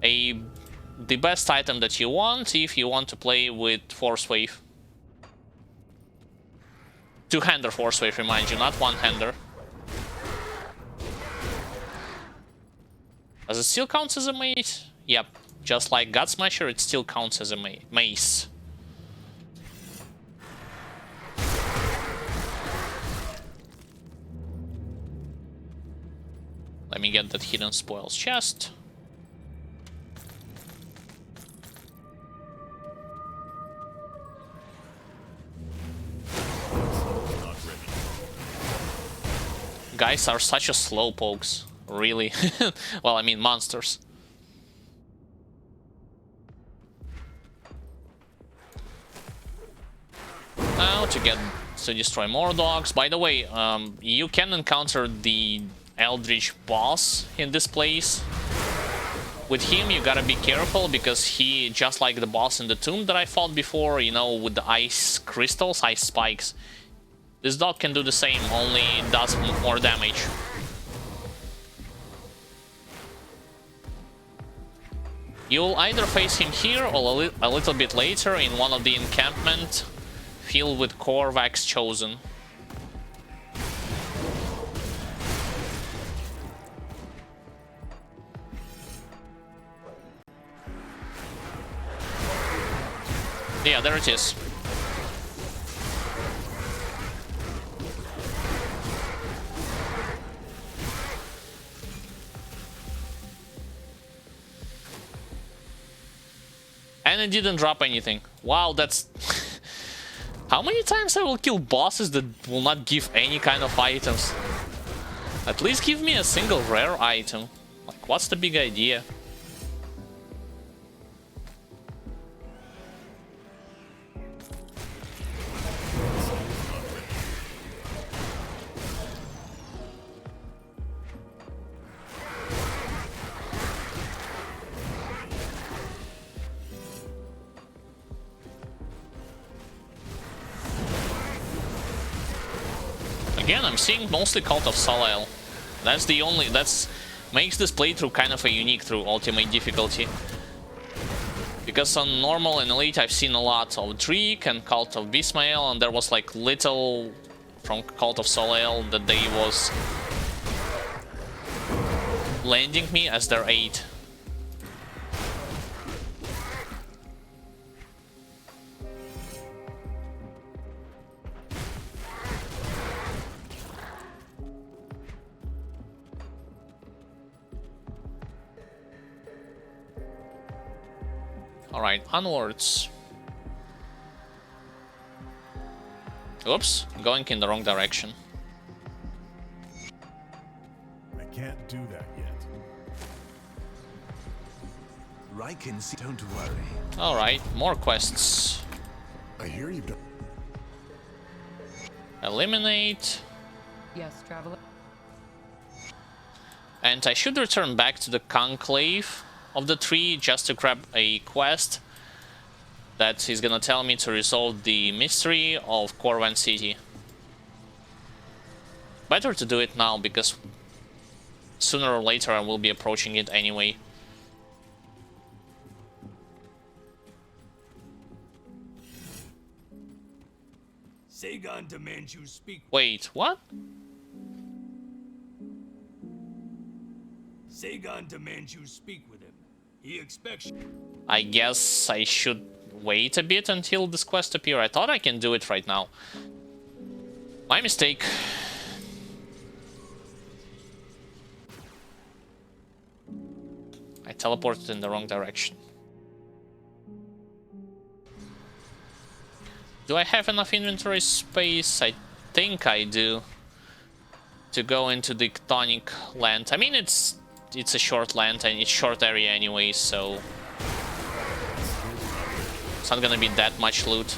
The best item that you want if you want to play with Force Wave. Two-hander force wave, remind you, not one-hander. Does it still count as a mace? Yep. Just like God Smasher, it still counts as a mace. Let me get that hidden spoils chest. Guys are such a slowpokes, really. Well, I mean monsters. Now to destroy more dogs. By the way, you can encounter the Eldritch boss in this place. With him, you gotta be careful because he, just like the boss in the tomb that I fought before, you know, with the ice crystals, ice spikes. This dog can do the same, only it does more damage. You'll either face him here or a little bit later in one of the encampment filled with Korvax chosen. Yeah, there it is. And it didn't drop anything. Wow, that's... How many times I will kill bosses that will not give any kind of items? At least give me a single rare item. Like, what's the big idea? Again, I'm seeing mostly Cult of Soleil. That's the only... makes this playthrough kind of a unique through ultimate difficulty. Because on normal and elite I've seen a lot of Dreek and Cult of Bismael, and there was like little from Cult of Soleil that they was landing me as their aid. Alright, onwards. Oops, going in the wrong direction. I can't do that yet. Rykins, don't worry. Alright, more quests. I hear you've done. Eliminate. Yes, traveler. And I should return back to the Conclave of the tree just to grab a quest that is gonna tell me to resolve the mystery of Corvan City. Better to do it now because sooner or later I will be approaching it anyway. Sagan demands you speak. Wait, what? Sagan demands you speak with him. He expects. I guess I should wait a bit until this quest appears. I thought I can do it right now. My mistake. I teleported in the wrong direction. Do I have enough inventory space? I think I do. To go into the Chthonic land. I mean, it's a short land and it's short area anyway, so it's not gonna be that much loot.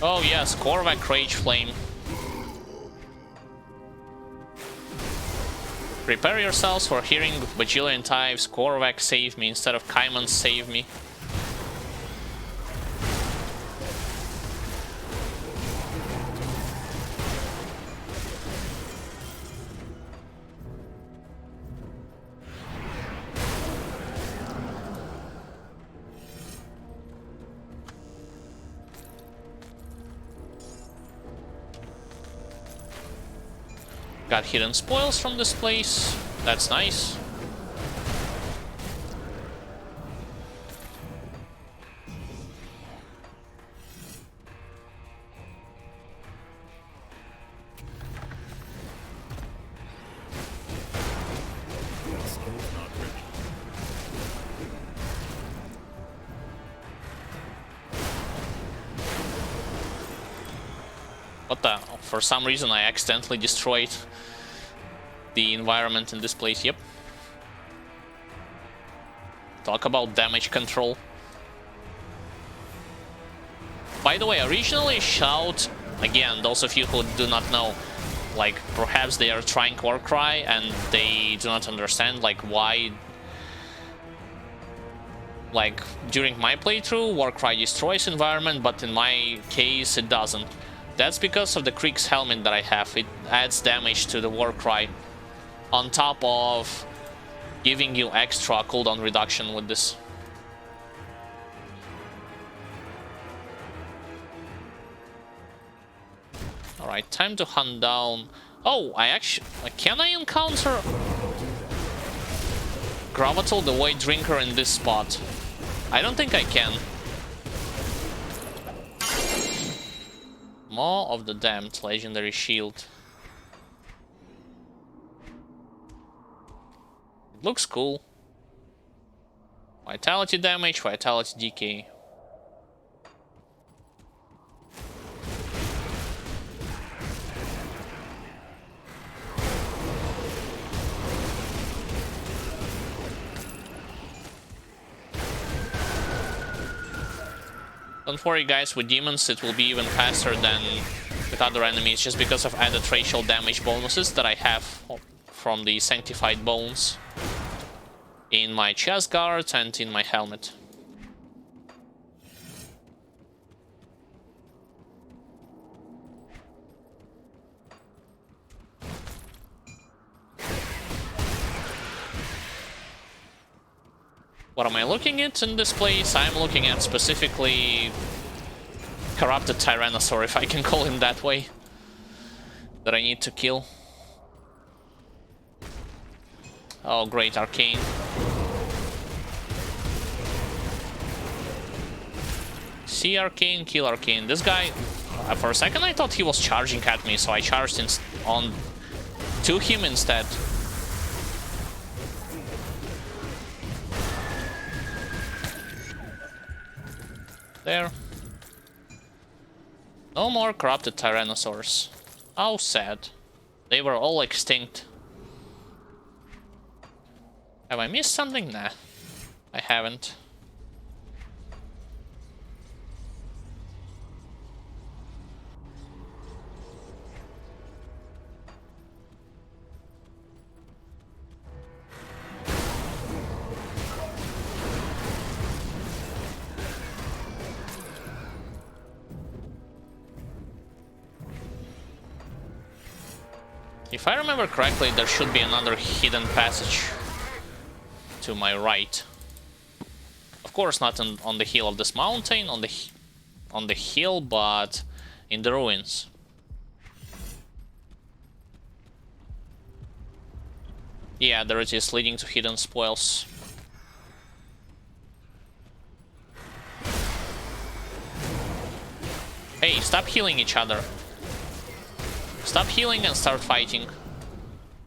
Oh yes, Korvac Rage Flame. Prepare yourselves for hearing bajillion times Korvac save me instead of Kaiman save me. Got hidden spoils from this place. That's nice. What the? For some reason I accidentally destroyed the environment in this place. Yep. Talk about damage control. By the way, originally Shout, again, those of you who do not know, like, perhaps they are trying Warcry and they do not understand, like, why... Like, during my playthrough, Warcry destroys environment, but in my case it doesn't. That's because of the Krieg's helmet that I have. It adds damage to the Warcry, on top of giving you extra cooldown reduction with this. Alright, time to hunt down... Oh, I actually... Can I encounter Gravatal, the Void Drinker, in this spot? I don't think I can. Maw of the Damned, legendary shield. It looks cool. Vitality damage, vitality decay. Don't worry guys, with demons it will be even faster than with other enemies, just because of added racial damage bonuses that I have from the Sanctified Bones in my chest guard and in my helmet. What am I looking at in this place? I'm looking at specifically corrupted Tyrannosaur, if I can call him that way, that I need to kill. Oh great, Arcane. See Arcane, kill Arcane. This guy, for a second I thought he was charging at me, so I charged on to him instead. There. No more corrupted Tyrannosaurs. How sad. They were all extinct. Have I missed something? Nah, I haven't. If I remember correctly, there should be another hidden passage to my right. Of course, not on the hill of this mountain, on the hill, but in the ruins. Yeah, there it is, leading to hidden spoils. Hey, stop healing each other. Stop healing and start fighting.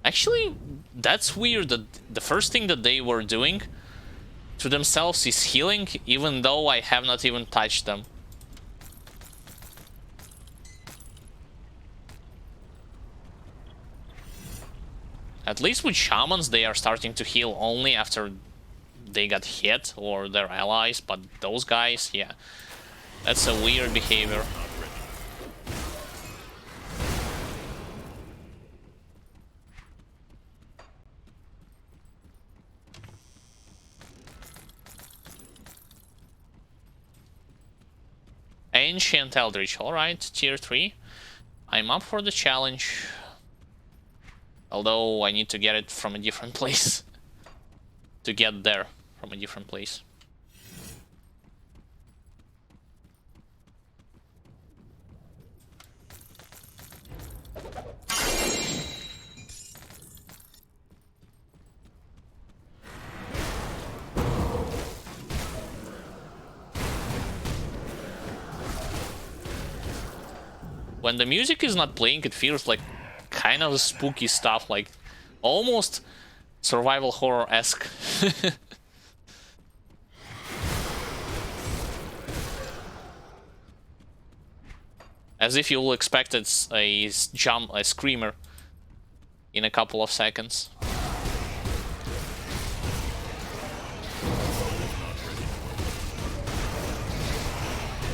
Actually, that's weird that the first thing that they were doing to themselves is healing, even though I have not even touched them. At least with shamans, they are starting to heal only after they got hit or their allies, but those guys, yeah, that's a weird behavior. Ancient Eldritch, alright, tier 3. I'm up for the challenge. Although I need to get it from a different place. To get there from a different place. When the music is not playing, it feels like kind of spooky stuff, like almost survival horror-esque. As if you'll expect it's a screamer in a couple of seconds.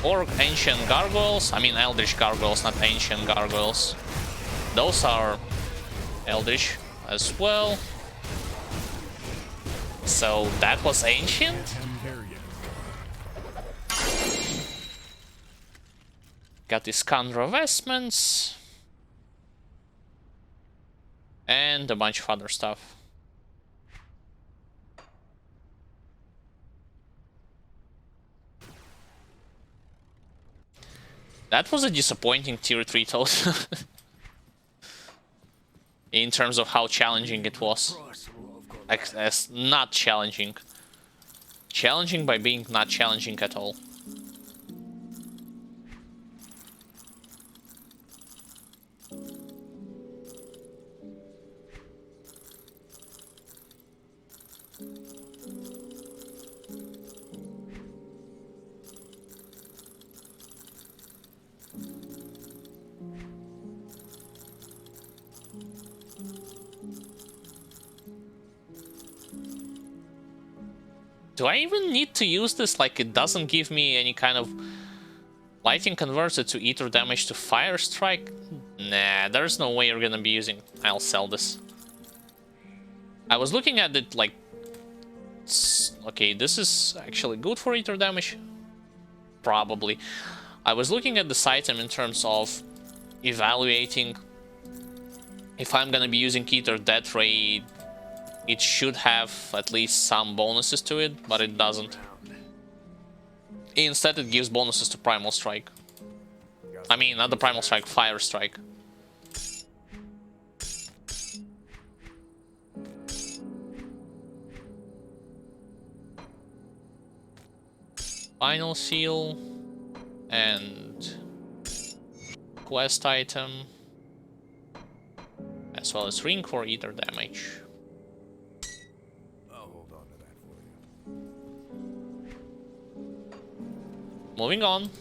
Or ancient gargoyles. I mean eldritch gargoyles, not ancient gargoyles. Those are eldritch as well. So that was ancient? Got these Kandra vestments. And a bunch of other stuff. That was a disappointing tier 3 total. In terms of how challenging it was. As not challenging. Challenging by being not challenging at all. Do I even need to use this? Like, it doesn't give me any kind of... Lighting converts it to ether damage to fire strike? Nah, there's no way you're gonna be using... I'll sell this. I was looking at it like... Okay, this is actually good for ether damage. Probably. I was looking at this item in terms of evaluating if I'm gonna be using ether death ray. It should have at least some bonuses to it, but it doesn't. Instead, it gives bonuses to Primal Strike. I mean, not the Primal Strike, Fire Strike. Final Seal and quest item, as well as ring for ether damage. Moving on.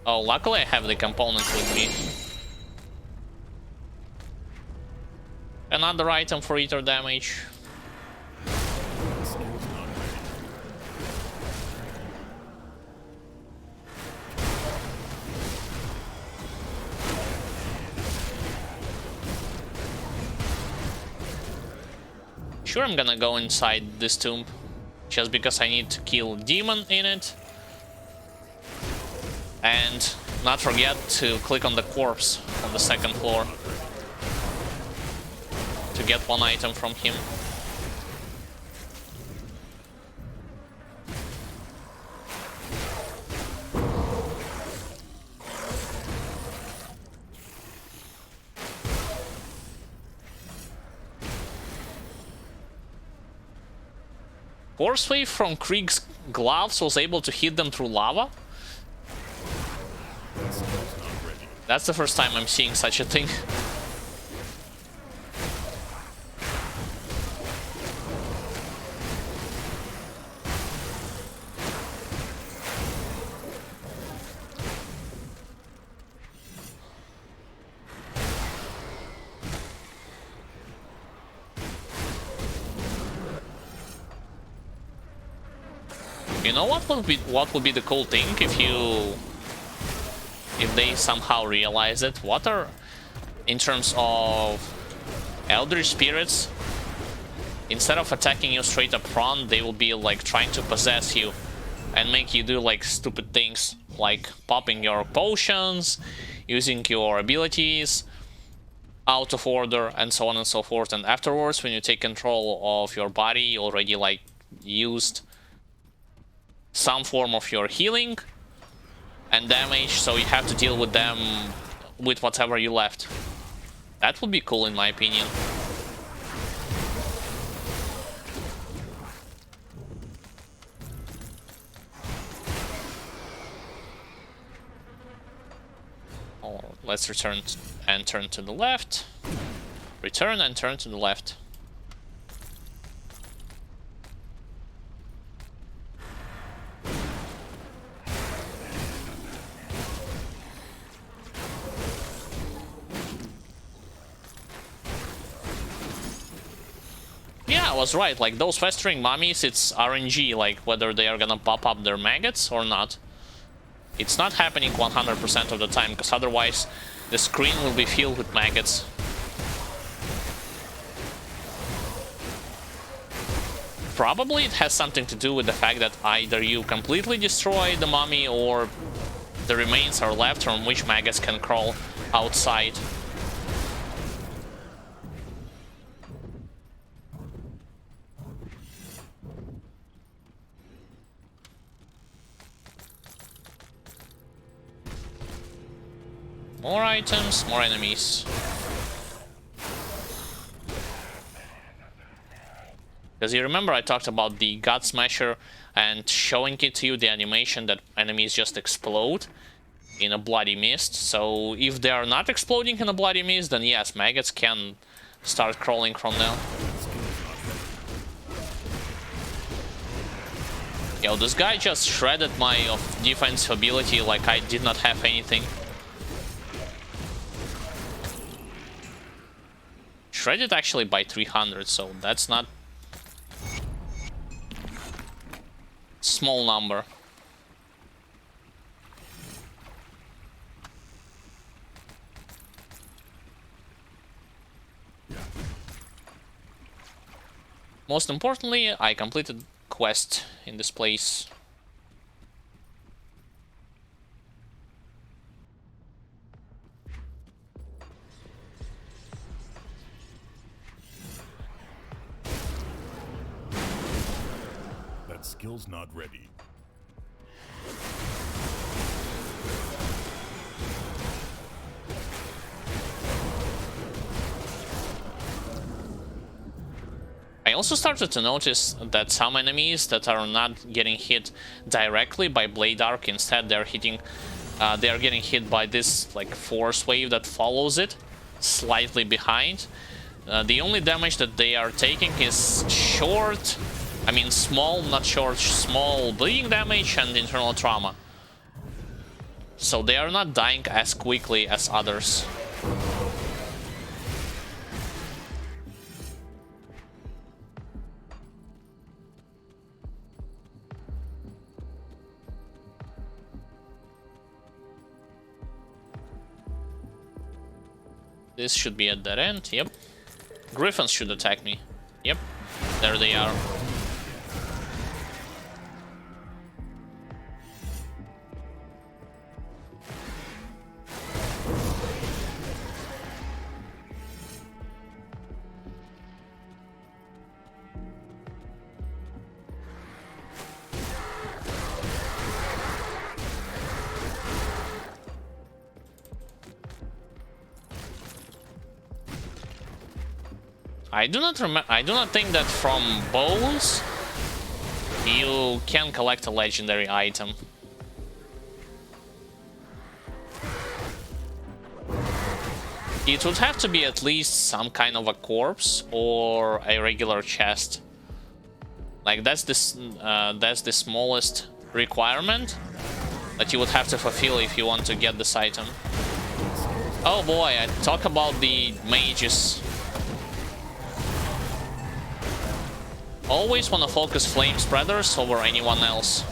Oh, luckily I have the component with me. Another item for ether damage. Sure, I'm gonna go inside this tomb, just because I need to kill demon in it. And not forget to click on the corpse on the second floor to get one item from him. Force wave from Krieg's gloves was able to hit them through lava? That's the first time I'm seeing such a thing. You know what would be the cool thing if they somehow realize it? What are, in terms of Eldritch spirits, instead of attacking you straight up front, they will be like trying to possess you and make you do like stupid things, like popping your potions, using your abilities out of order, and so on and so forth. And afterwards, when you take control of your body, you already like used some form of your healing and damage, so you have to deal with them with whatever you left. That would be cool in my opinion. Or let's return and turn to the left. Return and turn to the left. Yeah, I was right, like those festering mummies, it's RNG, like whether they are gonna pop up their maggots or not. It's not happening 100% of the time, because otherwise the screen will be filled with maggots. Probably it has something to do with the fact that either you completely destroy the mummy or the remains are left from which maggots can crawl outside. More items, more enemies. Because you remember I talked about the God Smasher and showing it to you, the animation that enemies just explode in a bloody mist. So if they are not exploding in a bloody mist, then yes, maggots can start crawling from them. Yo, this guy just shredded my defense ability like I did not have anything. Shredded actually by 300, so that's not small number. Most importantly, I completed quest in this place. That skill's not ready. I also started to notice that some enemies that are not getting hit directly by Blade Arc, instead they are getting hit by this like force wave that follows it, slightly behind. The only damage that they are taking is small bleeding damage and internal trauma. So they are not dying as quickly as others. This should be at that end, yep. Griffins should attack me. Yep, there they are. I do not think that from bones you can collect a legendary item. It would have to be at least some kind of a corpse or a regular chest. Like that's the smallest requirement that you would have to fulfill if you want to get this item. Oh boy, I talk about the mages. Always want to focus flame spreaders over anyone else,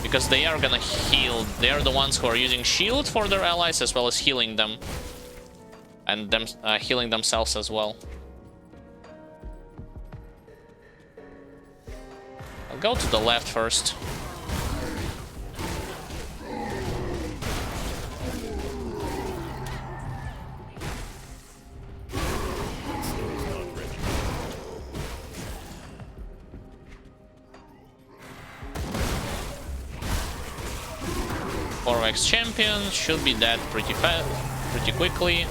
because they are gonna heal. They are the ones who are using shield for their allies as well as healing them, and healing themselves as well. I'll go to the left first. Champion should be dead pretty fast. pretty quickly.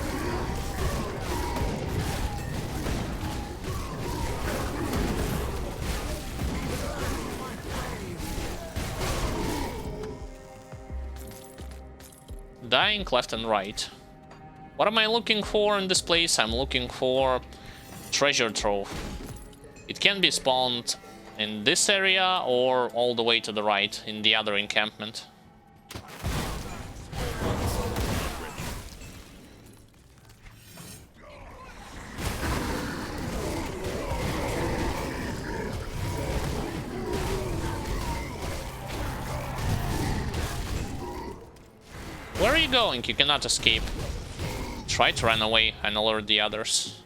Dying left and right. What am I looking for in this place? I'm looking for treasure trove. It can be spawned in this area or all the way to the right in the other encampment. Where are you going? You cannot escape. Try to run away and alert the others.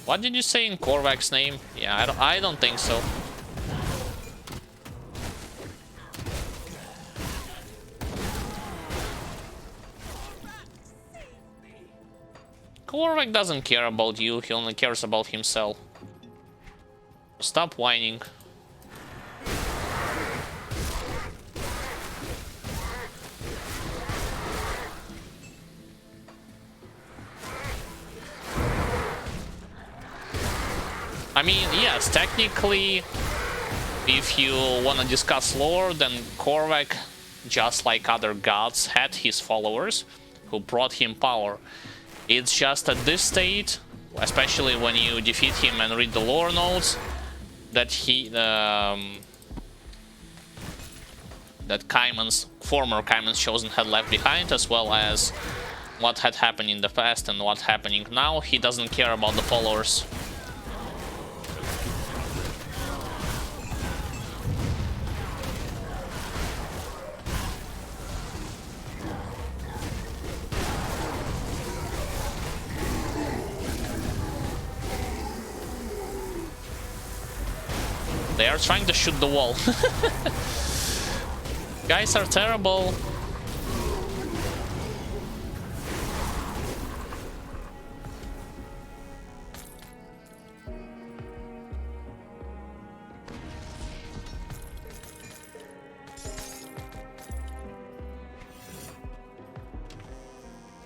What did you say in Korvac's name? Yeah, I don't think so. Korvac doesn't care about you, he only cares about himself. Stop whining. I mean, yes, technically, if you want to discuss lore, then Korvac, just like other gods, had his followers who brought him power. It's just at this state, especially when you defeat him and read the lore notes, that former Kaiman's Chosen had left behind, as well as what had happened in the past and what's happening now. He doesn't care about the followers. They are trying to shoot the wall. Guys are terrible.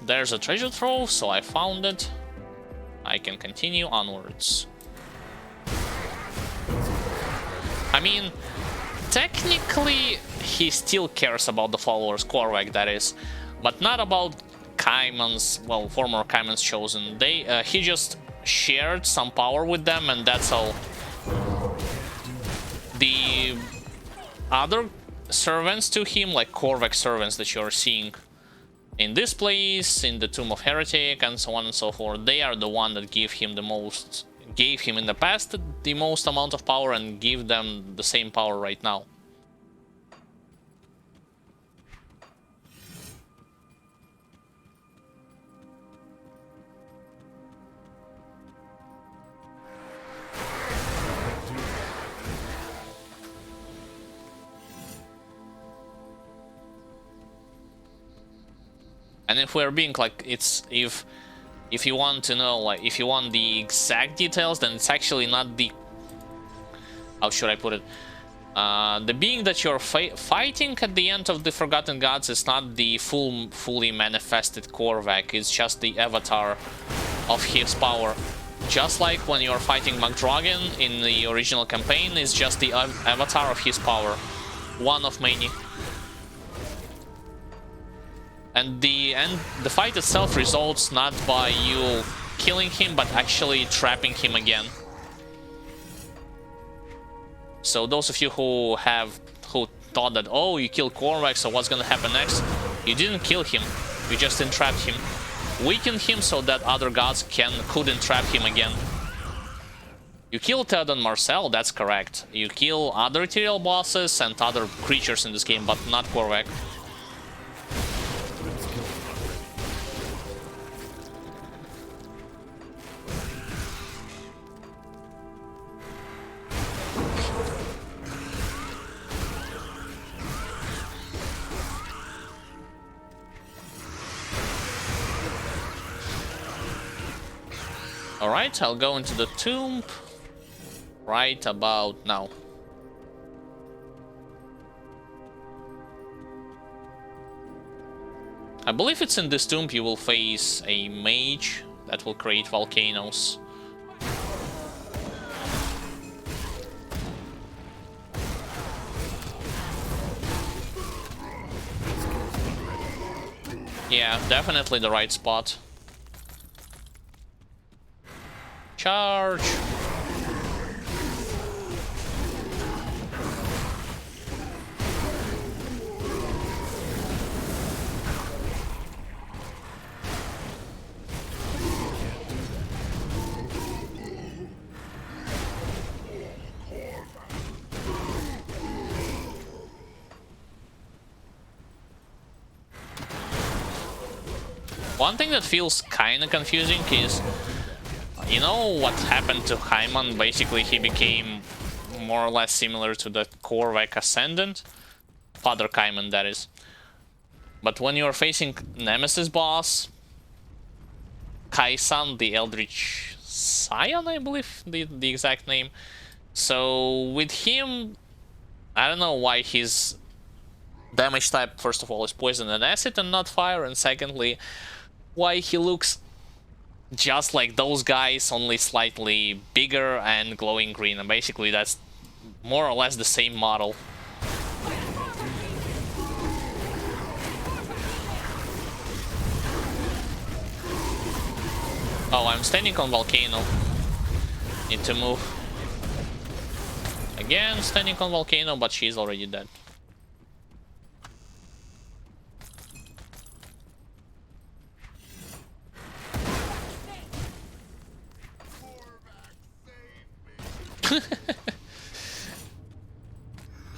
There's a treasure trove, so I found it. I can continue onwards. I mean, technically, he still cares about the followers, Korvac that is, but not about Kaiman's, well, former Kaiman's Chosen. He just shared some power with them, and that's all. The other servants to him, like Korvac servants that you're seeing in this place, in the Tomb of Heretic, and so on and so forth, they are the one that gave him in the past the most amount of power and give them the same power right now. And if we're being like, if you want to know, like, if you want the exact details, then it's actually not the... How should I put it? The being that you're fighting at the end of the Forgotten Gods is not the fully manifested Korvac, it's just the avatar of his power. Just like when you're fighting Magdragon in the original campaign, it's just the avatar of his power. One of many. And the fight itself results not by you killing him, but actually trapping him again. So those of you who thought that, oh, you killed Korvac, so what's gonna happen next? You didn't kill him, you just entrapped him. Weakened him so that other gods couldn't trap him again. You kill Theoden Marcel, that's correct. You kill other ethereal bosses and other creatures in this game, but not Korvac. Alright, I'll go into the tomb right about now. I believe it's in this tomb you will face a mage that will create volcanoes. Yeah, definitely the right spot. Charge! One thing that feels kinda confusing is, you know what happened to Hyman? Basically, he became more or less similar to the Korvac Ascendant. Father Hyman, that is. But when you're facing Nemesis boss, Kaisan, the Eldritch Sun, I believe the exact name. So with him, I don't know why his damage type, first of all, is poison and acid and not fire, and secondly, why he looks just like those guys, only slightly bigger and glowing green, and basically that's more or less the same model. Oh, I'm standing on volcano. Need to move. Again, standing on volcano, but she's already dead.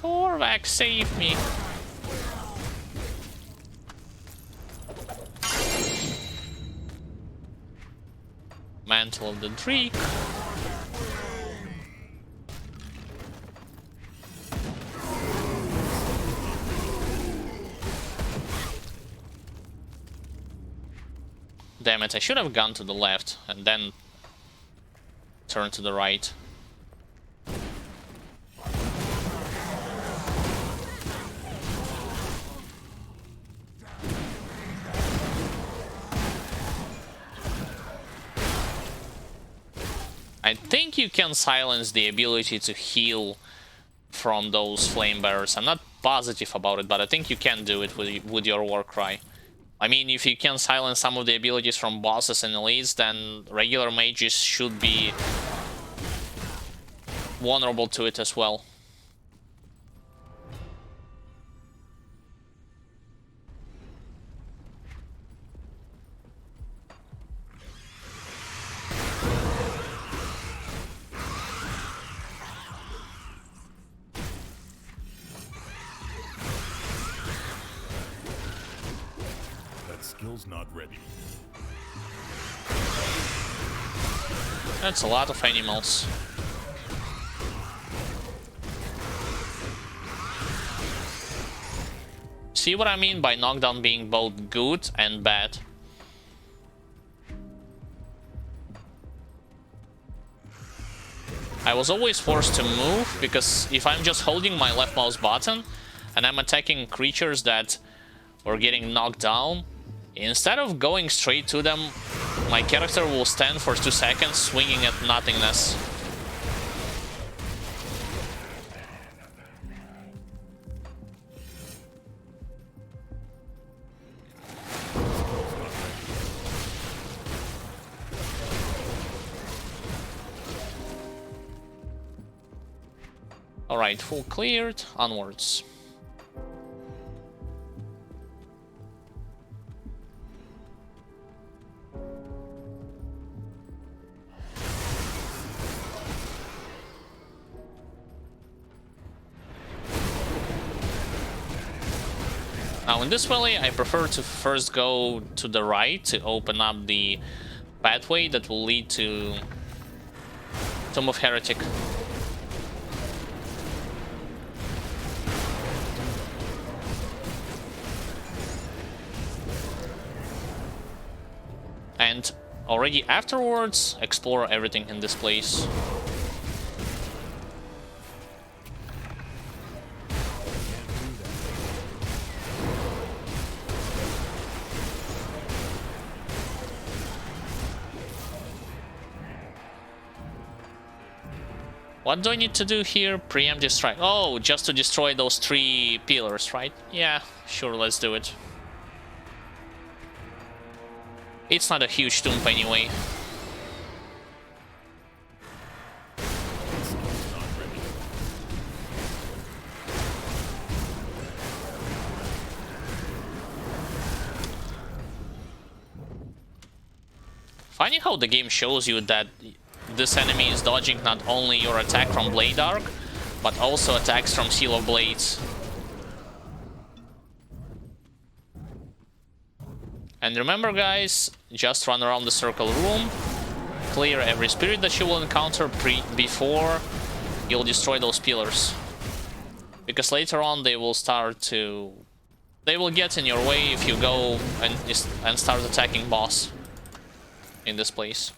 Korvac, save me. Mantle of the Drake. Damn it, I should have gone to the left and then turned to the right. I think you can silence the ability to heal from those flame bearers. I'm not positive about it, but I think you can do it with your war cry. I mean, if you can silence some of the abilities from bosses and elites, then regular mages should be vulnerable to it as well. Skill's not ready. That's a lot of animals. See what I mean by knockdown being both good and bad? I was always forced to move, because if I'm just holding my left mouse button and I'm attacking creatures that were getting knocked down, instead of going straight to them, my character will stand for 2 seconds swinging at nothingness. Alright, full cleared, onwards. Now in this valley, I prefer to first go to the right to open up the pathway that will lead to Tomb of Heretic. And already afterwards, explore everything in this place. What do I need to do here? Preemptive strike. Oh, just to destroy those 3 pillars, right? Yeah, sure, let's do it. It's not a huge tomb anyway. Funny how the game shows you that this enemy is dodging not only your attack from Blade Arc, but also attacks from Seal of Blades. And remember guys, just run around the circle room, clear every spirit that you will encounter before you'll destroy those pillars. Because later on they will start to... they will get in your way if you go and start attacking boss in this place.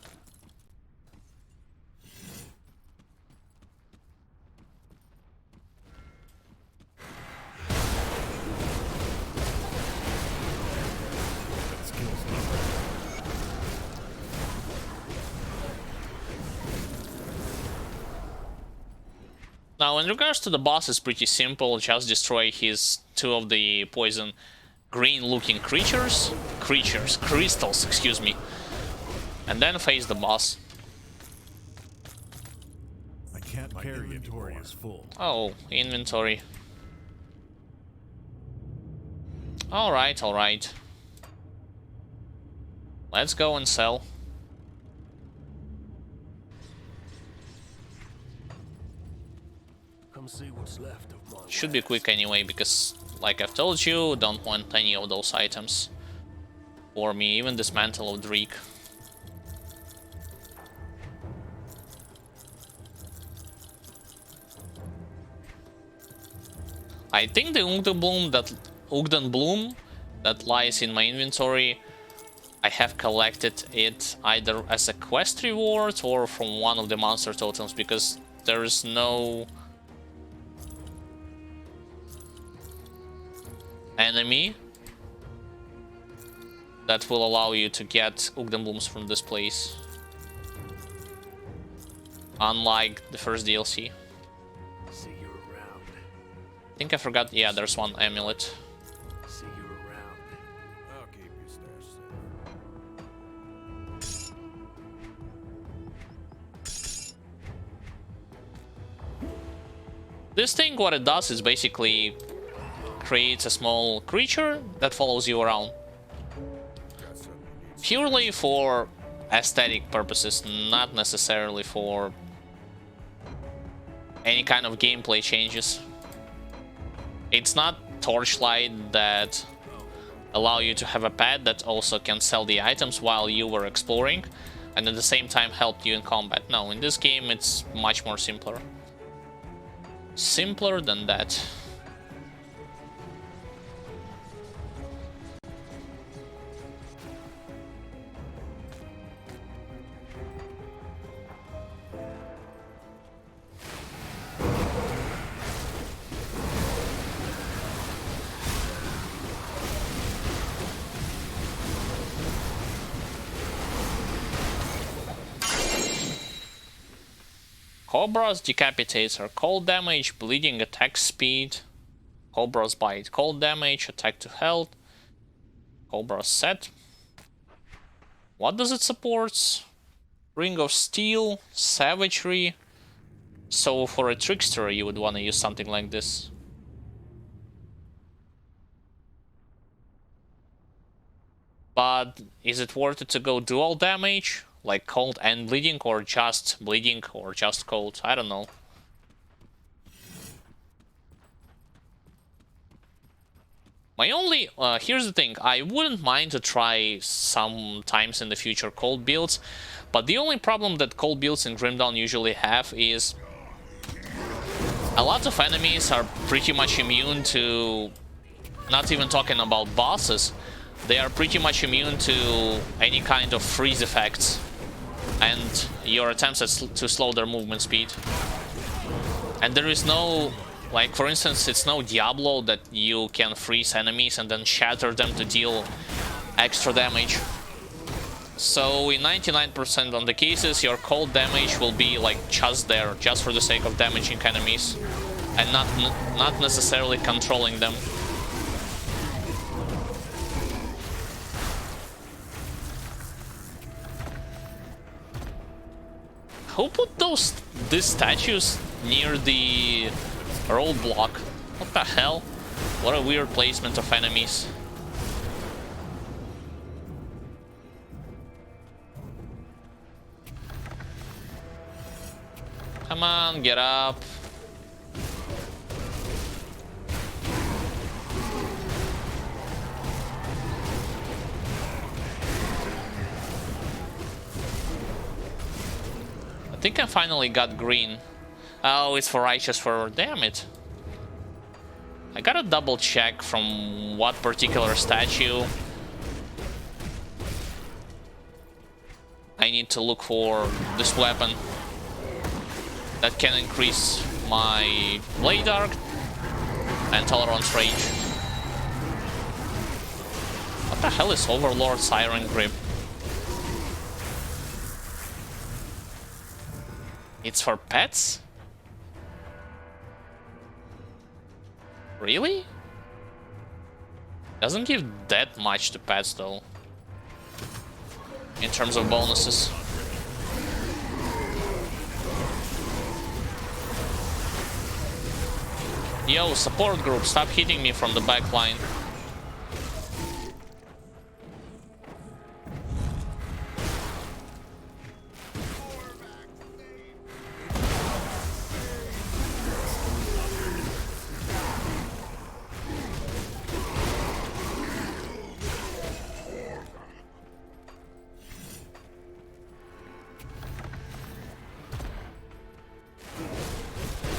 Now, in regards to the boss, it's pretty simple. Just destroy his 2 of the poison green-looking crystals, excuse me, and then face the boss. I can't carry it. Inventory is full. Oh, inventory. Alright, alright. Let's go and sell. Come see what's left of my Should be quick anyway, because, like I've told you, don't want any of those items for me, even this Mantle of Dreek. I think the Ugden Bloom that lies in my inventory, I have collected it either as a quest reward or from one of the monster totems, because there is no enemy that will allow you to get Ugden Blooms from this place, unlike the first DLC. See you around. I think I forgot, yeah, there's one amulet. See you around. I'll keep your stash safe. This thing, what it does is basically creates a small creature that follows you around. Purely for aesthetic purposes, not necessarily for any kind of gameplay changes. It's not Torchlight that allow you to have a pet that also can sell the items while you were exploring and at the same time help you in combat. No, in this game it's much more simpler. Simpler than that. Cobra's Decapitator, cold damage, bleeding, attack speed. Cobra's Bite, cold damage, attack to health. Cobra's Set. What does it support? Ring of Steel, Savagery. So for a Trickster you would want to use something like this. But is it worth it to go dual damage? Like cold and bleeding, or just bleeding, or just cold? I don't know. My only... here's the thing. I wouldn't mind to try sometimes in the future cold builds, but the only problem that cold builds in Grim Dawn usually have is a lot of enemies are pretty much immune to... not even talking about bosses. They are pretty much immune to any kind of freeze effects and your attempts to slow their movement speed. And there is no, like for instance, it's no Diablo that you can freeze enemies and then shatter them to deal extra damage. So in 99% of the cases, your cold damage will be like just there, just for the sake of damaging enemies, and not necessarily controlling them. Who put these statues near the roadblock? What the hell? What a weird placement of enemies. Come on, get up. I think I finally got green. Oh, it's for righteous fervor. Damn it. I gotta double check from what particular statue I need to look for this weapon that can increase my blade arc and tolerance range. What the hell is Overlord Siren Grip? It's for pets? Really? Doesn't give that much to pets though, in terms of bonuses. Yo, support group, stop hitting me from the back line.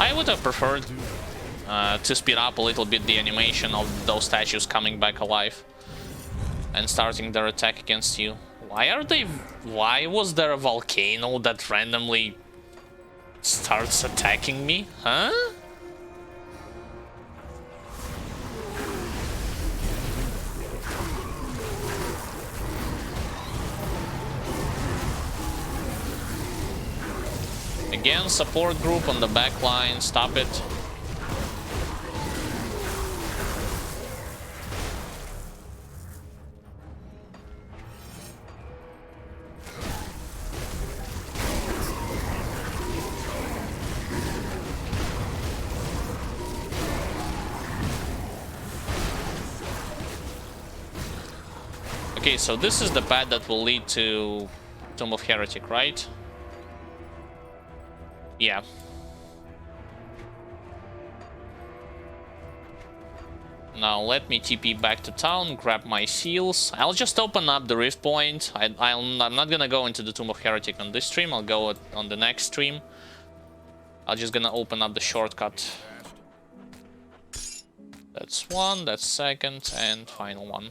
I would have preferred to speed up a little bit the animation of those statues coming back alive and starting their attack against you. Why was there a volcano that randomly starts attacking me? Huh? Again, support group on the back line, stop it. Okay, so this is the path that will lead to Tomb of Heretic, right? Yeah. Now let me TP back to town, grab my seals. I'll just open up the rift point. I'm not gonna go into the Tomb of Heretic on this stream. I'll go on the next stream. I'm just gonna open up the shortcut. That's one, that's second, and final one.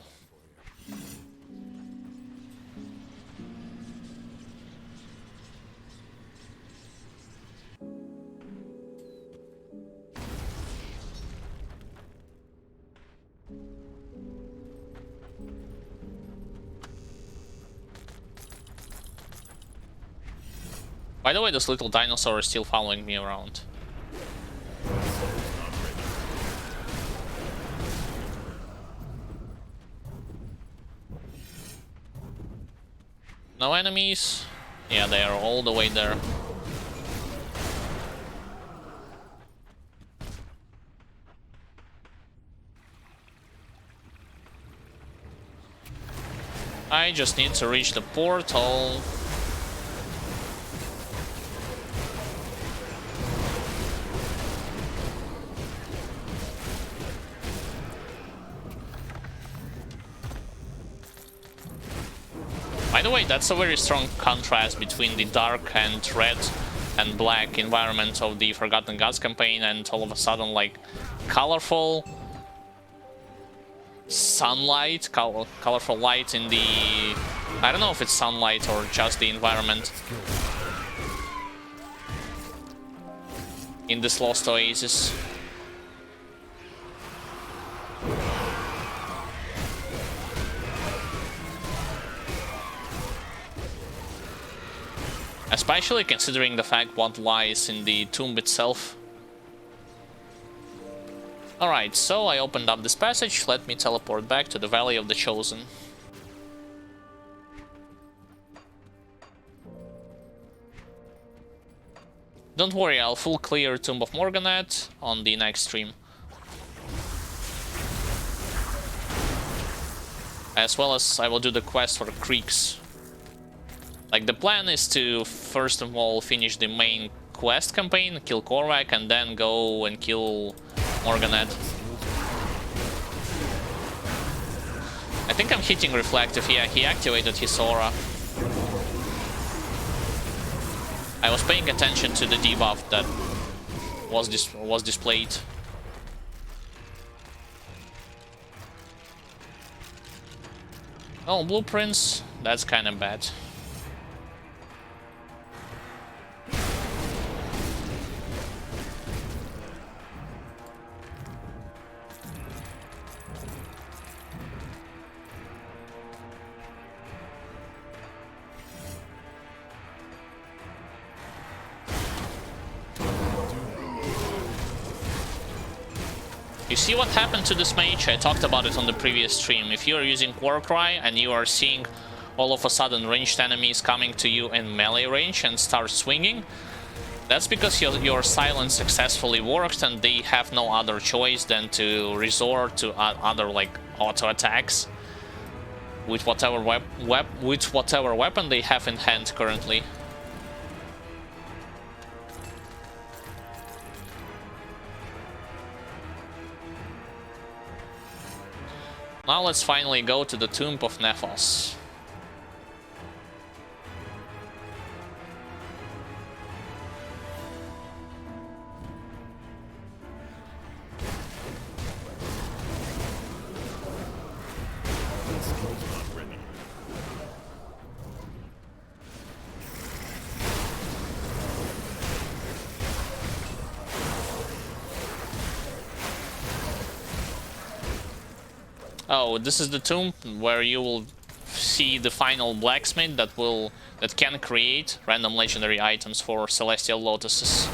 By the way, this little dinosaur is still following me around. No enemies? Yeah, they are all the way there. I just need to reach the portal. By the way, that's a very strong contrast between the dark and red and black environment of the Forgotten Gods campaign and all of a sudden, like, colorful sunlight, colorful light in the... I don't know if it's sunlight or just the environment in this Lost Oasis. Especially considering the fact what lies in the tomb itself. Alright, so I opened up this passage. Let me teleport back to the Valley of the Chosen. Don't worry, I'll full clear Tomb of Morganat on the next stream. As well as I will do the quest for Creeks. Like, the plan is to first of all finish the main quest campaign, kill Korvac, and then go and kill Morganat. I think I'm hitting Reflective. Yeah, he activated his aura. I was paying attention to the debuff that was displayed. Oh, blueprints. That's kind of bad. You see what happened to this mage? I talked about it on the previous stream. If you are using Warcry and you are seeing all of a sudden ranged enemies coming to you in melee range and start swinging, that's because your silence successfully worked and they have no other choice than to resort to other like auto attacks with whatever weapon they have in hand currently. Now let's finally go to the Tomb of Nephos. Oh, this is the tomb where you will see the final blacksmith that can create random legendary items for celestial lotuses.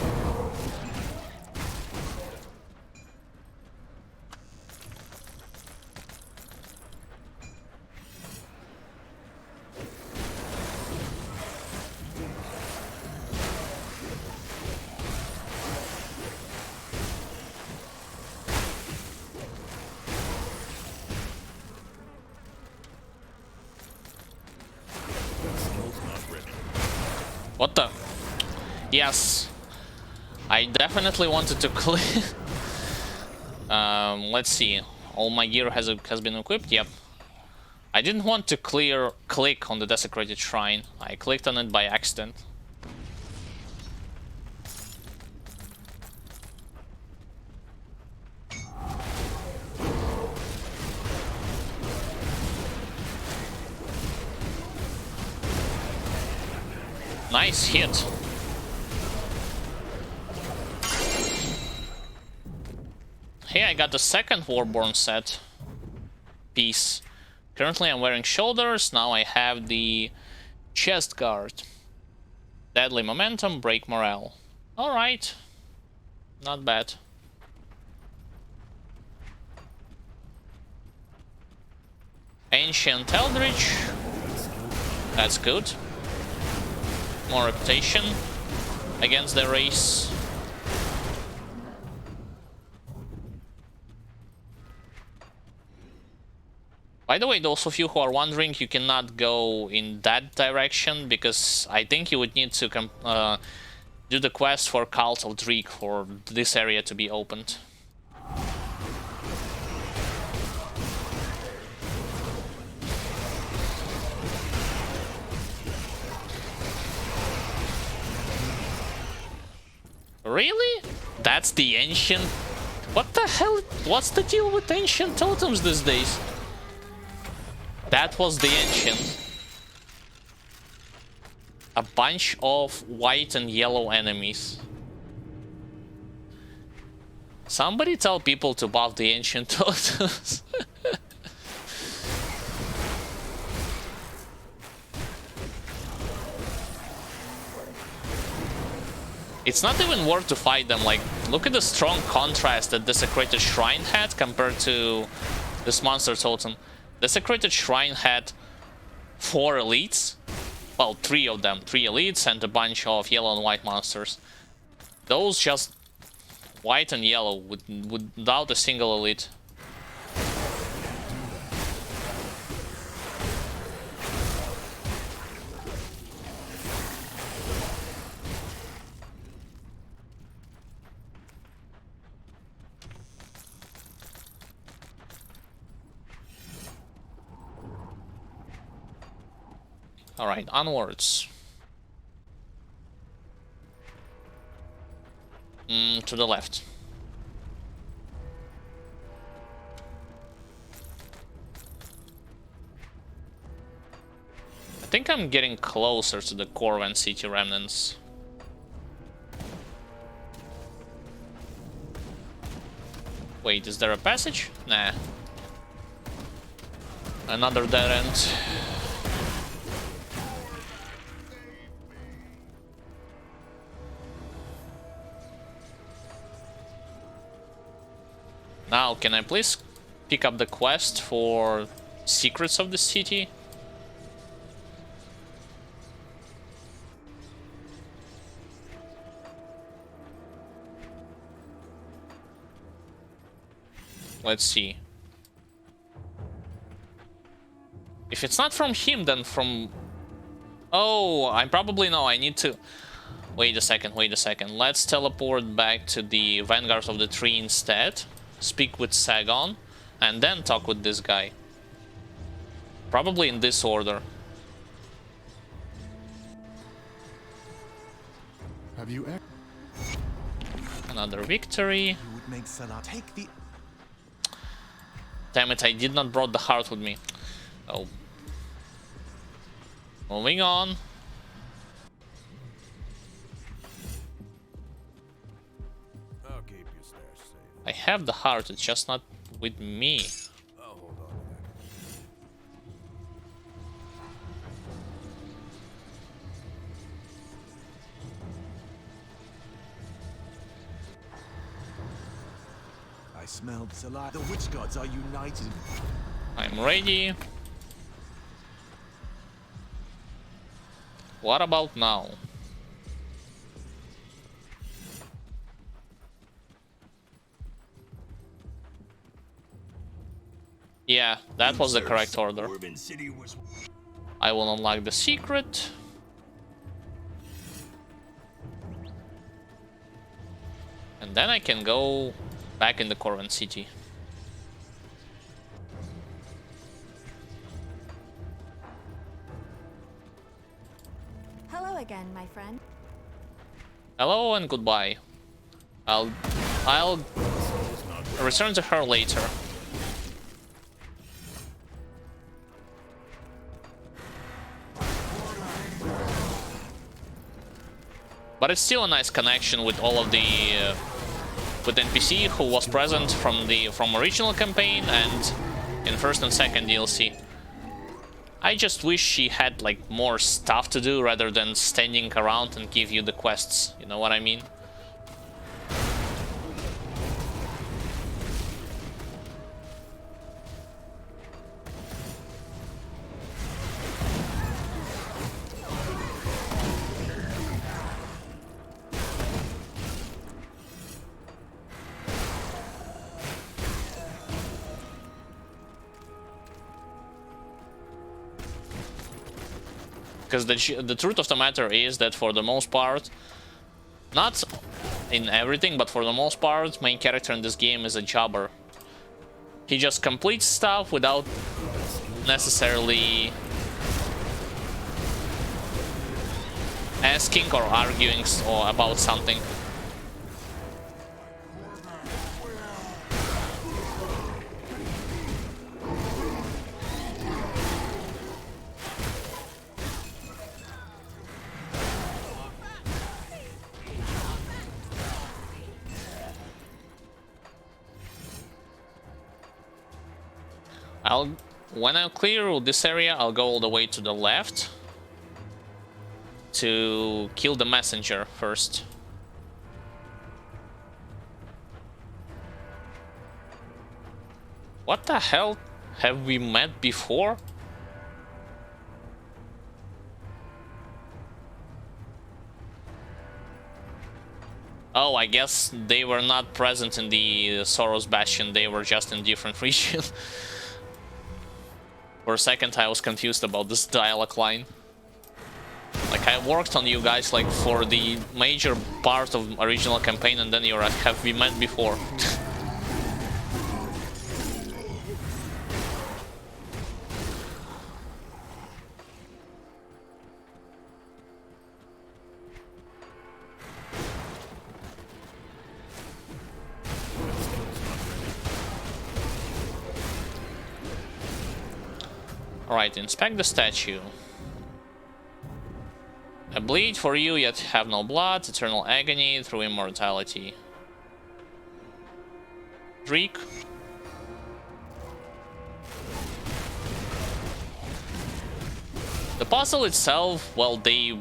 What the? Yes. I definitely wanted to clear. Let's see. All my gear has been equipped. Yep. I didn't want to click on the desecrated shrine. I clicked on it by accident. Nice hit. Hey, I got the second Warborn set piece. Currently I'm wearing shoulders, now I have the chest guard. Deadly momentum, break morale. Alright. Not bad. Ancient Eldritch. That's good. More reputation against the race. By the way, those of you who are wondering, you cannot go in that direction because I think you would need to do the quest for Cult of Dreek for this area to be opened. Really? That's the ancient... What the hell? What's the deal with ancient totems these days? That was the ancient. A bunch of white and yellow enemies. Somebody tell people to buff the ancient totems. It's not even worth to fight them. Like, look at the strong contrast that Desecrated Shrine had compared to this monster totem. Desecrated Shrine had 4 elites. Well, 3 of them. 3 elites and a bunch of yellow and white monsters. Those just white and yellow without a single elite. Alright, onwards. To the left. I think I'm getting closer to the Corvan City remnants. Wait, is there a passage? Nah. Another dead end. Now, can I please pick up the quest for secrets of the city? Let's see. If it's not from him, then from... Oh, I probably know. I need to... Wait a second, wait a second. Let's teleport back to the Vanguard of the Tree instead. Speak with Sagon, and then talk with this guy. Probably in this order. Have you ever... Another victory. You would make Salah take the... Damn it, I did not brought the heart with me. Oh. Moving on. I'll keep your stash safe. I have the heart, it's just not with me. I'll hold on to that. I smelled Salah. The witch gods are united. I'm ready. What about now? Yeah, that was the correct order. Corbin City was... I will unlock the secret. And then I can go back in the Corvan City. Hello again, my friend. Hello and goodbye. I'll return to her later. But it's still a nice connection with all of the with NPC who was present from original campaign and in first and second DLC. I just wish she had like more stuff to do rather than standing around and give you the quests. You know what I mean? Because the truth of the matter is that for the most part, not in everything, but for the most part, main character in this game is a jobber. He just completes stuff without necessarily asking or arguing about something. When I clear this area, I'll go all the way to the left to kill the messenger first. What the hell? Have we met before? Oh, I guess they were not present in the Soros Bastion, they were just in different regions. For a second I was confused about this dialogue line. Like, I worked on you guys like for the major part of original campaign, and then you're at have we met before? Alright, inspect the statue. I bleed for you, yet have no blood. Eternal agony through immortality. Drake. The puzzle itself, well, they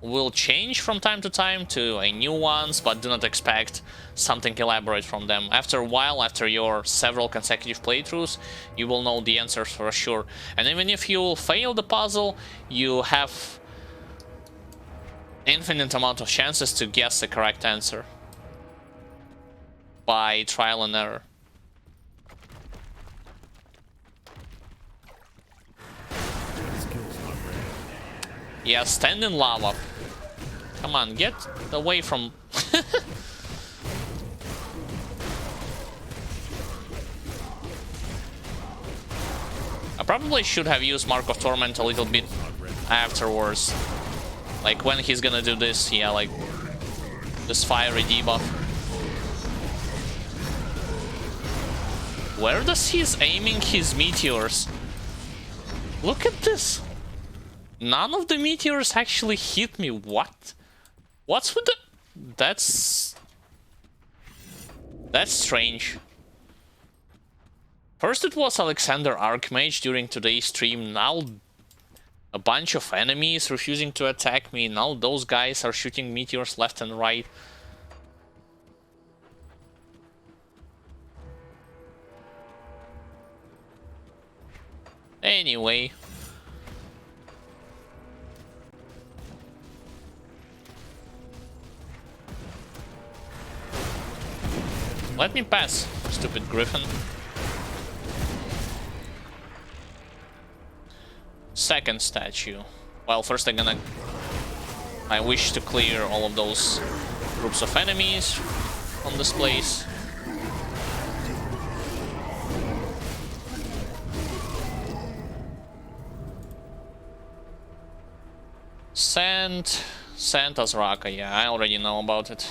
will change from time to time to a new ones, but do not expect something elaborate from them. After a while, after your several consecutive playthroughs, you will know the answers for sure. And even if you fail the puzzle, you have infinite amount of chances to guess the correct answer by trial and error. Yeah, stand in lava. Come on, get away from... I probably should have used Mark of Torment a little bit afterwards. Like, when he's gonna do this, yeah, like... this fiery debuff. Where does he's aiming his meteors? Look at this! None of the meteors actually hit me. What? What's with the... That's strange. First it was Alexander Archmage during today's stream, now a bunch of enemies refusing to attack me, now those guys are shooting meteors left and right. Anyway. Let me pass, stupid griffin. Second statue. Well, first I wish to clear all of those groups of enemies from this place. Santa's Raka, yeah, I already know about it.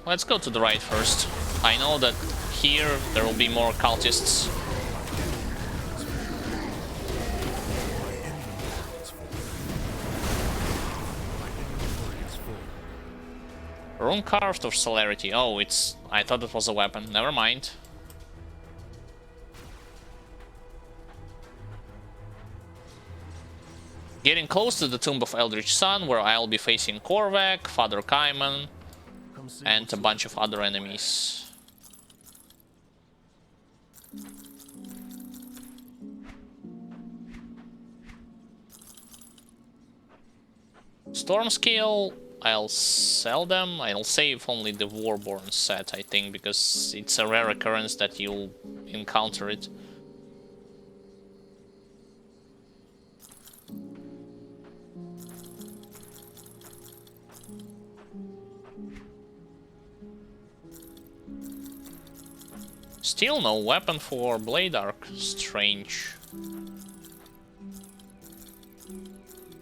Let's go to the right first. I know that here there will be more cultists. Rune carved of celerity. Oh, it's... I thought it was a weapon. Never mind. Getting close to the Tomb of Eldritch Sun, where I'll be facing Korvac, Father Kaiman, and a bunch of other enemies. Storm Scale, I'll sell them. I'll save only the Warborn set, I think, because it's a rare occurrence that you'll encounter it. Still no weapon for Blade Arc. Strange.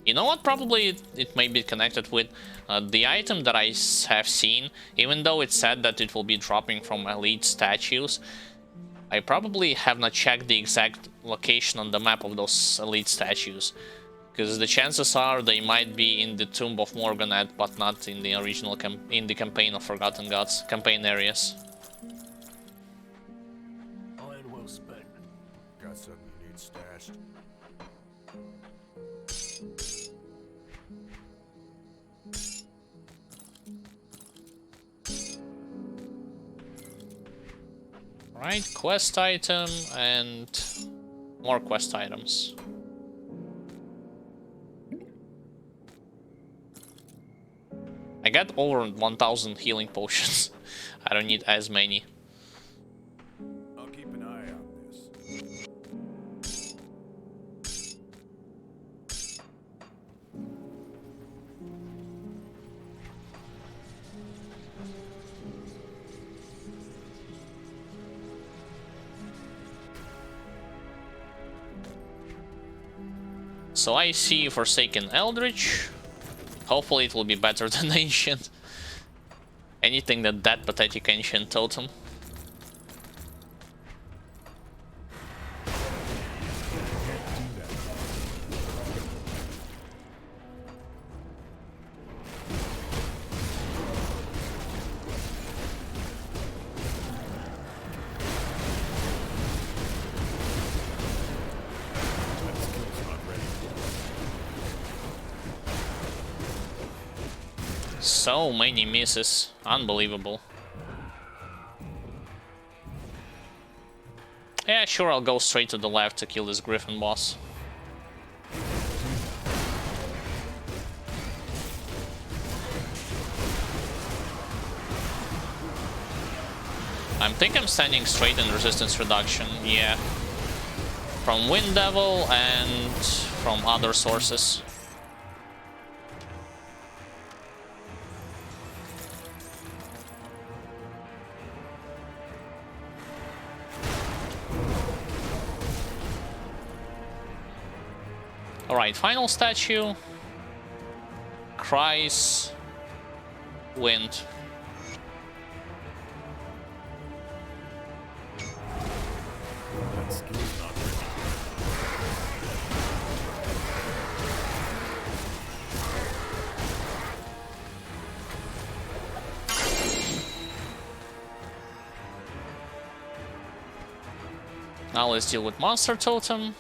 You know what? Probably it may be connected with the item that I have seen. Even though it said that it will be dropping from elite statues, I probably have not checked the exact location on the map of those elite statues. Because the chances are they might be in the Tomb of Morgonet, but not in the original in the campaign of Forgotten Gods campaign areas. Iron well spent. Got something you need stashed? Right, quest item and more quest items. I got over 1000 healing potions. I don't need as many. I'll keep an eye on this. So I see Forsaken Eldritch. Hopefully it will be better than Ancient. Anything that pathetic Ancient totem. So many misses. Unbelievable. Yeah, sure, I'll go straight to the left to kill this Griffin boss. I think I'm standing straight in resistance reduction, yeah. From Wind Devil and from other sources. Alright, final statue. Cries. Wind. Now let's deal with Monster Totem.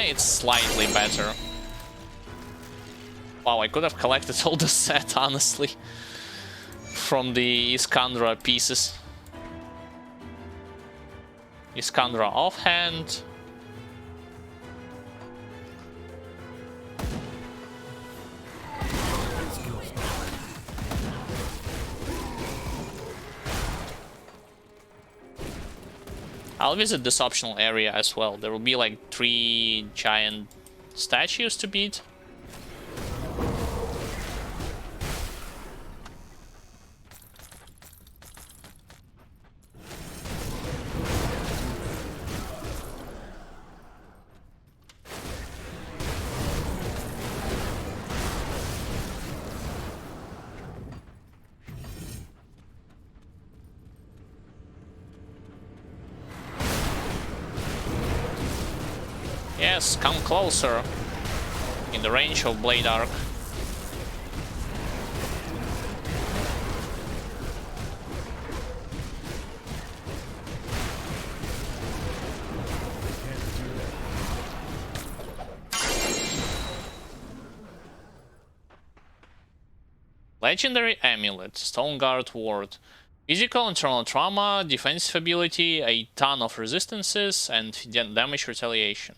It's slightly better. Wow, I could have collected all the set, honestly, from the Iskandra pieces. Iskandra offhand. I'll visit this optional area as well. There will be like 3 giant statues to beat. Yes, come closer. In the range of Blade Arc. Legendary Amulet, Stone Guard Ward. Physical internal trauma, defensive ability, a ton of resistances, and damage retaliation.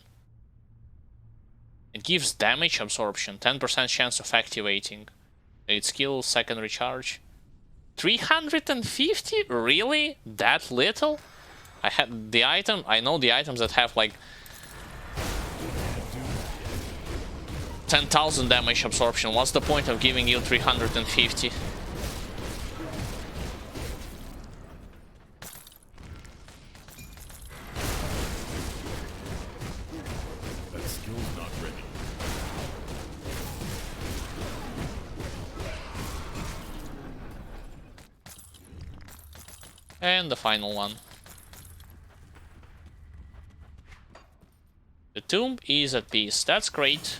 It gives damage absorption, 10% chance of activating. Its skill, second recharge. 350? Really? That little? I had the item. I know the items that have like 10,000 damage absorption. What's the point of giving you 350? And the final one. The tomb is at peace. That's great.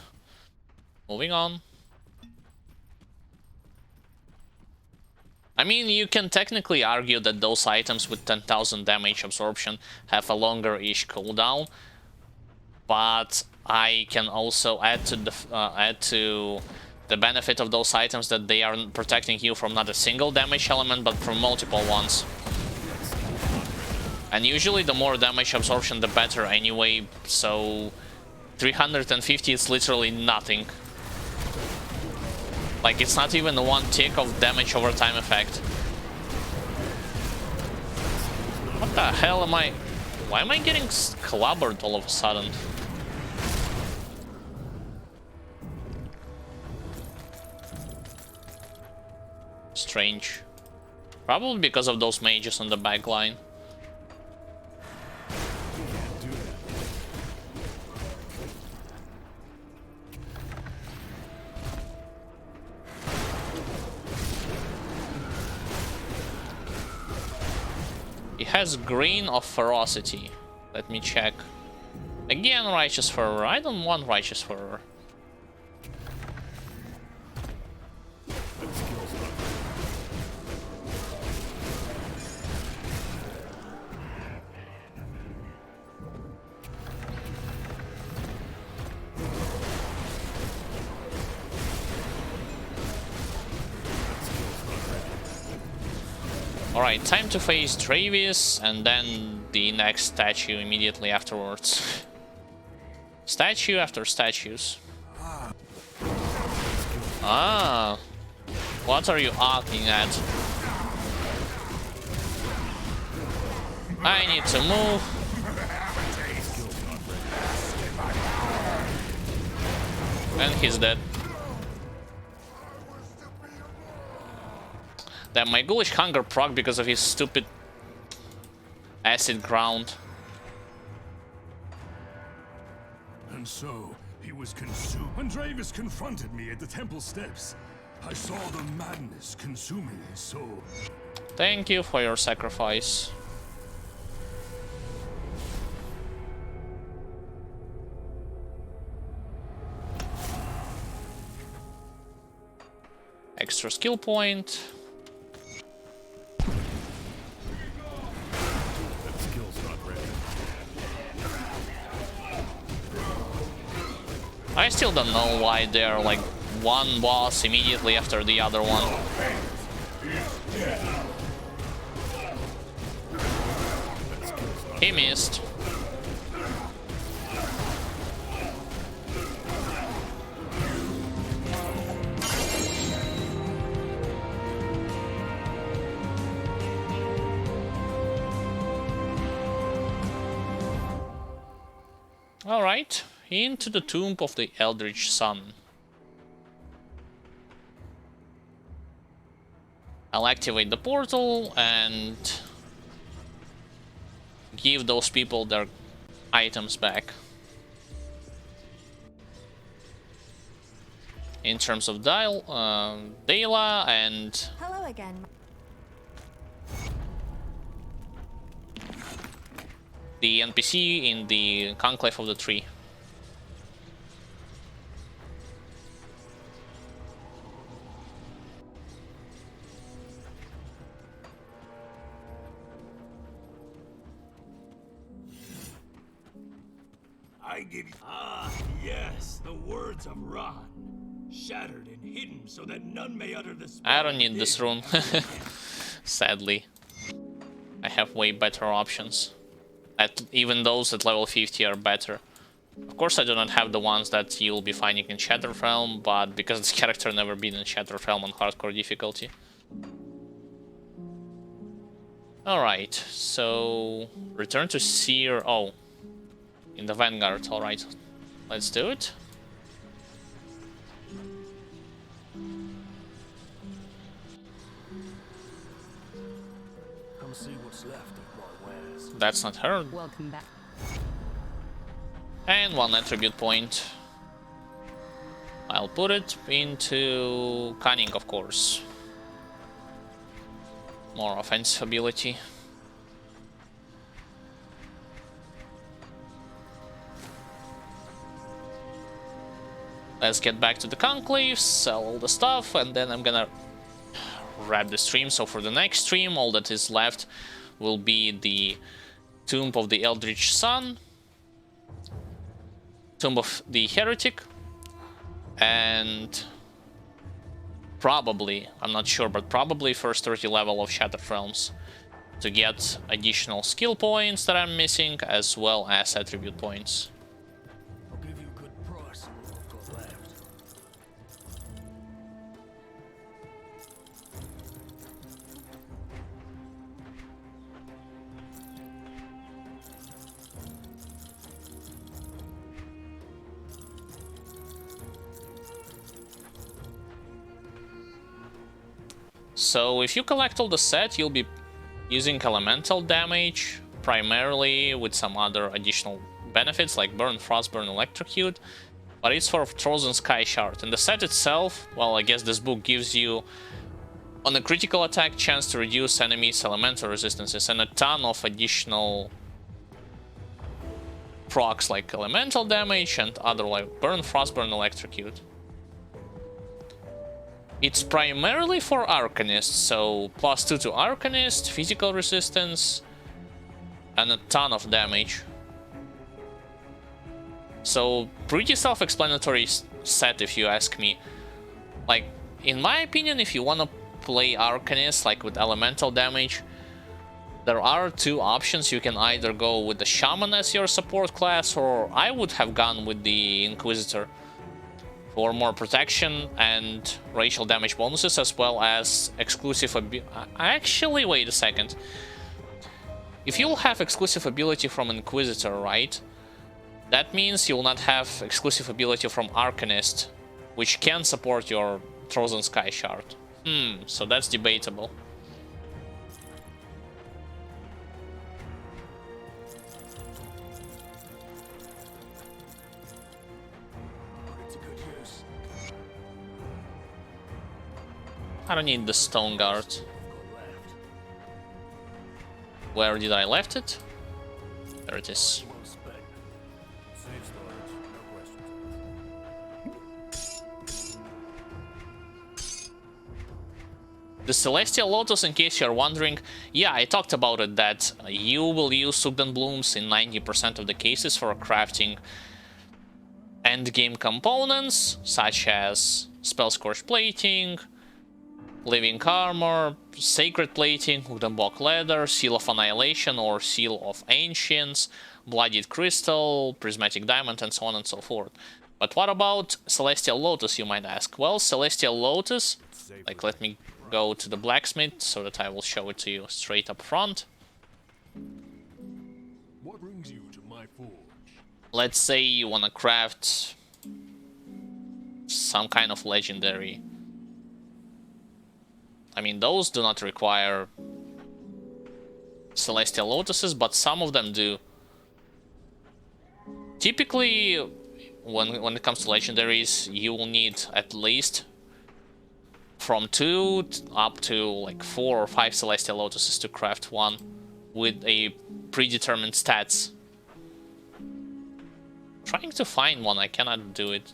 Moving on. I mean, you can technically argue that those items with 10,000 damage absorption have a longer-ish cooldown, but I can also add to the benefit of those items that they are protecting you from not a single damage element, but from multiple ones. And usually the more damage absorption, the better anyway, so 350 is literally nothing. Like, it's not even one tick of damage over time effect. What the hell am I... Why am I getting clobbered all of a sudden? Strange. Probably because of those mages on the back line. It has green of ferocity. Let me check. Again, righteous fervor. I don't want righteous fervor. Alright, time to face Travis, and then the next statue immediately afterwards. Statue after statues. Ah, what are you arcing at? I need to move. And he's dead. Damn, my ghoulish hunger proc because of his stupid acid ground. And so, he was consumed. When Dravis confronted me at the temple steps, I saw the madness consuming his soul. Thank you for your sacrifice. Extra skill point. I still don't know why they're like one boss immediately after the other one. He missed. All right. Into the tomb of the Eldritch Sun. I'll activate the portal and give those people their items back. In terms of Dayla and... Hello again. the NPC in the Conclave of the Tree. I give you... Ah, yes, the words of Ron. Shattered and hidden so that none may utter the spell. I don't need this rune. Sadly. I have way better options. Even those at level 50 are better. Of course I do not have the ones that you'll be finding in Shattered Realm, but because this character never been in Shattered Realm on hardcore difficulty. Alright, so... return to Seer... oh. In the Vanguard, alright. Let's do it. Come see what's left of my wares. That's not her. Welcome back. And one attribute point. I'll put it into Cunning, of course. More offensive ability. let's get back to the Conclave, sell all the stuff, and then I'm gonna wrap the stream. So for the next stream, all that is left will be the Tomb of the Eldritch Sun, Tomb of the Heretic, and probably, I'm not sure, but probably first 30 level of Shattered Realms to get additional skill points that I'm missing, as well as attribute points. I'll give you a good price on what I've got left. So if you collect all the set, you'll be using elemental damage, primarily with some other additional benefits like Burn, Frostburn, Electrocute, but it's for Frozen Sky Shard. And the set itself, well, I guess this book gives you, on a critical attack, chance to reduce enemies' elemental resistances and a ton of additional procs like elemental damage and other like Burn, Frostburn, Electrocute. It's primarily for Arcanists, so +2 to Arcanist, physical resistance, and a ton of damage. So, pretty self-explanatory set if you ask me. Like, in my opinion, if you want to play Arcanist, like with elemental damage, there are two options. You can either go with the Shaman as your support class, or I would have gone with the Inquisitor for more protection and racial damage bonuses, as well as exclusive actually, wait a second. If you'll have exclusive ability from Inquisitor, right? That means you'll not have exclusive ability from Arcanist, which can support your Frozen Sky Shard. So that's debatable. I don't need the Stone Guard. Where did I left it? There it is. The Celestial Lotus, in case you're wondering, yeah, I talked about it, that you will use Sugden Blooms in 90% of the cases for crafting endgame components, such as Spellscorch Plating, Living Armor, Sacred Plating, Udenbok Leather, Seal of Annihilation or Seal of Ancients, Bloodied Crystal, Prismatic Diamond, and so on and so forth. But what about Celestial Lotus, you might ask? Well, Celestial Lotus, like, let me go to the blacksmith so that I will show it to you straight up front. What brings you to my forge? Let's say you want to craft some kind of legendary. I mean, those do not require Celestial Lotuses, but some of them do. Typically, when it comes to legendaries, you will need at least from 2 up to like 4 or 5 Celestial Lotuses to craft one with a predetermined stats. Trying to find one, I cannot do it.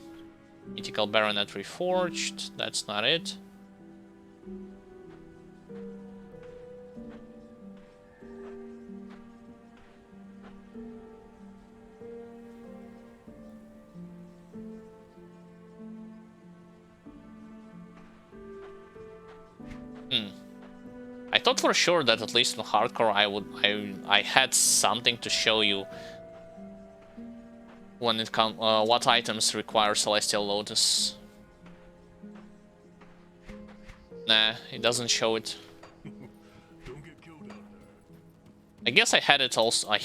Mythical Baronet Reforged, that's not it. I thought for sure that at least in hardcore I had something to show you when it comes what items require Celestial Lotus. Nah, it doesn't show it. Don't get killed out there. I guess I had it also. I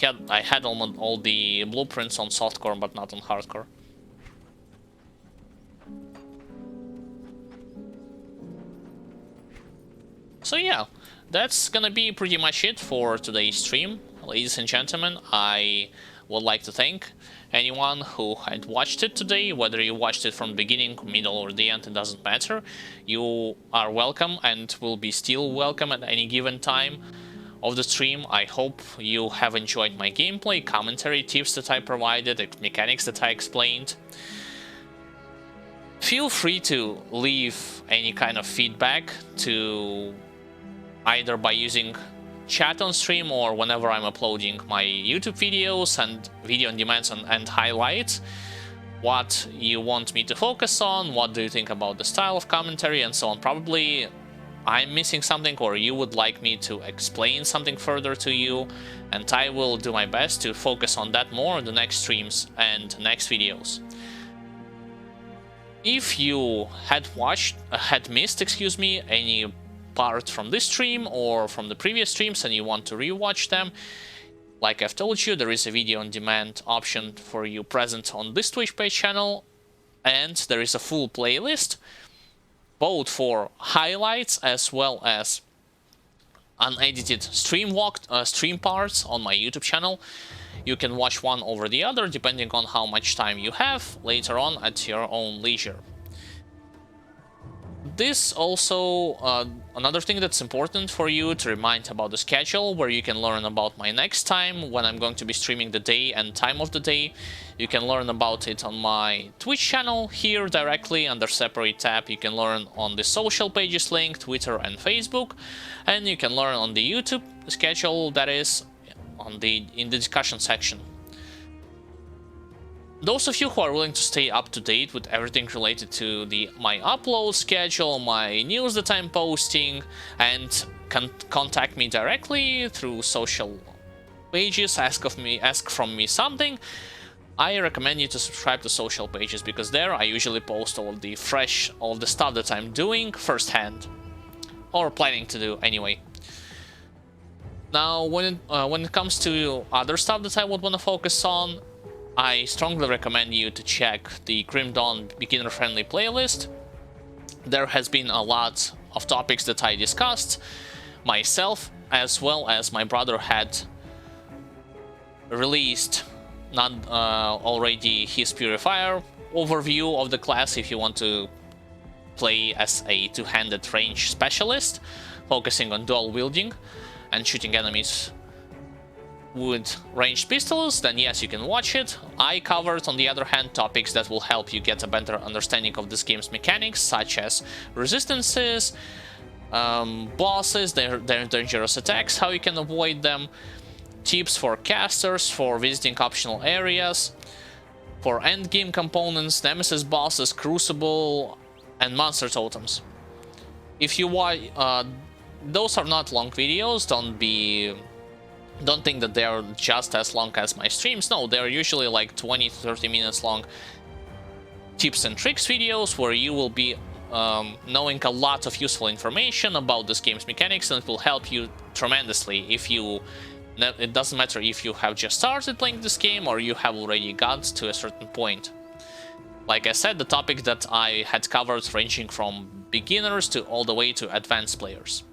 had almost all the blueprints on softcore, but not on hardcore. So yeah, that's gonna be pretty much it for today's stream. Ladies and gentlemen, I would like to thank anyone who had watched it today, whether you watched it from the beginning, middle, or the end, it doesn't matter. You are welcome and will be still welcome at any given time of the stream. I hope you have enjoyed my gameplay, commentary, tips that I provided, the mechanics that I explained. Feel free to leave any kind of feedback to either by using chat on stream or whenever I'm uploading my YouTube videos and video on demands and highlights. What you want me to focus on, what do you think about the style of commentary, and so on. Probably I'm missing something, or you would like me to explain something further to you, and I will do my best to focus on that more in the next streams and next videos. If you had missed, any part from this stream or from the previous streams and you want to rewatch them, like I've told you, there is a video on demand option for you present on this Twitch page channel, and there is a full playlist, both for highlights as well as unedited stream parts on my YouTube channel. You can watch one over the other depending on how much time you have later on at your own leisure. This also, another thing that's important for you to remind about the schedule, where you can learn about my next time, when I'm going to be streaming the day and time of the day. You can learn about it on my Twitch channel here directly under separate tab. You can learn on the social pages link, Twitter and Facebook, and you can learn on the YouTube schedule, that is in the discussion section. Those of you who are willing to stay up to date with everything related to my upload schedule, my news that I'm posting, and can contact me directly through social pages, ask from me something, I recommend you to subscribe to social pages, because there I usually post all the stuff that I'm doing firsthand, or planning to do anyway. Now, when it comes to other stuff that I would want to focus on, I strongly recommend you to check the Grim Dawn beginner-friendly playlist. There has been a lot of topics that I discussed myself, as well as my brother had released already his Purifier overview of the class if you want to play as a two-handed range specialist, focusing on dual wielding and shooting enemies with ranged pistols, then yes, you can watch it. I covered, on the other hand, topics that will help you get a better understanding of this game's mechanics, such as resistances, bosses, their dangerous attacks, how you can avoid them, tips for casters, for visiting optional areas, for endgame components, nemesis bosses, Crucible, and monster totems. If you watch, those are not long videos, don't think that they are just as long as my streams. No, they're usually like 20-30 minutes long tips and tricks videos, where you will be knowing a lot of useful information about this game's mechanics, and it will help you tremendously if you... It doesn't matter if you have just started playing this game or you have already got to a certain point. Like I said, the topic that I had covered ranging from beginners to all the way to advanced players.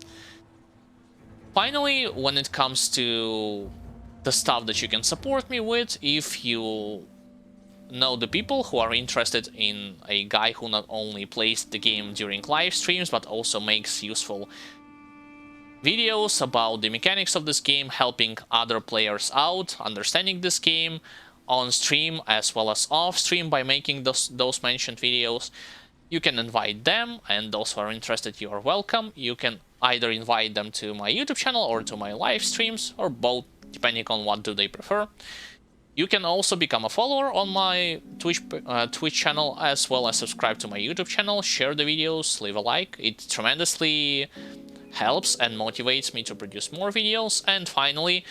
Finally, when it comes to the stuff that you can support me with, if you know the people who are interested in a guy who not only plays the game during live streams, but also makes useful videos about the mechanics of this game, helping other players out, understanding this game on stream as well as off stream by making those mentioned videos, you can invite them, and those who are interested, you are welcome. You can either invite them to my YouTube channel or to my live streams, or both, depending on what do they prefer. You can also become a follower on my Twitch channel, as well as subscribe to my YouTube channel, share the videos, leave a like. It tremendously helps and motivates me to produce more videos. And finally,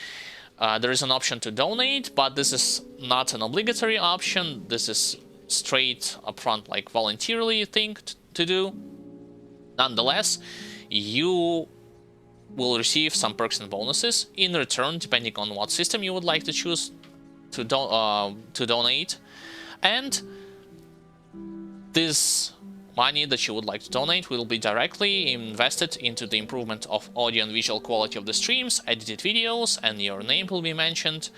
there is an option to donate, but this is not an obligatory option. This is straight upfront, like voluntarily thing to do. Nonetheless, you will receive some perks and bonuses in return, depending on what system you would like to choose to donate. And this money that you would like to donate will be directly invested into the improvement of audio and visual quality of the streams, edited videos, and your name will be mentioned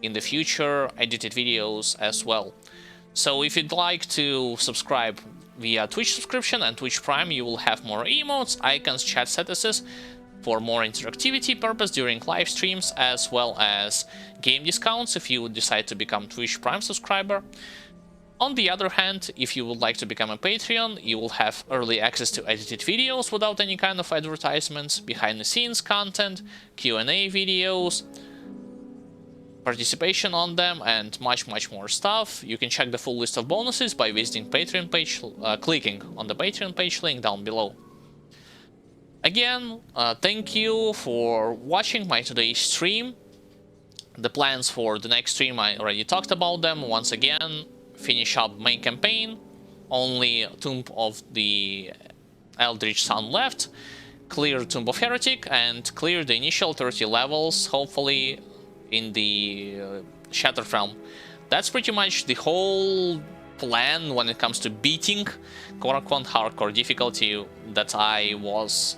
in the future edited videos as well. So if you'd like to subscribe via Twitch subscription and Twitch Prime, you will have more emotes, icons, chat statuses for more interactivity purpose during live streams, as well as game discounts if you decide to become Twitch Prime subscriber. On the other hand, if you would like to become a Patreon, you will have early access to edited videos without any kind of advertisements, behind-the-scenes content, Q&A videos, participation on them, and much more stuff. You can check the full list of bonuses by visiting Patreon page, clicking on the Patreon page link down below. Again, thank you for watching my today's stream. The plans for the next stream, I already talked about them. Once again, finish up main campaign, only Tomb of the Eldritch Sun left, clear Tomb of Heretic, and clear the initial 30 levels, hopefully in the Shattered Realm. That's pretty much the whole plan when it comes to beating quote-unquote hardcore difficulty that I was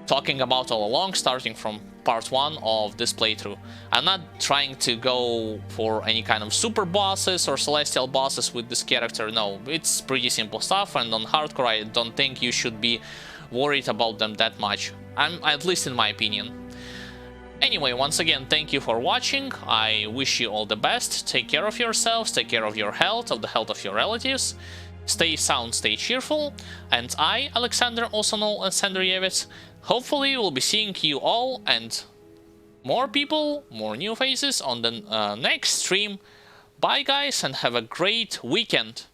talking about all along, starting from part 1 of this playthrough. I'm not trying to go for any kind of super bosses or celestial bosses with this character, no, it's pretty simple stuff, and on hardcore I don't think you should be worried about them that much, at least in my opinion. Anyway, once again, thank you for watching, I wish you all the best, take care of yourselves, take care of your health, of the health of your relatives, stay sound, stay cheerful, and I, Alexander, also known as Sandrievitz, hopefully we'll be seeing you all and more people, more new faces on the next stream. Bye guys, and have a great weekend!